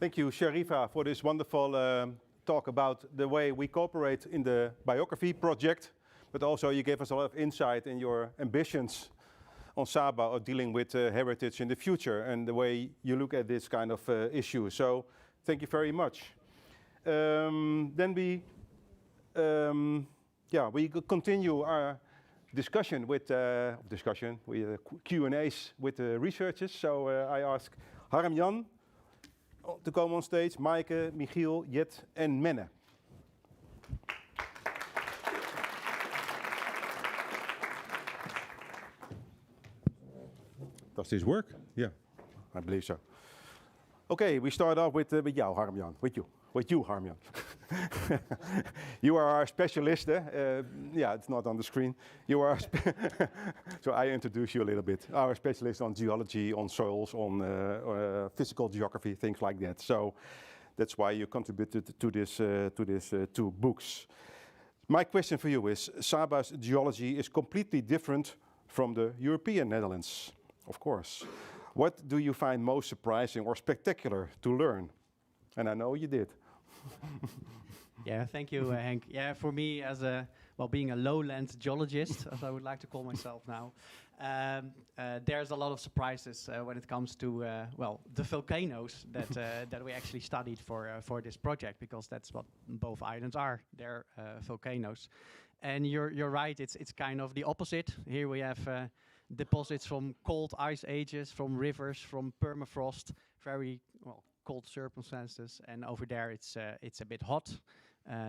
Thank you, Sharifa, for this wonderful talk about the way we cooperate in the biography project, but also you gave us a lot of insight in your ambitions on Saba of dealing with heritage in the future and the way you look at this kind of issue. So thank you very much. Then we continue our discussion with Q&As with the researchers. So I ask Harm Jan to come on stage, Maaike, Michiel, Jet and Menne. Does this work? Yeah, I believe so. Okay, we start off with jou, Harmjan. With you, Harmjan. You are our specialist. Yeah, it's not on the screen. You are. So I introduce you a little bit. Our specialist on geology, on soils, on physical geography, things like that. So that's why you contributed to this 2 books. My question for you is: Saba's geology is completely different from the European Netherlands, of course. What do you find most surprising or spectacular to learn? And I know you did. Yeah, thank you, Henk. Yeah, for me, as being a lowland geologist, as I would like to call myself now, there's a lot of surprises when it comes to the volcanoes that we actually studied for this project, because that's what both islands are. They're volcanoes, and you're right. It's kind of the opposite. Here we have deposits from cold ice ages, from rivers, from permafrost, very cold circumstances, and over there it's a bit hot,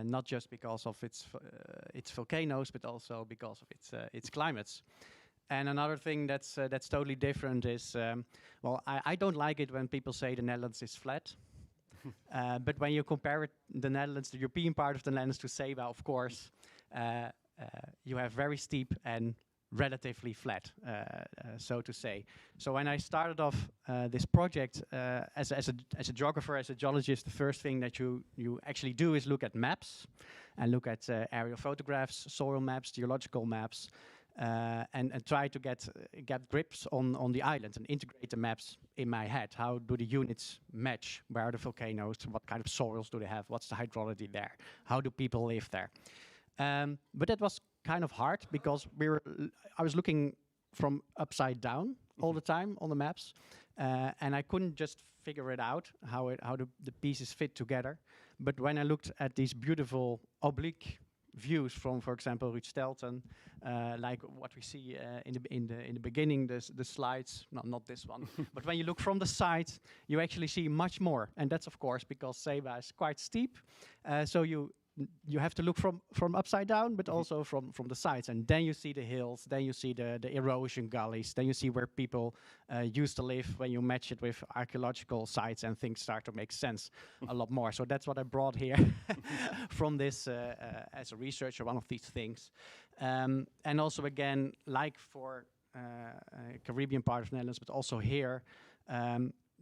not just because of its volcanoes, but also because of its climates. And another thing that's totally different is, I don't like it when people say the Netherlands is flat. But when you compare the Netherlands, the European part of the Netherlands, to Saba, of course, you have very steep and relatively flat, so to say. So when I started off this project as a geographer, as a geologist, the first thing that you actually do is look at maps and look at aerial photographs, soil maps, geological maps, and try to get grips on the island and integrate the maps in my head. How do the units match? Where are the volcanoes? What kind of soils do they have? What's the hydrology there? How do people live there? But that was kind of hard, because I was looking from upside down all the time on the maps, and I couldn't just figure it out how the pieces fit together. But when I looked at these beautiful oblique views from, for example, Eustatius, like what we see in the beginning, the slides. No, not this one. But when you look from the side, you actually see much more, and that's of course because Saba is quite steep. So you have to look from upside down, but also from the sides, and then you see the hills, then you see the erosion gullies, then you see where people used to live. When you match it with archaeological sites, and things start to make sense a lot more. So that's what I brought here from this as a researcher, one of these things. And also again, like for Caribbean part of the Netherlands, but also here,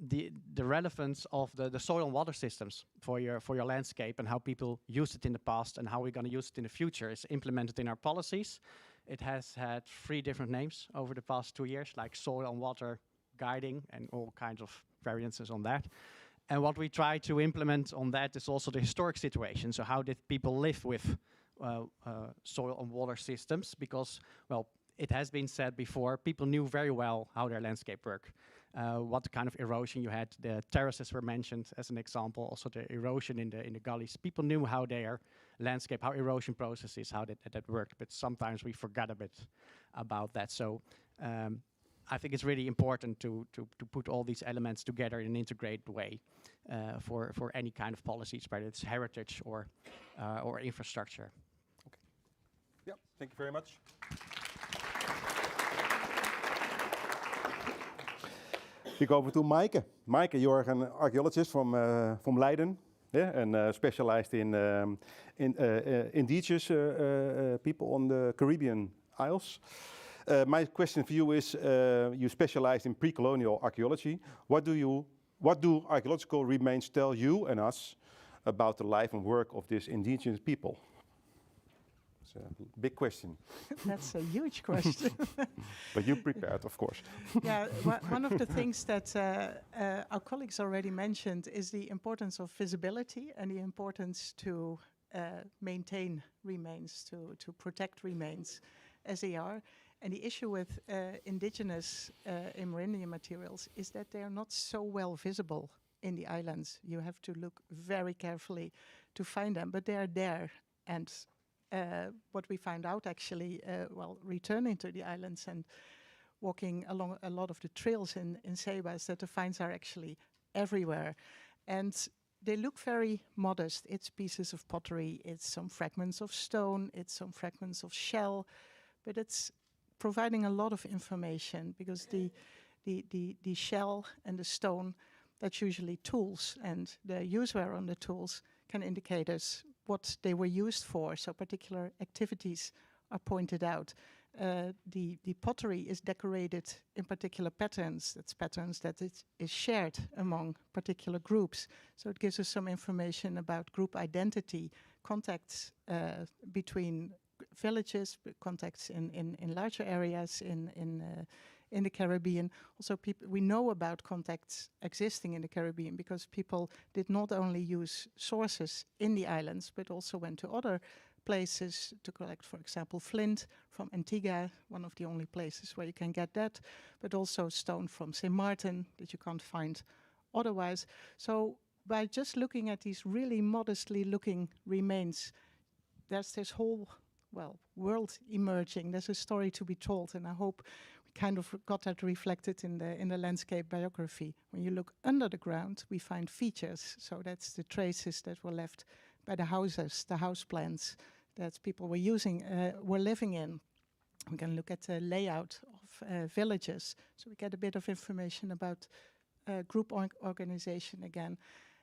the relevance of the soil and water systems for your landscape, and how people used it in the past and how we're going to use it in the future, is implemented in our policies. It has had 3 different names over the past 2 years, like soil and water guiding, and all kinds of variances on that. And what we try to implement on that is also the historic situation. So how did people live with soil and water systems? Because, it has been said before, people knew very well how their landscape worked. What kind of erosion you had. The terraces were mentioned as an example, also the erosion in the gullies. People knew how their landscape, how erosion processes, how that worked, but sometimes we forgot a bit about that. So I think it's really important to put all these elements together in an integrated way for any kind of policies, whether it's heritage or infrastructure. Okay. Yeah, thank you very much. We go over to Maaike. Maaike, you are an archaeologist from Leiden, yeah, and specialized in indigenous people on the Caribbean Isles. My question for you is: you specialize in pre-colonial archaeology. What do archaeological remains tell you and us about the life and work of these indigenous people? It's a big question. That's a huge question. But you prepared, of course. Yeah, one of the things that our colleagues already mentioned is the importance of visibility and the importance to maintain remains, to protect remains as they are. And the issue with indigenous Amerindian materials is that they are not so well visible in the islands. You have to look very carefully to find them, but they are there. And what we found out actually, returning to the islands and walking along a lot of the trails in Saba, is that the finds are actually everywhere. And they look very modest. It's pieces of pottery, it's some fragments of stone, it's some fragments of shell, but it's providing a lot of information because the shell and the stone, that's usually tools, and the useware on the tools can indicate us what they were used for, so particular activities are pointed out. The pottery is decorated in particular patterns. That's patterns that is shared among particular groups. So it gives us some information about group identity, contacts between villages, contacts in larger areas in the Caribbean. Also, we know about contacts existing in the Caribbean because people did not only use sources in the islands, but also went to other places to collect, for example, flint from Antigua, one of the only places where you can get that, but also stone from St. Martin that you can't find otherwise. So by just looking at these really modestly looking remains, there's this whole, well, world emerging. There's a story to be told, and I hope we kind of got that reflected in the landscape biography. When you look under the ground, we find features. So that's the traces that were left by the houses, the house plans that people were using, were living in. We can look at the layout of villages, so we get a bit of information about group organization again.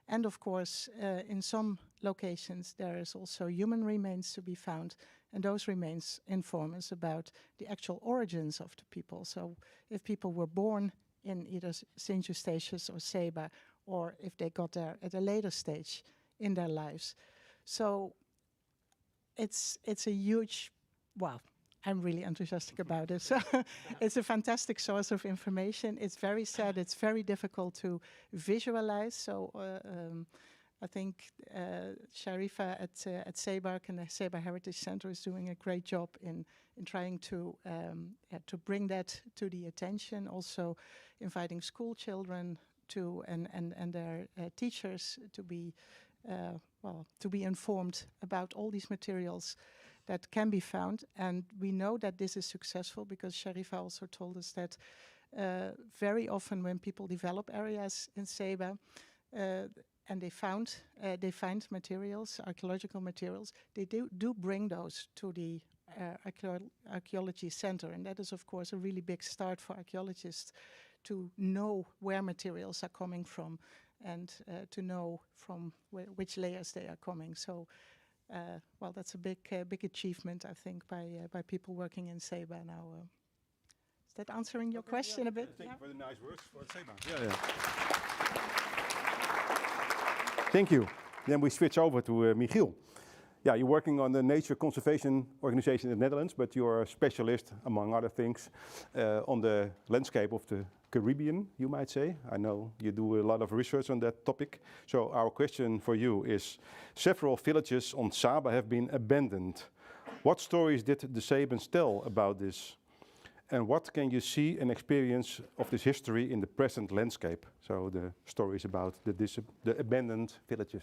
And of course, in some locations, there is also human remains to be found, and those remains inform us about the actual origins of the people. So if people were born in either St. Eustatius or Saba, or if they got there at a later stage in their lives. So it's a huge, wow, I'm really enthusiastic about it. So it's a fantastic source of information. It's very sad, it's very difficult to visualize. So I think Sharifa at SABARC and the Saba Heritage Center is doing a great job in trying to bring that to the attention. Also inviting school children to and their teachers to be to be informed about all these materials that can be found. And we know that this is successful because Sharifa also told us that very often when people develop areas in Saba and they find materials, archaeological materials, they do bring those to the archaeology center. And that is, of course, a really big start for archaeologists to know where materials are coming from and to know from which layers they are coming. So, well, that's a big achievement, I think, by people working in Saba now. Is that answering your question a bit? Thank you for the nice words for Saba. Yeah. Thank you. Then we switch over to Michiel. Yeah, you're working on the nature conservation organization in the Netherlands, but you're a specialist, among other things, on the landscape of the Caribbean, you might say. I know you do a lot of research on that topic. So our question for you is, several villages on Saba have been abandoned. What stories did the Sabans tell about this? And what can you see and experience of this history in the present landscape? So the stories about the abandoned villages.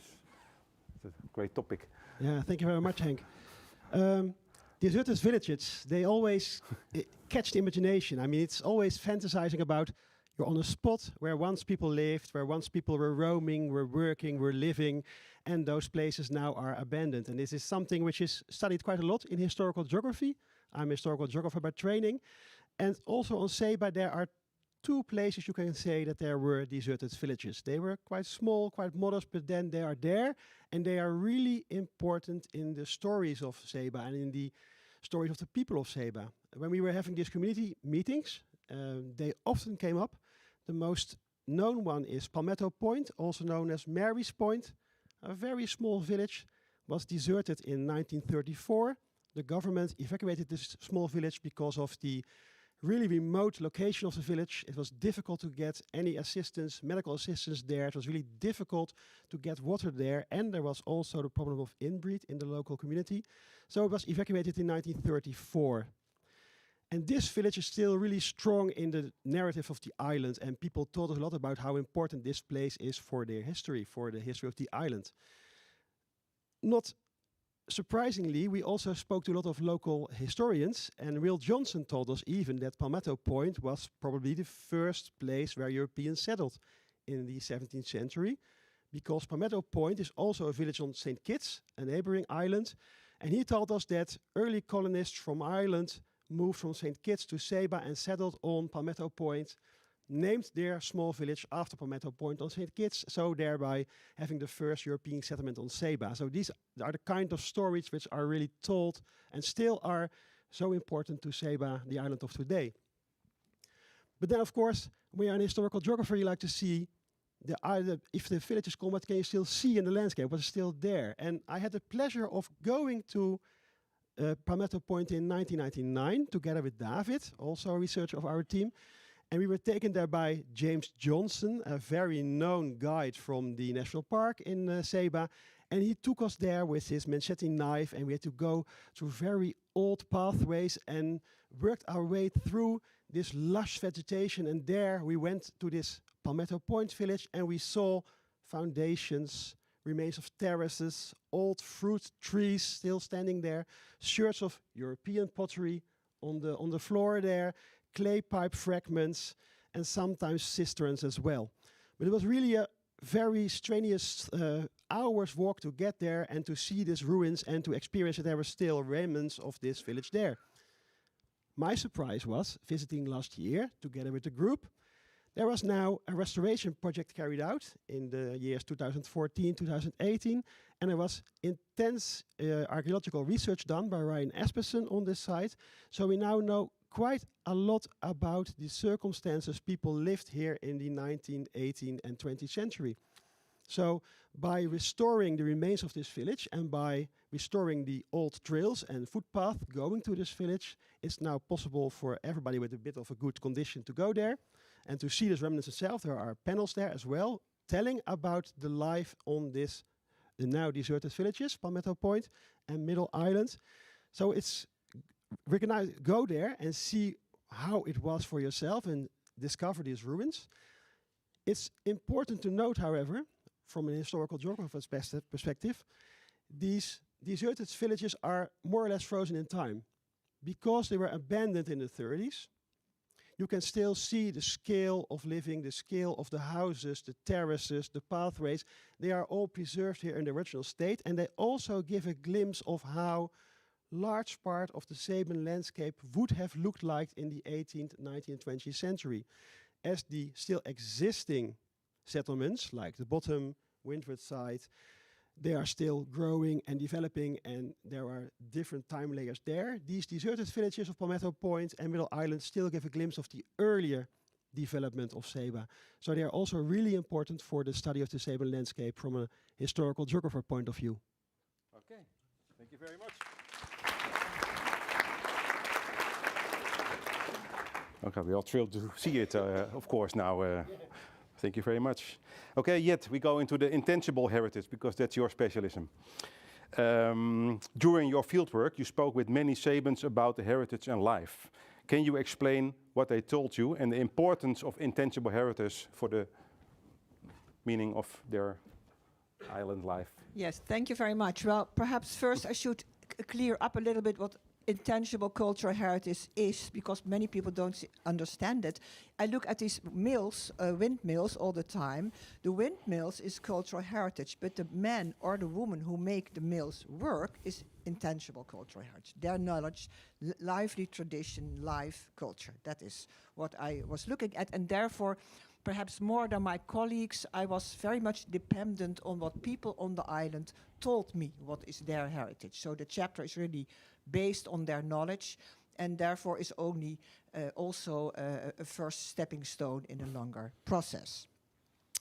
It's a great topic. Yeah, thank you very much, Henk. Deserted villages, they always catch the imagination. I mean, it's always fantasizing about you're on a spot where once people lived, where once people were roaming, were working, were living, and those places now are abandoned. And this is something which is studied quite a lot in historical geography. I'm a historical geographer by training. And also on Saba, there are two places you can say that there were deserted villages. They were quite small, quite modest, but then they are there, and they are really important in the stories of Saba and in the stories of the people of Saba. When we were having these community meetings, they often came up. The most known one is Palmetto Point, also known as Mary's Point. A very small village, was deserted in 1934. The government evacuated this small village because of the really remote location of the village. It was difficult to get any assistance, medical assistance there. It was really difficult to get water there. And there was also the problem of inbreed in the local community. So it was evacuated in 1934. And this village is still really strong in the narrative of the island. And people told us a lot about how important this place is for their history, for the history of the island. Not surprisingly, we also spoke to a lot of local historians, and Will Johnson told us even that Palmetto Point was probably the first place where Europeans settled in the 17th century, because Palmetto Point is also a village on St. Kitts, a neighboring island. And he told us that early colonists from Ireland moved from St. Kitts to Saba and settled on Palmetto Point, named their small village after Palmetto Point on St. Kitts, so thereby having the first European settlement on Saba. So these are the kind of stories which are really told and still are so important to Saba, the island of today. But then, of course, when you're an historical geographer, you like to see if the village is gone, what can you still see in the landscape? What is still there? And I had the pleasure of going to Palmetto Point in 1999 together with David, also a researcher of our team. And we were taken there by James Johnson, a very known guide from the National Park in Saba. And he took us there with his machete knife, and we had to go through very old pathways and worked our way through this lush vegetation. And there we went to this Palmetto Point village, and we saw foundations, remains of terraces, old fruit trees still standing there, sherds of European pottery on the floor there, clay pipe fragments, and sometimes cisterns as well. But it was really a very strenuous hours walk to get there and to see these ruins and to experience that there were still remnants of this village there. My surprise was, visiting last year together with the group, there was now a restoration project carried out in the years 2014, 2018, and there was intense archaeological research done by Ryan Asperson on this site. So we now know quite a lot about the circumstances people lived here in the 19th, 18th and 20th century. So by restoring the remains of this village and by restoring the old trails and footpath going to this village, it's now possible for everybody with a bit of a good condition to go there and to see this remnants itself. There are panels there as well telling about the life on this now deserted villages, Palmetto Point and Middle Island. So we can now go there and see how it was for yourself and discover these ruins. It's important to note, however, from an historical geographer's perspective, these deserted villages are more or less frozen in time. Because they were abandoned in the 30s, you can still see the scale of living, the scale of the houses, the terraces, the pathways. They are all preserved here in the original state, and they also give a glimpse of how large part of the Saban landscape would have looked like in the 18th, 19th, 20th century, as the still existing settlements, like the bottom, windward side, they are still growing and developing, and there are different time layers there. These deserted villages of Palmetto Point and Middle Island still give a glimpse of the earlier development of Saba. So they are also really important for the study of the Saban landscape from a historical geographer point of view. Okay, thank you very much. Okay, we are thrilled to see it, of course, now. Thank you very much. Okay, yet we go into the intangible heritage, because that's your specialism. During your fieldwork, you spoke with many Sabans about the heritage and life. Can you explain what they told you and the importance of intangible heritage for the meaning of their island life? Yes, thank you very much. Well, perhaps first I should clear up a little bit what intangible cultural heritage is, because many people don't understand it. I look at these mills, windmills, all the time. The windmills is cultural heritage, but the man or the woman who make the mills work is intangible cultural heritage. Their knowledge, lively tradition, life, culture. That is what I was looking at, and therefore, perhaps more than my colleagues, I was very much dependent on what people on the island told me what is their heritage. So the chapter is really based on their knowledge, and therefore is only also a first stepping stone in a longer process.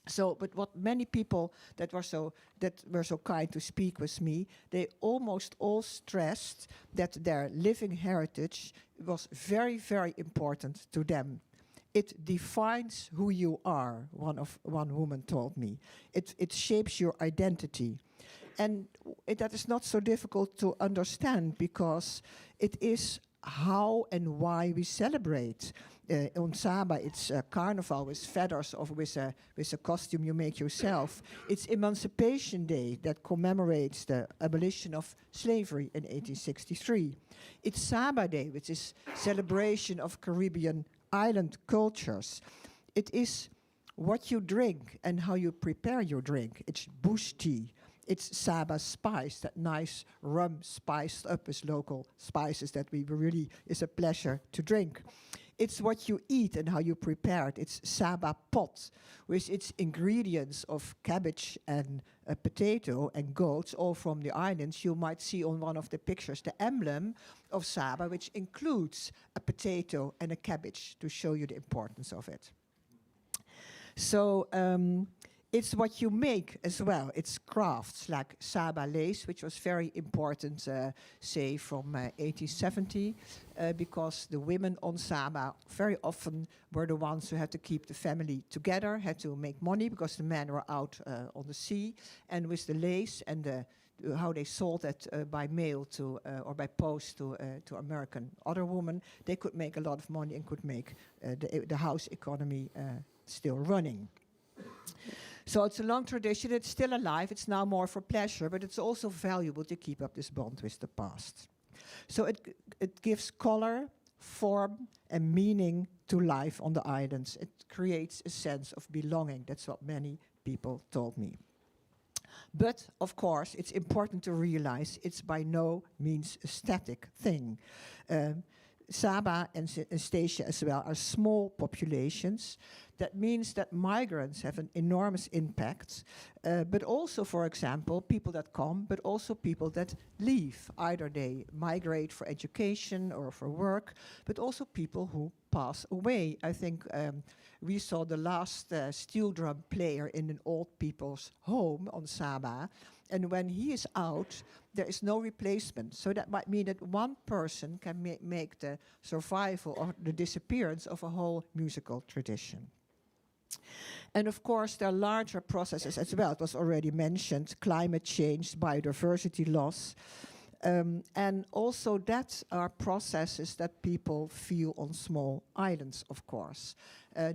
So, but what many people that were so kind to speak with me, they almost all stressed that their living heritage was very, very important to them. It defines who you are, one woman told me. It shapes your identity. And that is not so difficult to understand, because it is how and why we celebrate. On Saba, it's a carnival with feathers or with a costume you make yourself. It's Emancipation Day that commemorates the abolition of slavery in 1863. It's Saba Day, which is celebration of Caribbean island cultures. It is what you drink and how you prepare your drink. It's bush tea. It's Saba spice, that nice rum spiced up with local spices that we really is a pleasure to drink. It's what you eat and how you prepare it. It's Saba pot, with its ingredients of cabbage and potato and goats, all from the islands. You might see on one of the pictures the emblem of Saba, which includes a potato and a cabbage to show you the importance of it. So it's what you make as well. It's crafts like Saba lace, which was very important, say from 1870, because the women on Saba very often were the ones who had to keep the family together, had to make money because the men were out on the sea, and with the lace and how they sold it by mail to or by post to American other women, they could make a lot of money and could make the house economy still running. So it's a long tradition, it's still alive, it's now more for pleasure, but it's also valuable to keep up this bond with the past. So it gives color, form, and meaning to life on the islands. It creates a sense of belonging. That's what many people told me. But, of course, it's important to realize it's by no means a static thing. Saba and Eustatius as well are small populations. That means that migrants have an enormous impact, but also, for example, people that come, but also people that leave. Either they migrate for education or for work, but also people who pass away. I think we saw the last steel drum player in an old people's home on Saba, and when he is out, there is no replacement. So that might mean that one person can make the survival or the disappearance of a whole musical tradition. And of course, there are larger processes as well. It was already mentioned, climate change, biodiversity loss. And also that are processes that people feel on small islands, of course.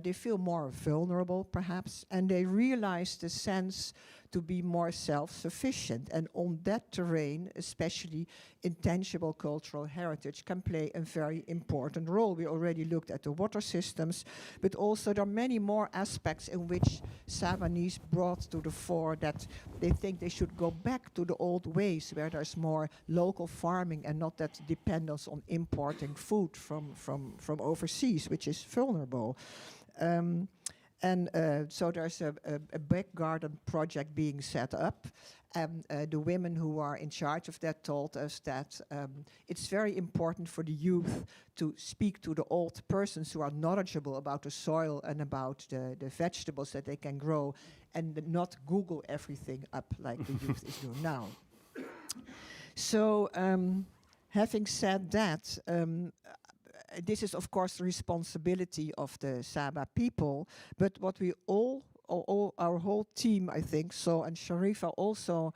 They feel more vulnerable, perhaps, and they realize the sense to be more self-sufficient. And on that terrain, especially intangible cultural heritage can play a very important role. We already looked at the water systems, but also there are many more aspects in which Sabanese brought to the fore that they think they should go back to the old ways where there's more local farming and not that dependence on importing food from overseas, which is vulnerable. So there's a back garden project being set up, and the women who are in charge of that told us that it's very important for the youth to speak to the old persons who are knowledgeable about the soil and about the vegetables that they can grow, and not Google everything up like the youth is doing now. So having said that, this is, of course, the responsibility of the Saba people, but what we all our whole team, I think, so, and Sharifa also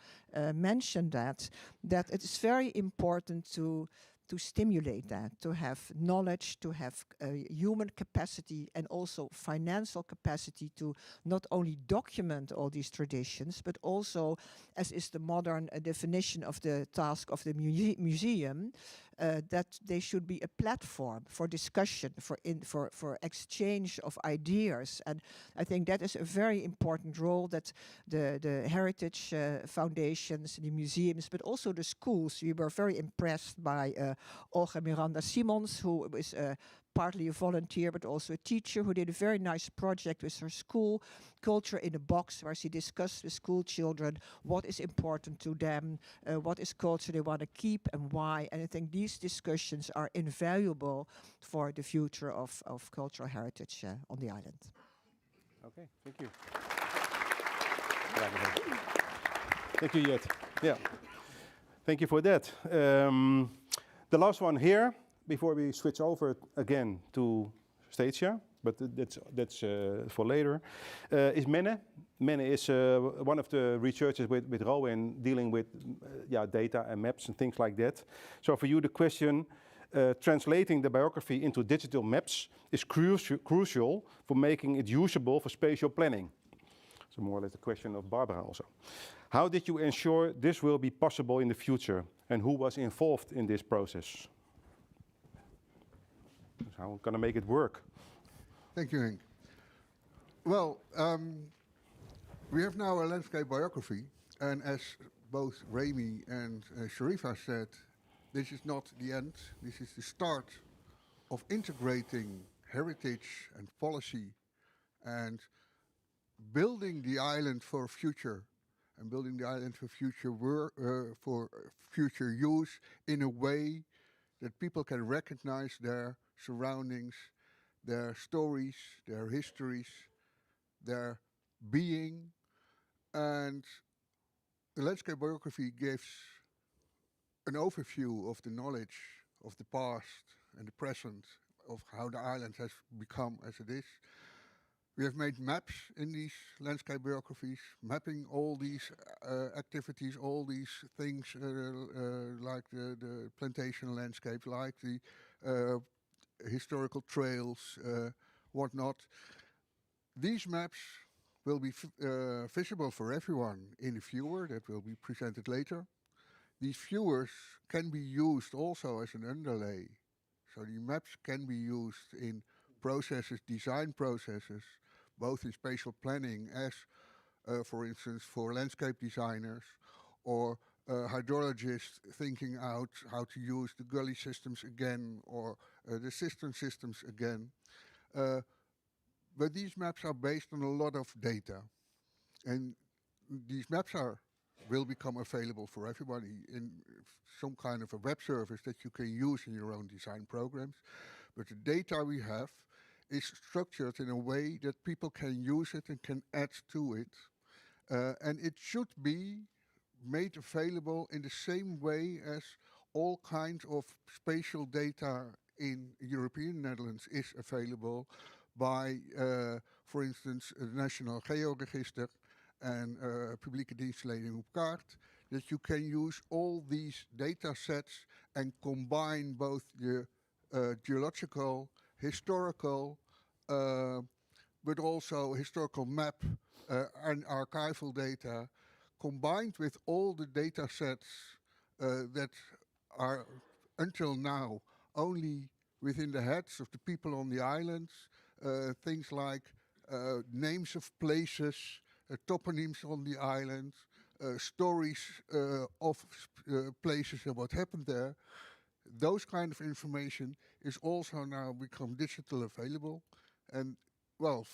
mentioned that it is very important to stimulate that, to have knowledge, to have human capacity and also financial capacity to not only document all these traditions, but also, as is the modern definition of the task of the museum, that they should be a platform for discussion, for exchange of ideas. And I think that is a very important role that the heritage foundations, the museums, but also the schools. We were very impressed by Olga Miranda Simons, who is partly a volunteer but also a teacher, who did a very nice project with her school, Culture in a Box, where she discussed with school children what is important to them, what is culture they want to keep and why. And I think these discussions are invaluable for the future of cultural heritage on the island. Okay, thank you. Thank you, Jet. Yeah, thank you for that. The last one here, before we switch over again to Eustatius, but that's for later, is Menne. Menne is one of the researchers with Rowan dealing with data and maps and things like that. So for you, the question, translating the biography into digital maps is crucial for making it usable for spatial planning. So more or less the question of Barbara also. How did you ensure this will be possible in the future, and who was involved in this process? How are we going to make it work? Thank you, Henk. Well, we have now a landscape biography, and as both Remy and Sharifa said, this is not the end. This is the start of integrating heritage and policy and building the island for future, and building the island for future use in a way that people can recognize their surroundings, their stories, their histories, their being. And the landscape biography gives an overview of the knowledge of the past and the present, of how the island has become as it is. We have made maps in these landscape biographies, mapping all these activities, all these things like the plantation landscape, like the historical trails, whatnot. These maps will be visible for everyone in a viewer that will be presented later. These viewers can be used also as an underlay. So the maps can be used in processes, design processes, both in spatial planning as, for instance, for landscape designers or hydrologists thinking out how to use the gully systems again or the cistern systems again. But these maps are based on a lot of data. And these maps will become available for everybody in some kind of a web service that you can use in your own design programs. But the data we have is structured in a way that people can use it and can add to it. And it should be made available in the same way as all kinds of spatial data in European Netherlands is available by, for instance, the National Georegister and publieke dienstverlening op kaart, that you can use all these data sets and combine both the geological, historical, but also historical map and archival data, combined with all the data sets that are until now only within the heads of the people on the islands, things like names of places, toponyms on the island, stories of places and what happened there. Those kind of information is also now become digital available. And well,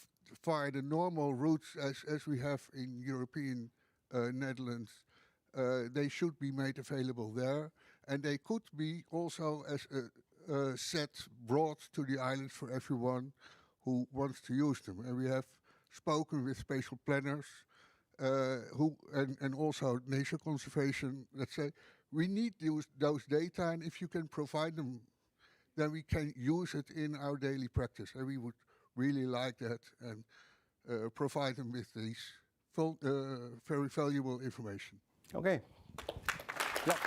via the normal routes as we have in European Netherlands, they should be made available there. And they could be also as a set brought to the islands for everyone who wants to use them. And we have spoken with spatial planners and also nature conservation that say, we need those data, and if you can provide them, then we can use it in our daily practice. And we would really like that and provide them with these very valuable information. Okay. Yeah.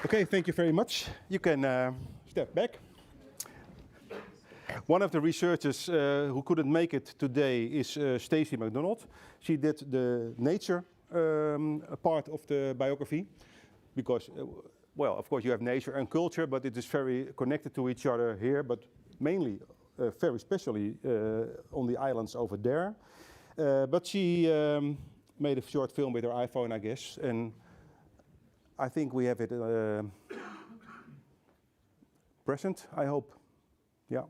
Okay, thank you very much. You can step back. One of the researchers who couldn't make it today is Stacey McDonald. She did the nature part of the biography because, well, of course you have nature and culture, but it is very connected to each other here, but mainly, very specially on the islands over there. But she made a short film with her iPhone, I guess, and I think we have it present, I hope. Yeah.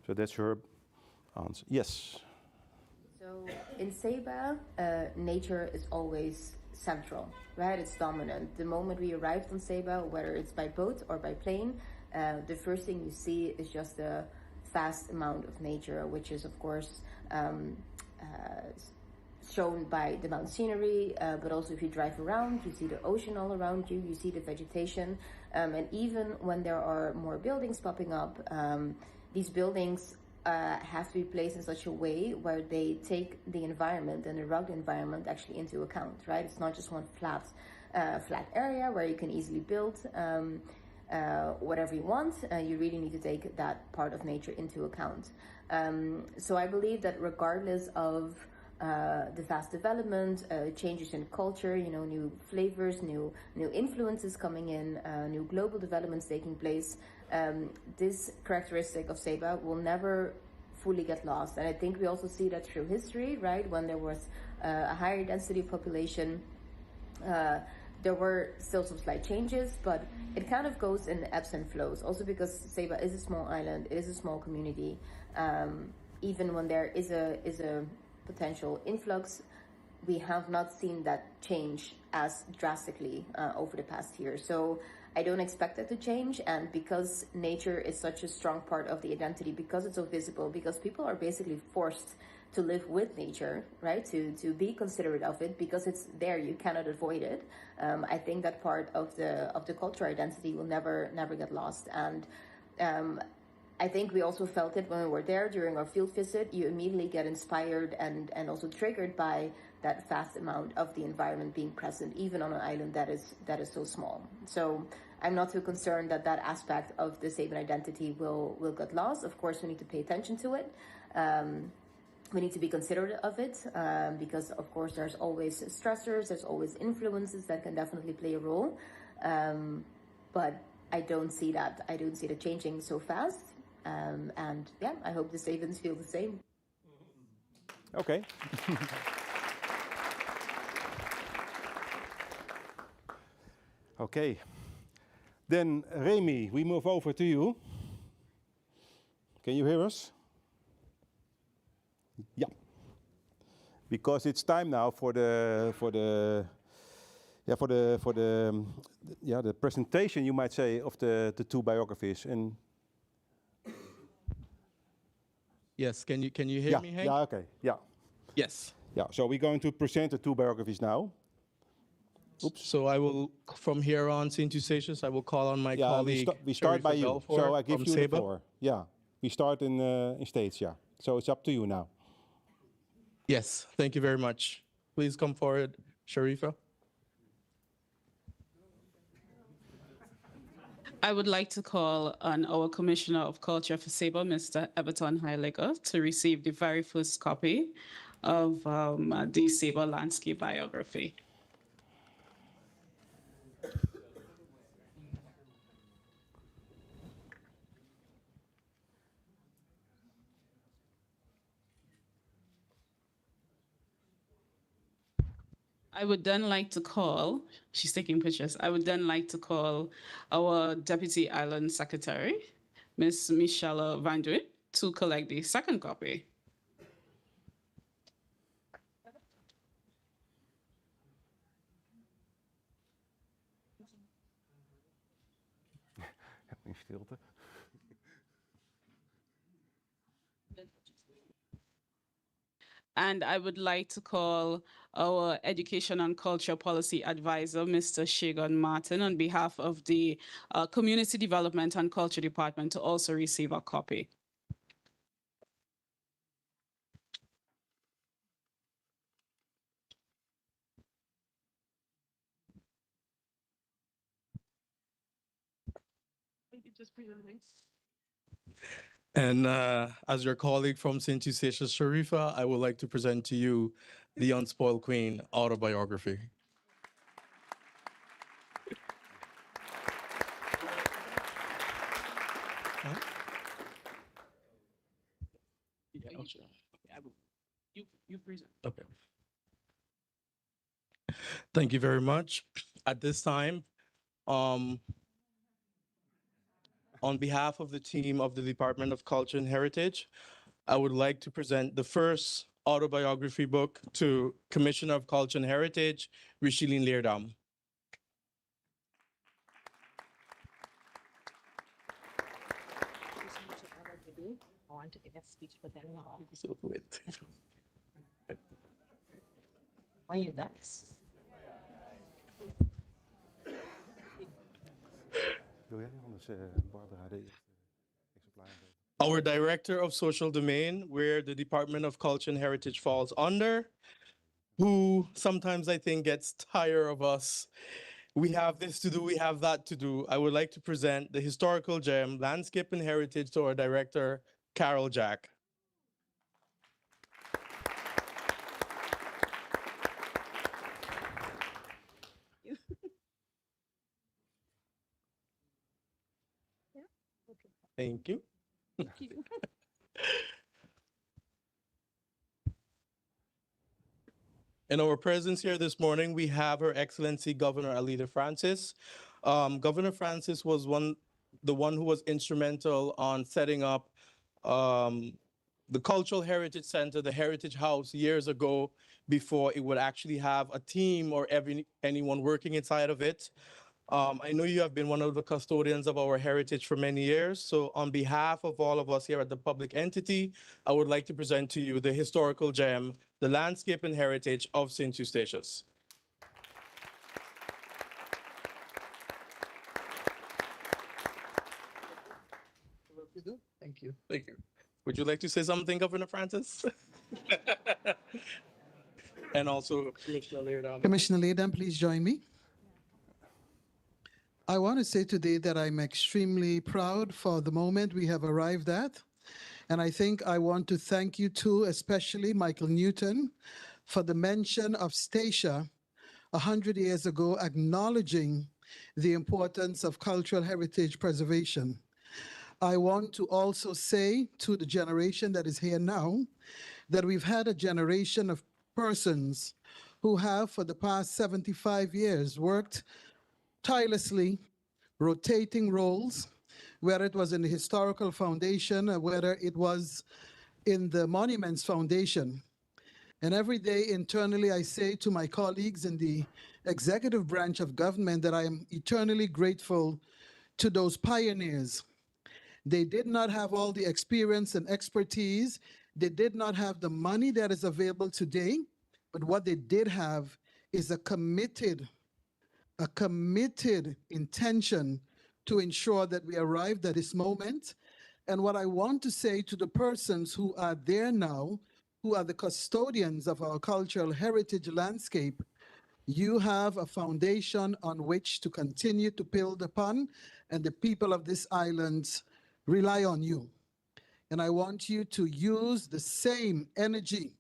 So that's her answer. Yes. So in Saba, nature is always central, right? It's dominant. The moment we arrived on Saba, whether it's by boat or by plane, the first thing you see is just a vast amount of nature, which is of course shown by the mountain scenery, but also if you drive around, you see the ocean all around you, you see the vegetation, and even when there are more buildings popping up, these buildings have to be placed in such a way where they take the environment and the rugged environment actually into account, right? It's not just one flat area where you can easily build whatever you want. You really need to take that part of nature into account. So I believe that regardless of the fast development, changes in culture, new flavors, new influences coming in, new global developments taking place. This characteristic of Saba will never fully get lost. And I think we also see that through history, right? When there was a higher density population, there were still some slight changes, but it kind of goes in ebbs and flows. Also because Saba is a small island, it is a small community. Even when there is a potential influx, we have not seen that change as drastically over the past year. So I don't expect that to change. And because nature is such a strong part of the identity, because it's so visible, because people are basically forced to live with nature, right? To be considerate of it, because it's there, you cannot avoid it. I think that part of the cultural identity will never get lost. And I think we also felt it when we were there during our field visit. You immediately get inspired and also triggered by that vast amount of the environment being present, even on an island that is so small. So I'm not too concerned that aspect of the Saban identity will get lost. Of course, we need to pay attention to it. We need to be considerate of it because, of course, there's always stressors, there's always influences that can definitely play a role. But I don't see that. I don't see it changing so fast. And yeah, I hope the Sabans feel the same. Okay. Okay. Then, Remy, we move over to you. Can you hear us? Yeah. Because it's time now for the presentation, you might say, of the two biographies. And yes, can you hear me, Hank? Yeah, okay, yeah. Yes. Yeah, so we're going to present the two biographies now. Oops. So I will, from here on, St. Eustatius, I will call on my colleague. We start by you, so I give you the Saba. floor. Yeah, we start in States, yeah. So it's up to you now. Yes, thank you very much. Please come forward, Sharifa. I would like to call on our Commissioner of Culture for Saba, Mr. Everton Heiligher, to receive the very first copy of the Saba landscape biography. I would then like to call, she's taking pictures, I would then like to call our Deputy Island Secretary, Ms. Michelle Van Duit, to collect the second copy. In stilte. And I would like to call our Education and Culture Policy Advisor, Mr. Shagan Martin, on behalf of the Community Development and Culture Department, to also receive a copy. And as your colleague from St. Eustatius, Sharifa, I would like to present to you the Unspoiled Queen autobiography. You present. Okay. Thank you very much. At this time, on behalf of the team of the Department of Culture and Heritage, I would like to present the first autobiography book to Commissioner of Culture and Heritage, Richelien Leerdam. I want to give a speech, but then no. Why you guys? Our Director of Social Domain, where the Department of Culture and Heritage falls under, who sometimes I think gets tired of us. We have this to do, we have that to do. I would like to present the historical gem, Landscape and Heritage, to our Director, Carol Jack. Thank you. In our presence here this morning, we have Her Excellency Governor Alida Francis. Governor Francis was the one who was instrumental on setting up the Cultural Heritage Center, the Heritage House, years ago, before it would actually have a team or anyone working inside of it. I know you have been one of the custodians of our heritage for many years. So on behalf of all of us here at the Public Entity, I would like to present to you the historical gem, the landscape and heritage of St. Eustatius. Thank you. Thank you. Would you like to say something, Governor Francis? And also Commissioner Leerdam. Commissioner Leerdam, please join me. I want to say today that I'm extremely proud for the moment we have arrived at. And I think I want to thank you too, especially Michael Newton, for the mention of Statia 100 years ago, acknowledging the importance of cultural heritage preservation. I want to also say to the generation that is here now, that we've had a generation of persons who have for the past 75 years worked tirelessly, rotating roles, whether it was in the Historical Foundation or whether it was in the Monuments Foundation. And every day internally, I say to my colleagues in the executive branch of government that I am eternally grateful to those pioneers. They did not have all the experience and expertise. They did not have the money that is available today, but what they did have is a committed intention to ensure that we arrived at this moment. And what I want to say to the persons who are there now, who are the custodians of our cultural heritage landscape, you have a foundation on which to continue to build upon, and the people of this island rely on you. And I want you to use the same energy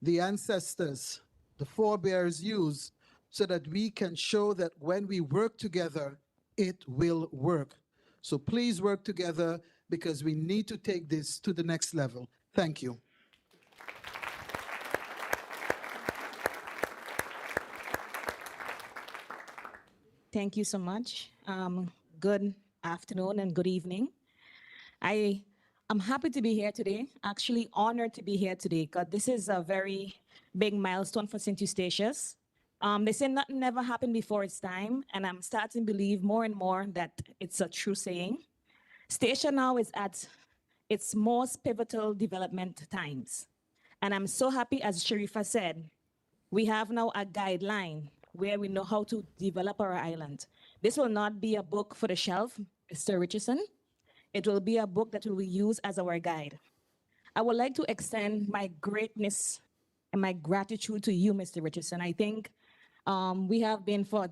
the ancestors, the forebears used, so that we can show that when we work together, it will work. So please work together because we need to take this to the next level. Thank you. Thank you so much. Good afternoon and good evening. I'm happy to be here today, actually honored to be here today, because this is a very big milestone for St. Eustatius. They say nothing never happened before its time, and I'm starting to believe more and more that it's a true saying. Statia now is at its most pivotal development times. And I'm so happy, as Sharifa said, we have now a guideline where we know how to develop our island. This will not be a book for the shelf, Mr. Richardson. It will be a book that we will use as our guide. I would like to extend my greatness and my gratitude to you, Mr. Richardson. I think we have been for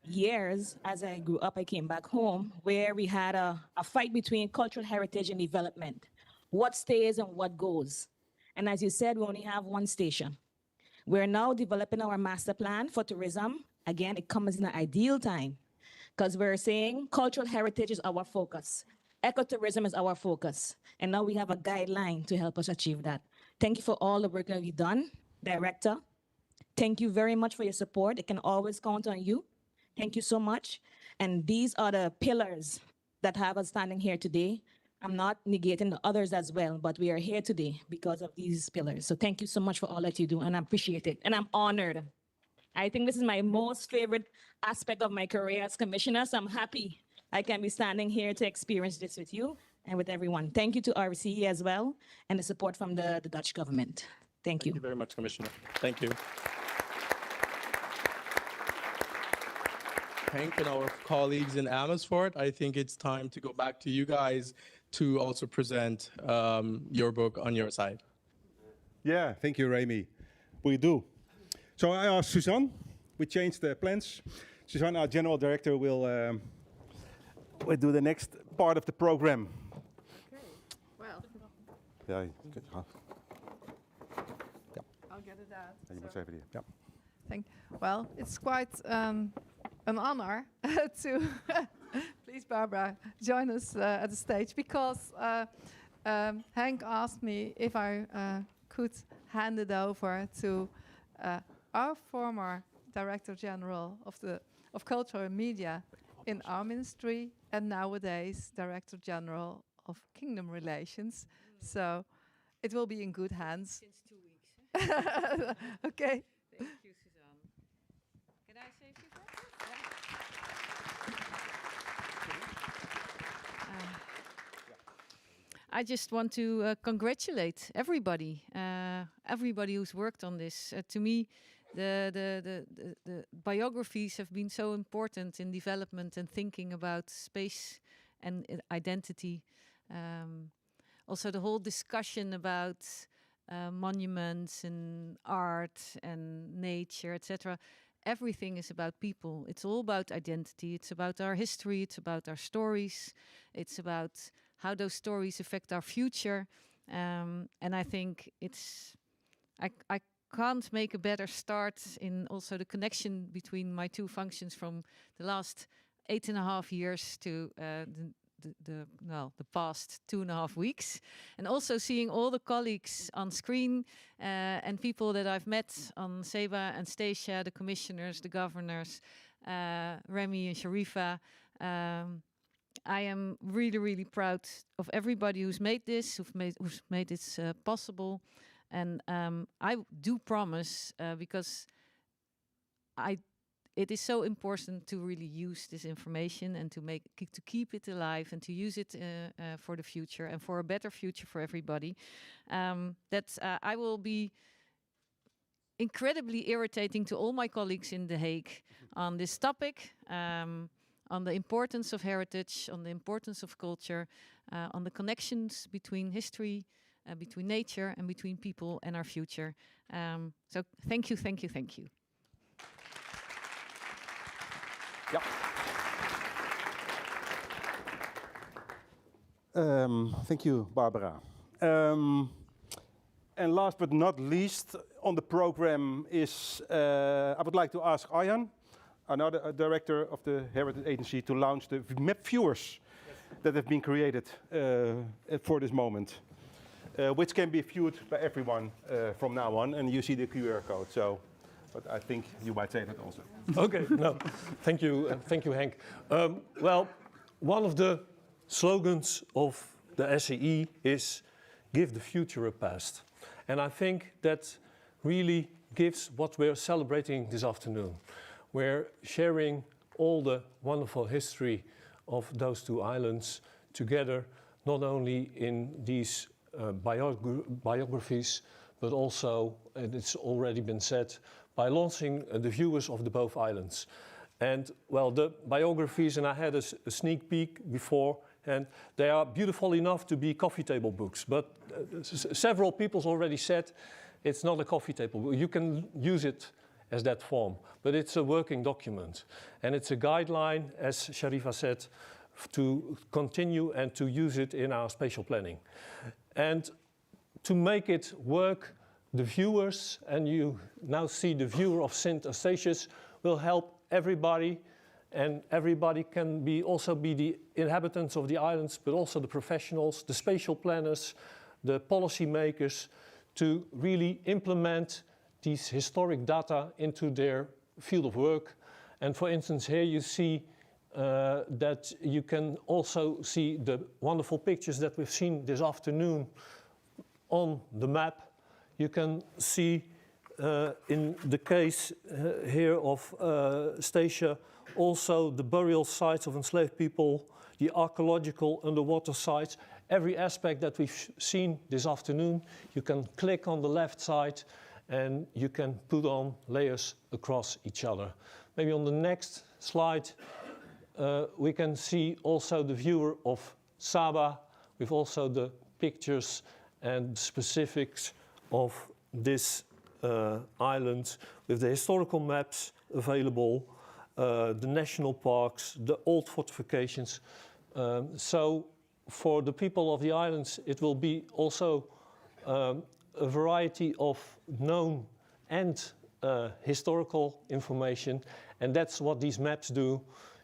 years, as I grew up, I came back home, where we had a fight between cultural heritage and development. What stays and what goes? And as you said, we only have one station. We're now developing our master plan for tourism. Again, it comes in an ideal time because we're saying cultural heritage is our focus. Ecotourism is our focus. And now we have a guideline to help us achieve that. Thank you for all the work that you've done, Director. Thank you very much for your support. It can always count on you. Thank you so much. And these are the pillars that have us standing here today. I'm not negating the others as well, but we are here today because of these pillars. So thank you so much for all that you do, and I appreciate it. And I'm honored. I think this is my most favorite aspect of my career as commissioner, so I'm happy I can be standing here to experience this with you and with everyone. Thank you to RCE as well, and the support from the Dutch government. Thank you. Thank you very much, Commissioner. Thank you. Hank and our colleagues in Amersfoort, I think it's time to go back to you guys to also present your book on your side. Yeah, thank you, Remy. We do. So I asked Suzanne. We changed the plans. Suzanne, our general director, will do the next part of the program. Okay. Well. Yeah. I'll get it out. You must have it here. Yeah. Well, it's quite an honor to please please, Barbara, join us at the stage, because Henk asked me if I could hand it over to our former Director General of Culture and Media in our ministry, and nowadays Director General of Kingdom Relations. So it will be in good hands. Since 2 weeks. Okay. Thank you, Suzanne. Can I say a few words? I just want to congratulate everybody, everybody who's worked on this. To me, the biographies have been so important in development and thinking about space and identity. Also, the whole discussion about monuments and art and nature, etc. Everything is about people. It's all about identity. It's about our history. It's about our stories. It's about how those stories affect our future. And I think I can't make a better start in also the connection between my two functions from the last 8.5 years to the past 2.5 weeks, and also seeing all the colleagues on screen and people that I've met on Saba and Stacia, the commissioners, the governors, Remy and Sharifa. I am really, really proud of everybody who's made this, who's made this possible, and I do promise, because it is so important to really use this information and to keep it alive and to use it for the future and for a better future for everybody. That I will be incredibly irritating to all my colleagues in The Hague on this topic, on the importance of heritage, on the importance of culture, on the connections between history, between nature, and between people and our future. So thank you, thank you, thank you. Yeah. Thank you, Barbara. And last but not least on the program is, I would like to ask Arjan, another director of the Heritage Agency, to launch the map viewers that have been created for this moment, which can be viewed by everyone from now on, and you see the QR code. So, but I think you might say that also. Okay, no, thank you, Henk. Well, one of the slogans of the SEE is "Give the future a past," and I think that really gives what we're celebrating this afternoon. We're sharing all the wonderful history of those two islands together, not only in these biographies, but also, and it's already been said, by launching the viewers of the both islands. And well, the biographies, and I had a sneak peek before, and they are beautiful enough to be coffee table books, but several people already said it's not a coffee table book. You can use it as that form, but it's a working document. And it's a guideline, as Sharifa said, to continue and to use it in our spatial planning. And to make it work, the viewers, and you now see the viewer of St. Eustatius, will help everybody, and everybody can also be the inhabitants of the islands, but also the professionals, the spatial planners, the policy makers, to really implement these historic data into their field of work. And for instance, here you see that you can also see the wonderful pictures that we've seen this afternoon on the map. You can see in the case here of Stacia, also the burial sites of enslaved people, the archaeological underwater sites, every aspect that we've seen this afternoon. You can click on the left side and you can put on layers across each other. Maybe on the next slide, we can see also the viewer of Saba, with also the pictures and specifics of this island, with the historical maps available, the national parks, the old fortifications. So for the people of the islands, it will be also a variety of known and historical information, and that's what these maps do.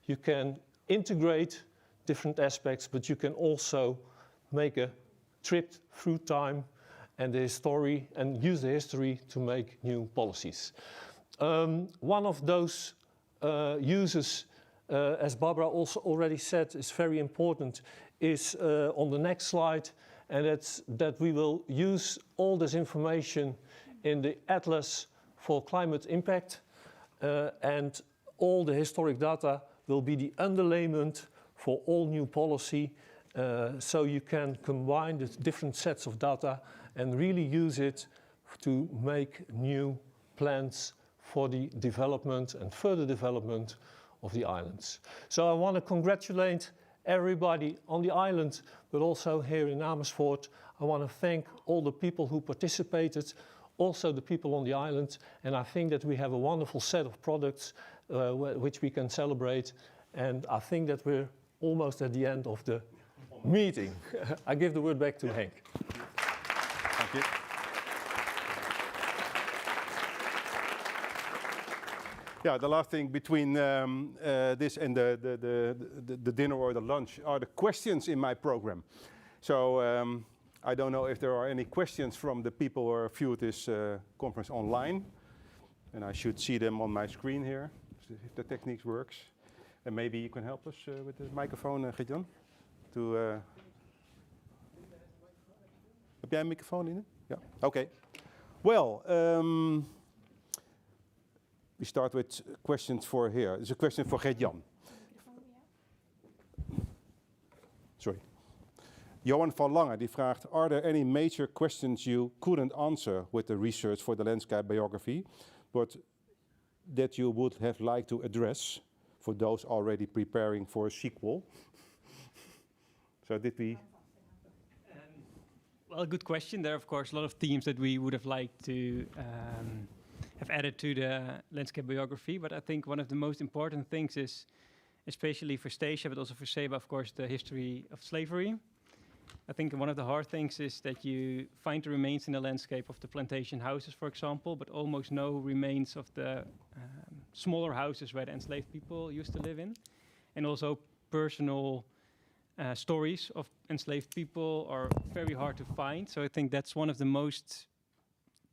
You can integrate different aspects, but you can also make a trip through time and the history and use the history to make new policies. One of those uses, as Barbara also already said, is very important, is on the next slide, and it's that we will use all this information in the Atlas for Climate Impact, and all the historic data will be the underlayment for all new policy, so you can combine the different sets of data and really use it to make new plans for the development and further development of the islands. So I want to congratulate everybody on the island, but also here in Amersfoort. I want to thank all the people who participated, also the people on the island, and I think that we have a wonderful set of products which we can celebrate, and I think that we're almost at the end of the meeting. I give the word back to Henk. Thank you. Yeah, the last thing between this and the dinner or the lunch are the questions in my program. So I don't know if there are any questions from the people who viewed this conference online. And I should see them on my screen here, if the technique works. And maybe you can help us with the microphone, Gert-Jan. Heb jij een microfoon in? Ja. Okay. Well, we start with questions for here. It's a question for Gert-Jan. Sorry. Johan van Lange die vraagt, are there any major questions you couldn't answer with the research for the landscape biography, but that you would have liked to address for those already preparing for a sequel? So did we... Well, good question. There are, of course, a lot of themes that we would have liked to have added to the landscape biography, but I think one of the most important things is, especially for Statia, but also for Saba, of course, the history of slavery. I think one of the hard things is that you find the remains in the landscape of the plantation houses, for example, but almost no remains of the smaller houses where the enslaved people used to live in. And also personal stories of enslaved people are very hard to find. So I think that's one of the most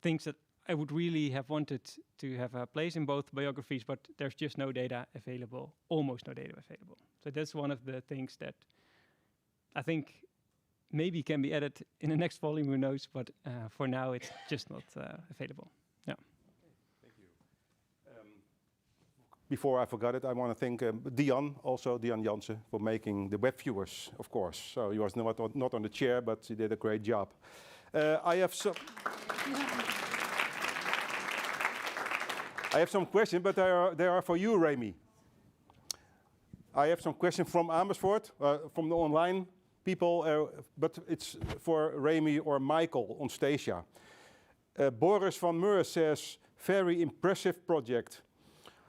things that I would really have wanted to have a place in both biographies, but there's just no data available, almost no data available. So that's one of the things that I think maybe can be added in the next volume, who knows, but for now it's just not available. Yeah. Thank you. Before I forgot it, I want to thank Dian Jansen, for making the web viewers, of course. So he was not on the chair, but he did a great job. I have some questions, but they are for you, Remy. I have some questions from Amersfoort, from the online people, but it's for Remy or Michael on Statia. Boris van Meurs says, very impressive project.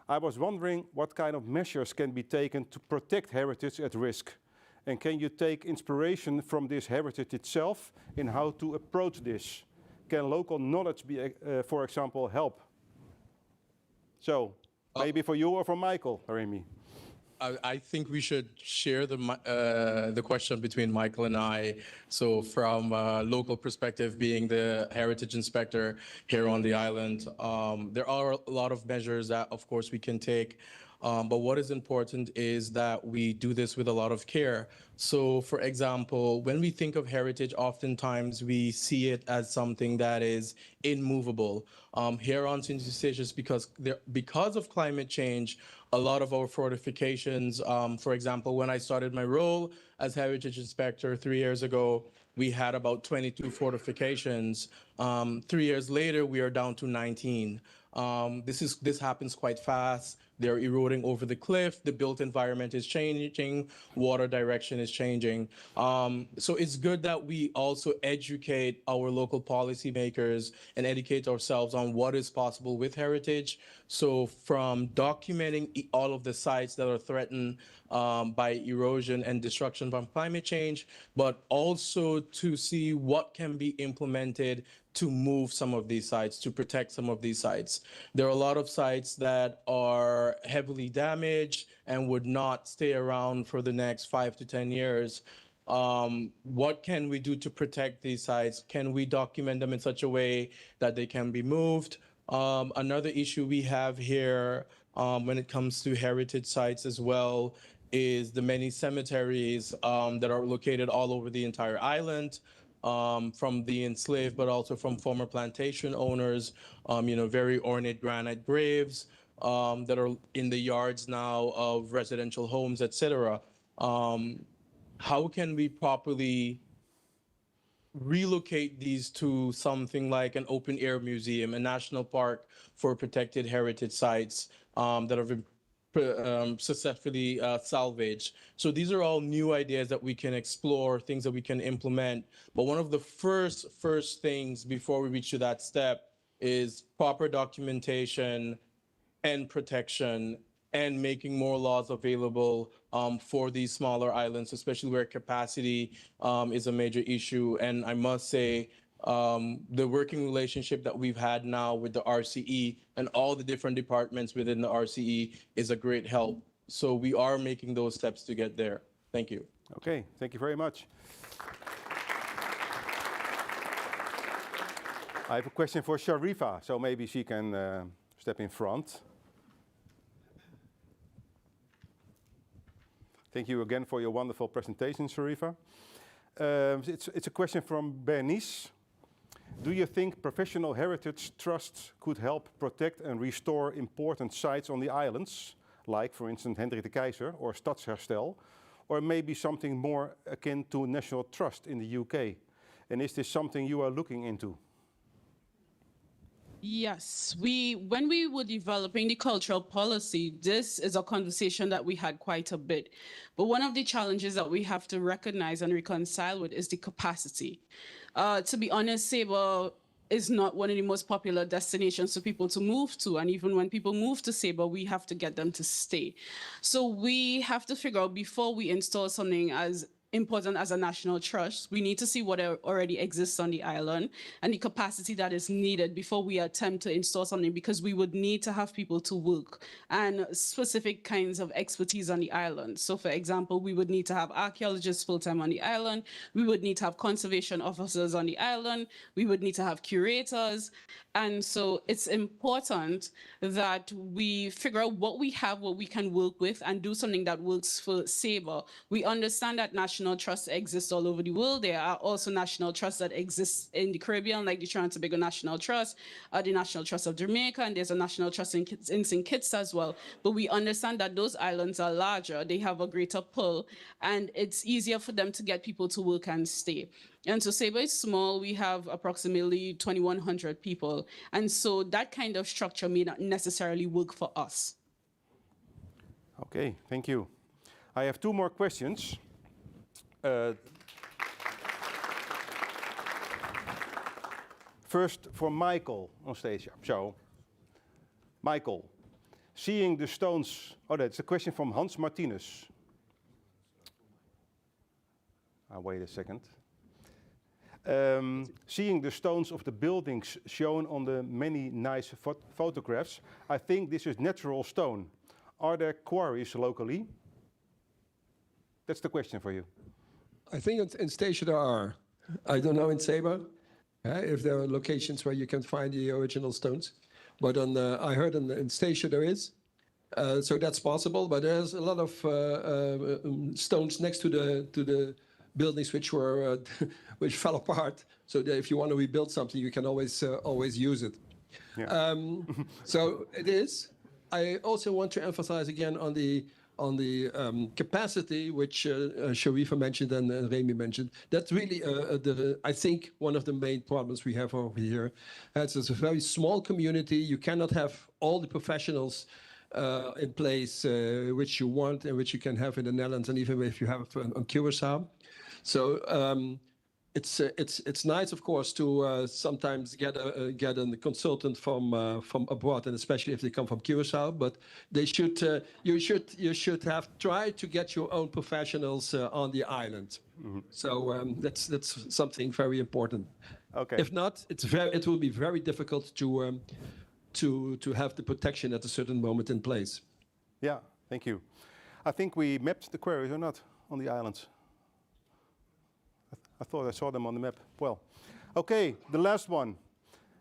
I was wondering what kind of measures can be taken to protect heritage at risk. And can you take inspiration from this heritage itself in how to approach this? Can local knowledge be, for example, help? So, maybe for you or for Michael, Remy. I think we should share the question between Michael and I. So from a local perspective, being the heritage inspector here on the island, there are a lot of measures that, of course, we can take. But what is important is that we do this with a lot of care. So, for example, when we think of heritage, oftentimes we see it as something that is immovable. Here on St. Eustatius, because of climate change, a lot of our fortifications, for example, when I started my role as heritage inspector 3 years ago, we had about 22 fortifications. 3 years later, we are down to 19. This happens quite fast. They're eroding over the cliff. The built environment is changing. Water direction is changing. So it's good that we also educate our local policymakers and educate ourselves on what is possible with heritage. So from documenting all of the sites that are threatened by erosion and destruction from climate change, but also to see what can be implemented to move some of these sites, to protect some of these sites. There are a lot of sites that are are heavily damaged and would not stay around for the next 5 to 10 years. What can we do to protect these sites? Can we document them in such a way that they can be moved? Another issue we have here when it comes to heritage sites as well is the many cemeteries that are located all over the entire island, from the enslaved, but also from former plantation owners, very ornate granite graves that are in the yards now of residential homes, etc. How can we properly relocate these to something like an open air museum, a national park for protected heritage sites that have been successfully salvaged? So these are all new ideas that we can explore, things that we can implement. But one of the first things before we reach to that step is proper documentation and protection, and making more laws available for these smaller islands, especially where capacity is a major issue. And I must say, the working relationship that we've had now with the RCE and all the different departments within the RCE is a great help. So we are making those steps to get there. Thank you. Okay, thank you very much. I have a question for Sharifa, so maybe she can step in front. Thank you again for your wonderful presentation, Sharifa. It's a question from Bernice. Do you think professional heritage trusts could help protect and restore important sites on the islands, like, for instance, Hendrik de Keizer or Stadsherstel, or maybe something more akin to National Trust in the UK? And is this something you are looking into? Yes, when we were developing the cultural policy, this is a conversation that we had quite a bit. But one of the challenges that we have to recognize and reconcile with is the capacity. To be honest, Saba is not one of the most popular destinations for people to move to. And even when people move to Saba, we have to get them to stay. So we have to figure out, before we install something as important as a national trust, we need to see what already exists on the island and the capacity that is needed before we attempt to install something, because we would need to have people to work and specific kinds of expertise on the island. So for example, we would need to have archaeologists full-time on the island. We would need to have conservation officers on the island. We would need to have curators. And so it's important that we figure out what we have, what we can work with, and do something that works for Saba. We understand that national trusts exist all over the world. There are also national trusts that exist in the Caribbean, like the Trinidad and Tobago National Trust, the National Trust of Jamaica, and there's a national trust in St. Kitts as well. But we understand that those islands are larger, they have a greater pull, and it's easier for them to get people to work and stay. And so Saba is small. We have approximately 2,100 people. And so that kind of structure may not necessarily work for us. Okay, thank you. I have two more questions. First for Michael on stage. So, Michael, seeing the stones, that's a question from Hans Martinez. Wait a second. Seeing the stones of the buildings shown on the many nice photographs, I think this is natural stone. Are there quarries locally? That's the question for you. I think in Statia there are. I don't know in Saba if there are locations where you can find the original stones. But I heard in Statia there is. So that's possible. But there's a lot of stones next to the buildings which were which fell apart. So that if you want to rebuild something, you can always use it. Yeah. So it is. I also want to emphasize again on the capacity, which Sharifa mentioned and Remy mentioned. That's really, I think, one of the main problems we have over here. It's a very small community. You cannot have all the professionals in place which you want and which you can have in the Netherlands, and even if you have on Curaçao. So it's nice, of course, to sometimes get a consultant from abroad, and especially if they come from Curaçao. But they should you should have tried to get your own professionals on the island. Mm-hmm. So that's something very important. Okay. If not, it will be very difficult to have the protection at a certain moment in place. Yeah, thank you. I think we mapped the quarries or not on the islands. I thought I saw them on the map. Well, okay, the last one.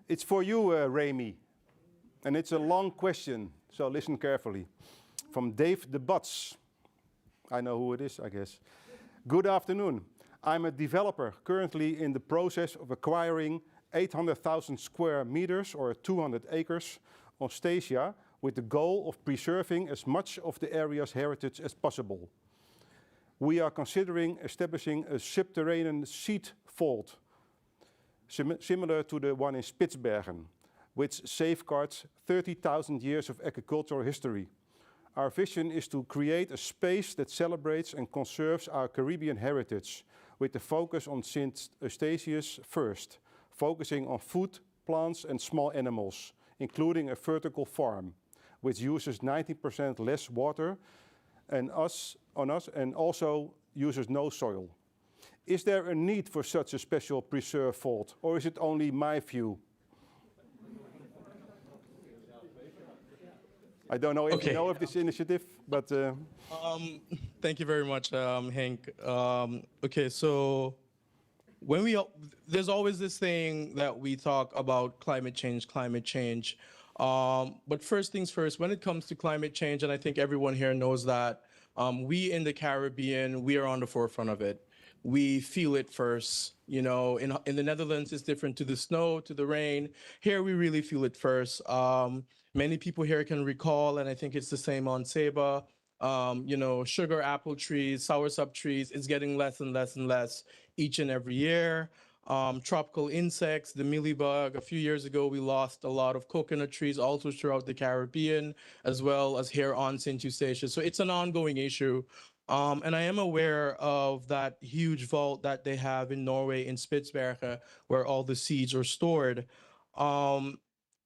It's for you, Remy. And it's a long question, so listen carefully. From Dave de Butts. I know who it is, I guess. Good afternoon. I'm a developer currently in the process of acquiring 800,000 square meters or 200 acres on Statia with the goal of preserving as much of the area's heritage as possible. We are considering establishing a subterranean seed vault, similar to the one in Spitsbergen, which safeguards 30,000 years of agricultural history. Our vision is to create a space that celebrates and conserves our Caribbean heritage, with the focus on St. Eustatius first, focusing on food, plants and small animals, including a vertical farm, which uses 90% less water and also uses no soil. Is there a need for such a special preserve vault, or is it only my view? I don't know if you know of this initiative, but... Thank you very much, Henk. Okay, so when there's always this thing that we talk about climate change. But first things first, when it comes to climate change, and I think everyone here knows that, we in the Caribbean, we are on the forefront of it. We feel it first. You know, in the Netherlands, it's different to the snow, to the rain. Here, we really feel it first. Many people here can recall, and I think it's the same on Saba, you know, sugar apple trees, soursop trees, it's getting less and less and less each and every year. Tropical insects, the mealybug. A few years ago, we lost a lot of coconut trees also throughout the Caribbean, as well as here on St. Eustatius. So it's an ongoing issue. And I am aware of that huge vault that they have in Norway, in Spitsbergen, where all the seeds are stored.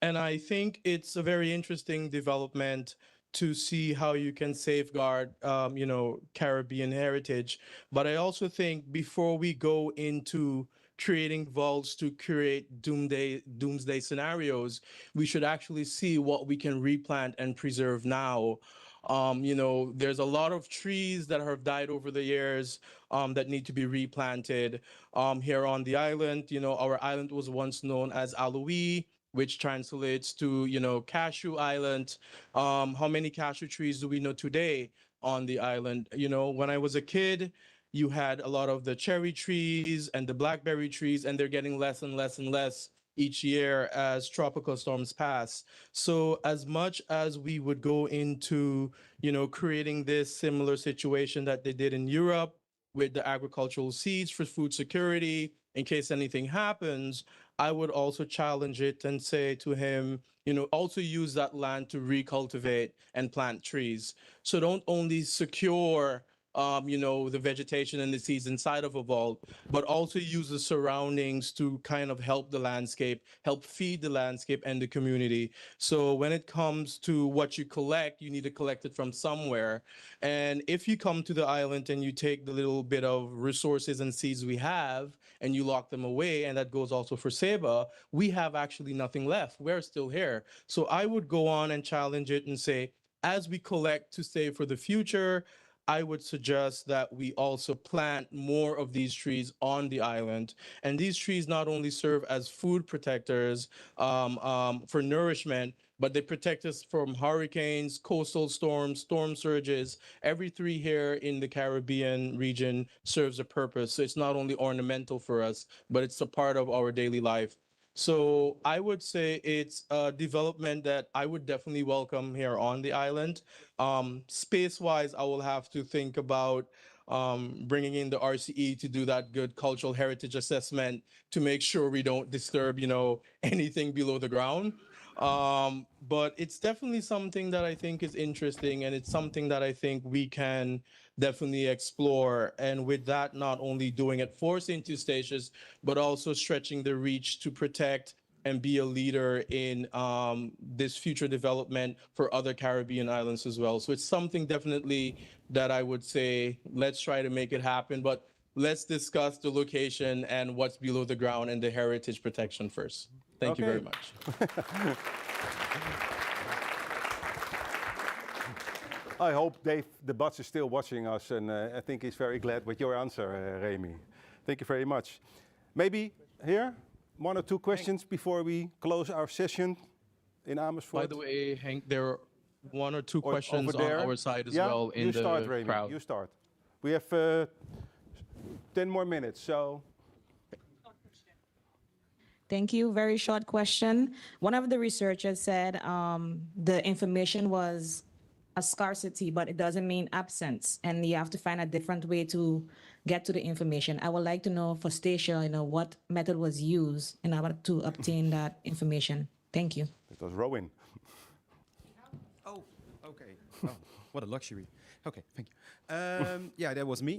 And I think it's a very interesting development to see how you can safeguard, you know, Caribbean heritage. But I also think before we go into creating vaults to create doomsday scenarios, we should actually see what we can replant and preserve now. You know, there's a lot of trees that have died over the years that need to be replanted. Here on the island, you know, our island was once known as Aloe, which translates to, you know, Cashew Island. How many cashew trees do we know today on the island? You know, when I was a kid, you had a lot of the cherry trees and the blackberry trees, and they're getting less and less and less each year as tropical storms pass. So as much as we would go into, you know, creating this similar situation that they did in Europe with the agricultural seeds for food security, in case anything happens, I would also challenge it and say to him, you know, also use that land to recultivate and plant trees. So don't only secure you know, the vegetation and the seeds inside of a vault, but also use the surroundings to kind of help the landscape, help feed the landscape and the community. So when it comes to what you collect, you need to collect it from somewhere. And if you come to the island and you take the little bit of resources and seeds we have and you lock them away, and that goes also for Saba, we have actually nothing left. We're still here. So I would go on and challenge it and say, as we collect to save for the future, I would suggest that we also plant more of these trees on the island. And these trees not only serve as food protectors for nourishment, but they protect us from hurricanes, coastal storms, storm surges. Every tree here in the Caribbean region serves a purpose. So it's not only ornamental for us, but it's a part of our daily life. So I would say it's a development that I would definitely welcome here on the island. Space-wise, I will have to think about bringing in the RCE to do that good cultural heritage assessment to make sure we don't disturb, you know, anything below the ground. But it's definitely something that I think is interesting, and it's something that I think we can definitely explore. And with that, not only doing it for St. Eustatius, but also stretching the reach to protect and be a leader in this future development for other Caribbean islands as well. So it's something definitely that I would say, let's try to make it happen, but let's discuss the location and what's below the ground and the heritage protection first. Thank you very much. I hope Dave the Butts is still watching us, and I think he's very glad with your answer, Remy. Thank you very much. Maybe here, 1 or 2 questions before we close our session in Amersfoort. By the way, Henk, there are 1 or 2 questions over on there. our side as Yeah? well in you the start, Remy. crowd. You start. We have 10 more minutes, so. Thank you. Very short question. One of the researchers said the information was a scarcity, but it doesn't mean absence, and you have to find a different way to get to the information. I would like to know for Stacia, what method was used in order to obtain that information. Thank you. It was Rowan. Oh, okay. Oh, what a luxury. Okay, thank you. Yeah, that was me.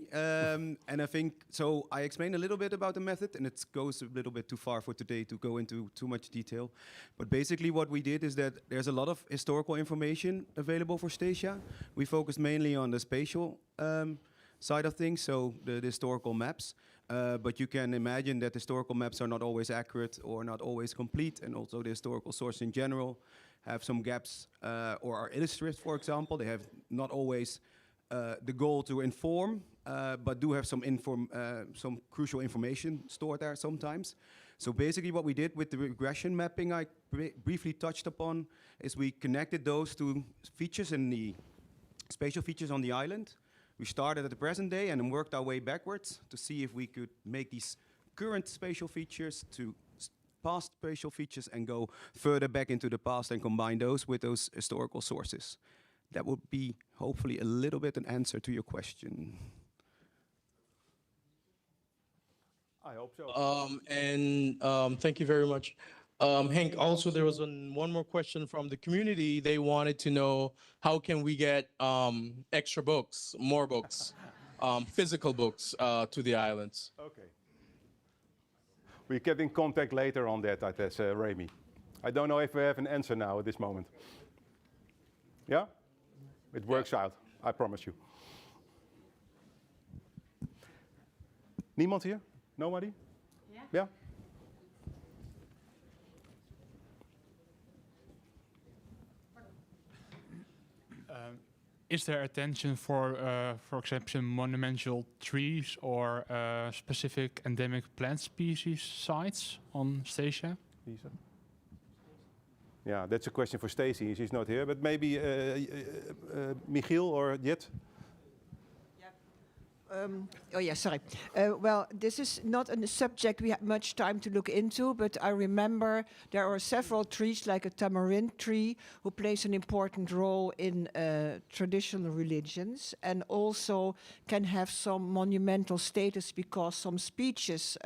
And I think, so I explained a little bit about the method, and it goes a little bit too far for today to go into too much detail. But basically what we did is that there's a lot of historical information available for Stacia. We focused mainly on the spatial side of things, so the historical maps. But you can imagine that historical maps are not always accurate or not always complete, and also the historical sources in general have some gaps or are illustrative, for example. They have not always the goal to inform, but do have some crucial information stored there sometimes. So basically what we did with the regression mapping I briefly touched upon is we connected those to features in the spatial features on the island. We started at the present day and then worked our way backwards to see if we could make these current spatial features to past spatial features and go further back into the past and combine those with those historical sources. That would be hopefully a little bit an answer to your question. I hope so. Thank you very much. Henk, also there was one more question from the community. They wanted to know how can we get extra books, more books, physical books to the islands. Okay. We get in contact later on that, I guess, Remy. I don't know if we have an answer now at this moment. Yeah? It works out, I promise you. Niemand here? Nobody? Yeah? Is there attention for example, monumental trees or specific endemic plant species sites on Stacia? Lisa? Yeah, that's a question for Stacey. She's not here, but maybe Michiel or Jet? Oh yeah, sorry. Well, this is not a subject we had much time to look into, but I remember there are several trees, like a tamarind tree, who plays an important role in traditional religions, and also can have some monumental status because some speeches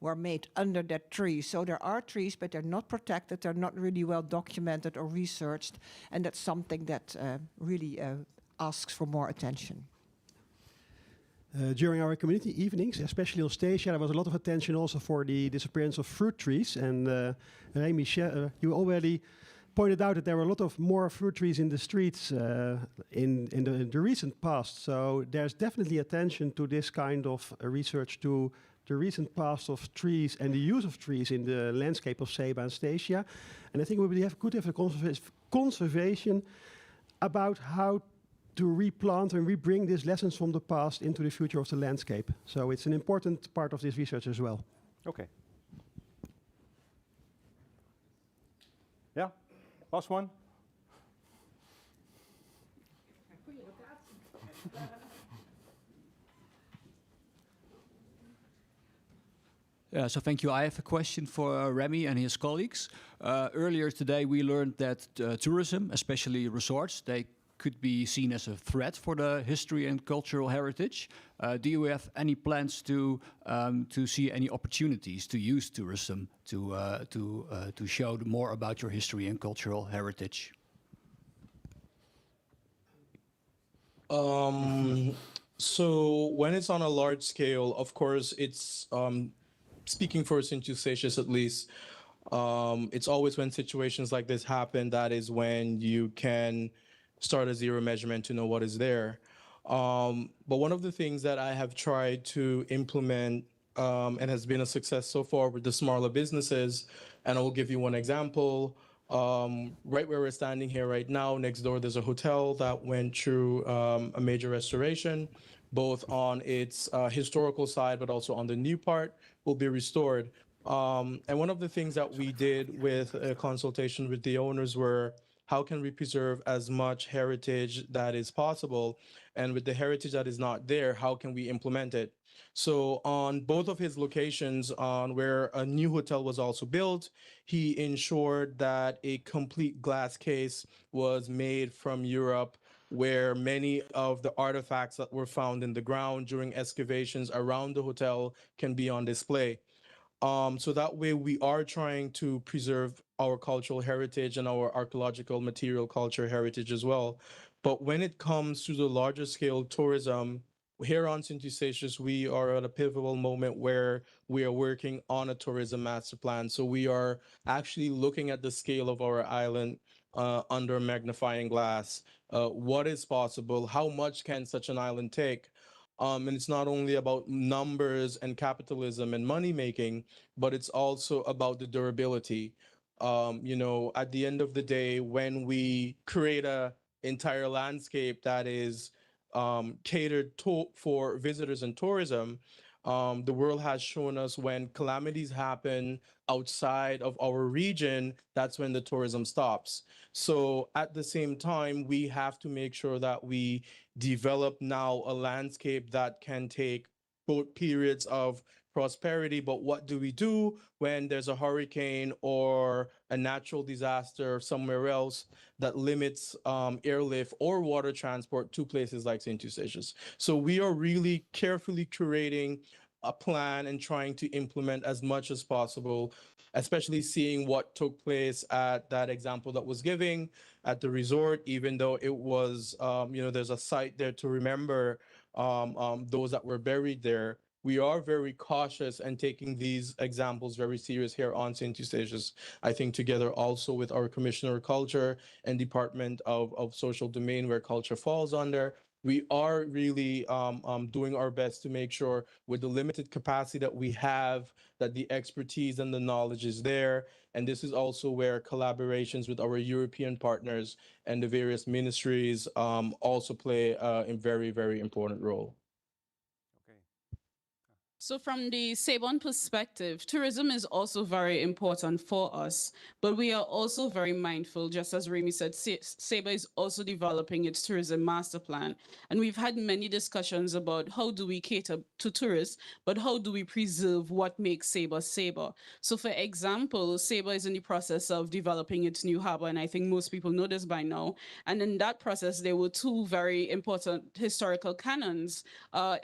were made under that tree. So there are trees, but they're not protected, they're not really well documented or researched, and that's something that really asks for more attention. During our community evenings, especially on Stacia, there was a lot of attention also for the disappearance of fruit trees. And Remy, you already pointed out that there were a lot of more fruit trees in the streets in the recent past. So there's definitely attention to this kind of research to the recent past of trees and the use of trees in the landscape of Saba and Stacia. And I think we really could have a conservation about how to replant and rebring these lessons from the past into the future of the landscape. So it's an important part of this research as well. Okay. Yeah, last one. So thank you. I have a question for Remy and his colleagues. Earlier today we learned that tourism, especially resorts, they could be seen as a threat for the history and cultural heritage. Do you have any plans to see any opportunities to use tourism to show more about your history and cultural heritage? So when it's on a large scale, of course, it's speaking for St. Eustatius at least. It's always when situations like this happen that is when you can start a zero measurement to know what is there. But one of the things that I have tried to implement and has been a success so far with the smaller businesses, and I will give you one example. Right where we're standing here right now, next door, there's a hotel that went through a major restoration, both on its historical side, but also on the new part will be restored. And one of the things that we did with a consultation with the owners were, how can we preserve as much heritage that is possible? And with the heritage that is not there, how can we implement it? So on both of his locations, on where a new hotel was also built, he ensured that a complete glass case was made from Europe, where many of the artifacts that were found in the ground during excavations around the hotel can be on display. So that way we are trying to preserve our cultural heritage and our archaeological material culture heritage as well. But when it comes to the larger scale tourism, here on St. Eustatius, we are at a pivotal moment where we are working on a tourism master plan. So we are actually looking at the scale of our island under a magnifying glass. What is possible? How much can such an island take? And it's not only about numbers and capitalism and money making, but it's also about the durability. You know, at the end of the day, when we create a entire landscape that is catered for visitors and tourism, the world has shown us when calamities happen outside of our region, that's when the tourism stops. So at the same time, we have to make sure that we develop now a landscape that can take both periods of prosperity, but what do we do when there's a hurricane or a natural disaster somewhere else that limits airlift or water transport to places like St. Eustatius? So we are really carefully curating a plan and trying to implement as much as possible, especially seeing what took place at that example that was giving at the resort, even though it was, you know, there's a site there to remember those that were buried there. We are very cautious and taking these examples very serious here on St. Eustatius. I think together also with our Commissioner of Culture and Department of Social Domain, where culture falls under, we are really doing our best to make sure with the limited capacity that we have, that the expertise and the knowledge is there. And this is also where collaborations with our European partners and the various ministries also play a very, very important role. So from the Sabon perspective, tourism is also very important for us, but we are also very mindful, just as Remy said, Saba is also developing its tourism master plan. And we've had many discussions about how do we cater to tourists, but how do we preserve what makes Saba Saba? So for example, Saba is in the process of developing its new harbor, and I think most people know this by now. And in that process, there were two very important historical cannons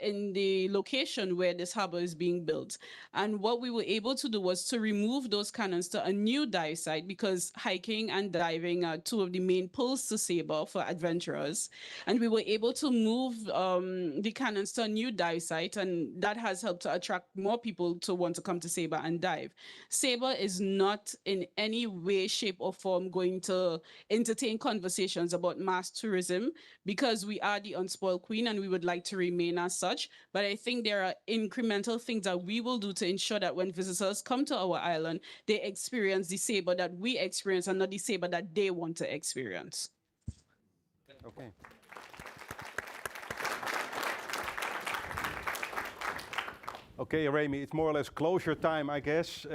in the location where this harbor is being built. And what we were able to do was to remove those cannons to a new dive site, because hiking and diving are two of the main pulls to Saba for adventurers. And we were able to move the cannons to a new dive site, and that has helped to attract more people to want to come to Saba and dive. Saba is not in any way, shape, or form going to entertain conversations about mass tourism, because we are the Unspoiled Queen and we would like to remain as such. But I think there are incremental things that we will do to ensure that when visitors come to our island, they experience the Saba that we experience and not the Saba that they want to experience. Okay. Okay, Remy, it's more or less closure time, I guess.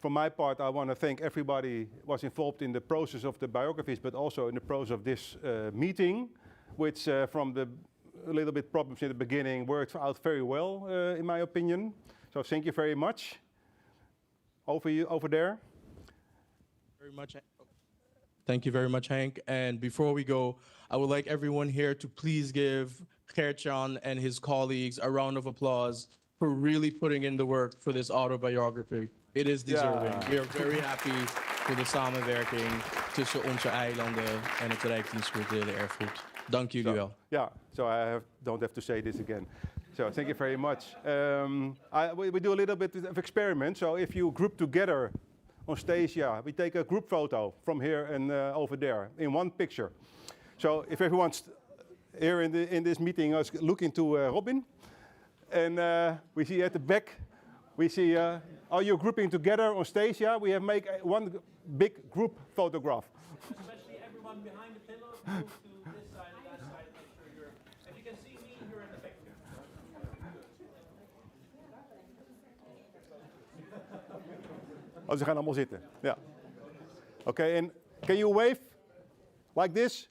From my part, I want to thank everybody who was involved in the process of the biographies, but also in the process of this meeting, which from the a little bit problems in the beginning worked out very well, in my opinion. So thank you very much. Over there. Very much. Thank you very much, Hank. And before we go, I would like everyone here to please give Kerchan and his colleagues a round of applause for really putting in the work for this autobiography. It is deserving. Yeah. We are very happy voor de samenwerking tussen onze eilanden en het Rijksdienstculturele Erfgoed. Dank jullie wel. Yeah, so I don't have to say this again. So thank you very much. We do a little bit of experiment. So if you group together on stage, yeah, we take a group photo from here and over there in one picture. So if everyone's here in this meeting is looking to Robin, and we see at the back, we see, are you grouping together on stage? Yeah, we have make one big group photograph. Especially everyone behind the pillar, move to this side and that side. Make sure you're. If you can see me, you're in the picture. Oh, ze gaan allemaal zitten. Ja. Okay, and can you wave like this?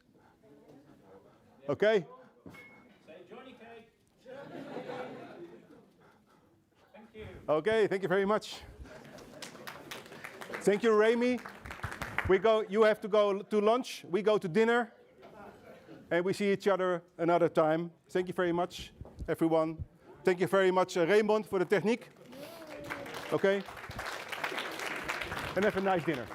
Okay. Say Johnny Cake. Thank you. Okay, thank you very much. Thank you, Remy. You have to go to lunch. We go to dinner. And we see each other another time. Thank you very much, everyone. Thank you very much, Raymond, for the technique. Okay. And have a nice dinner.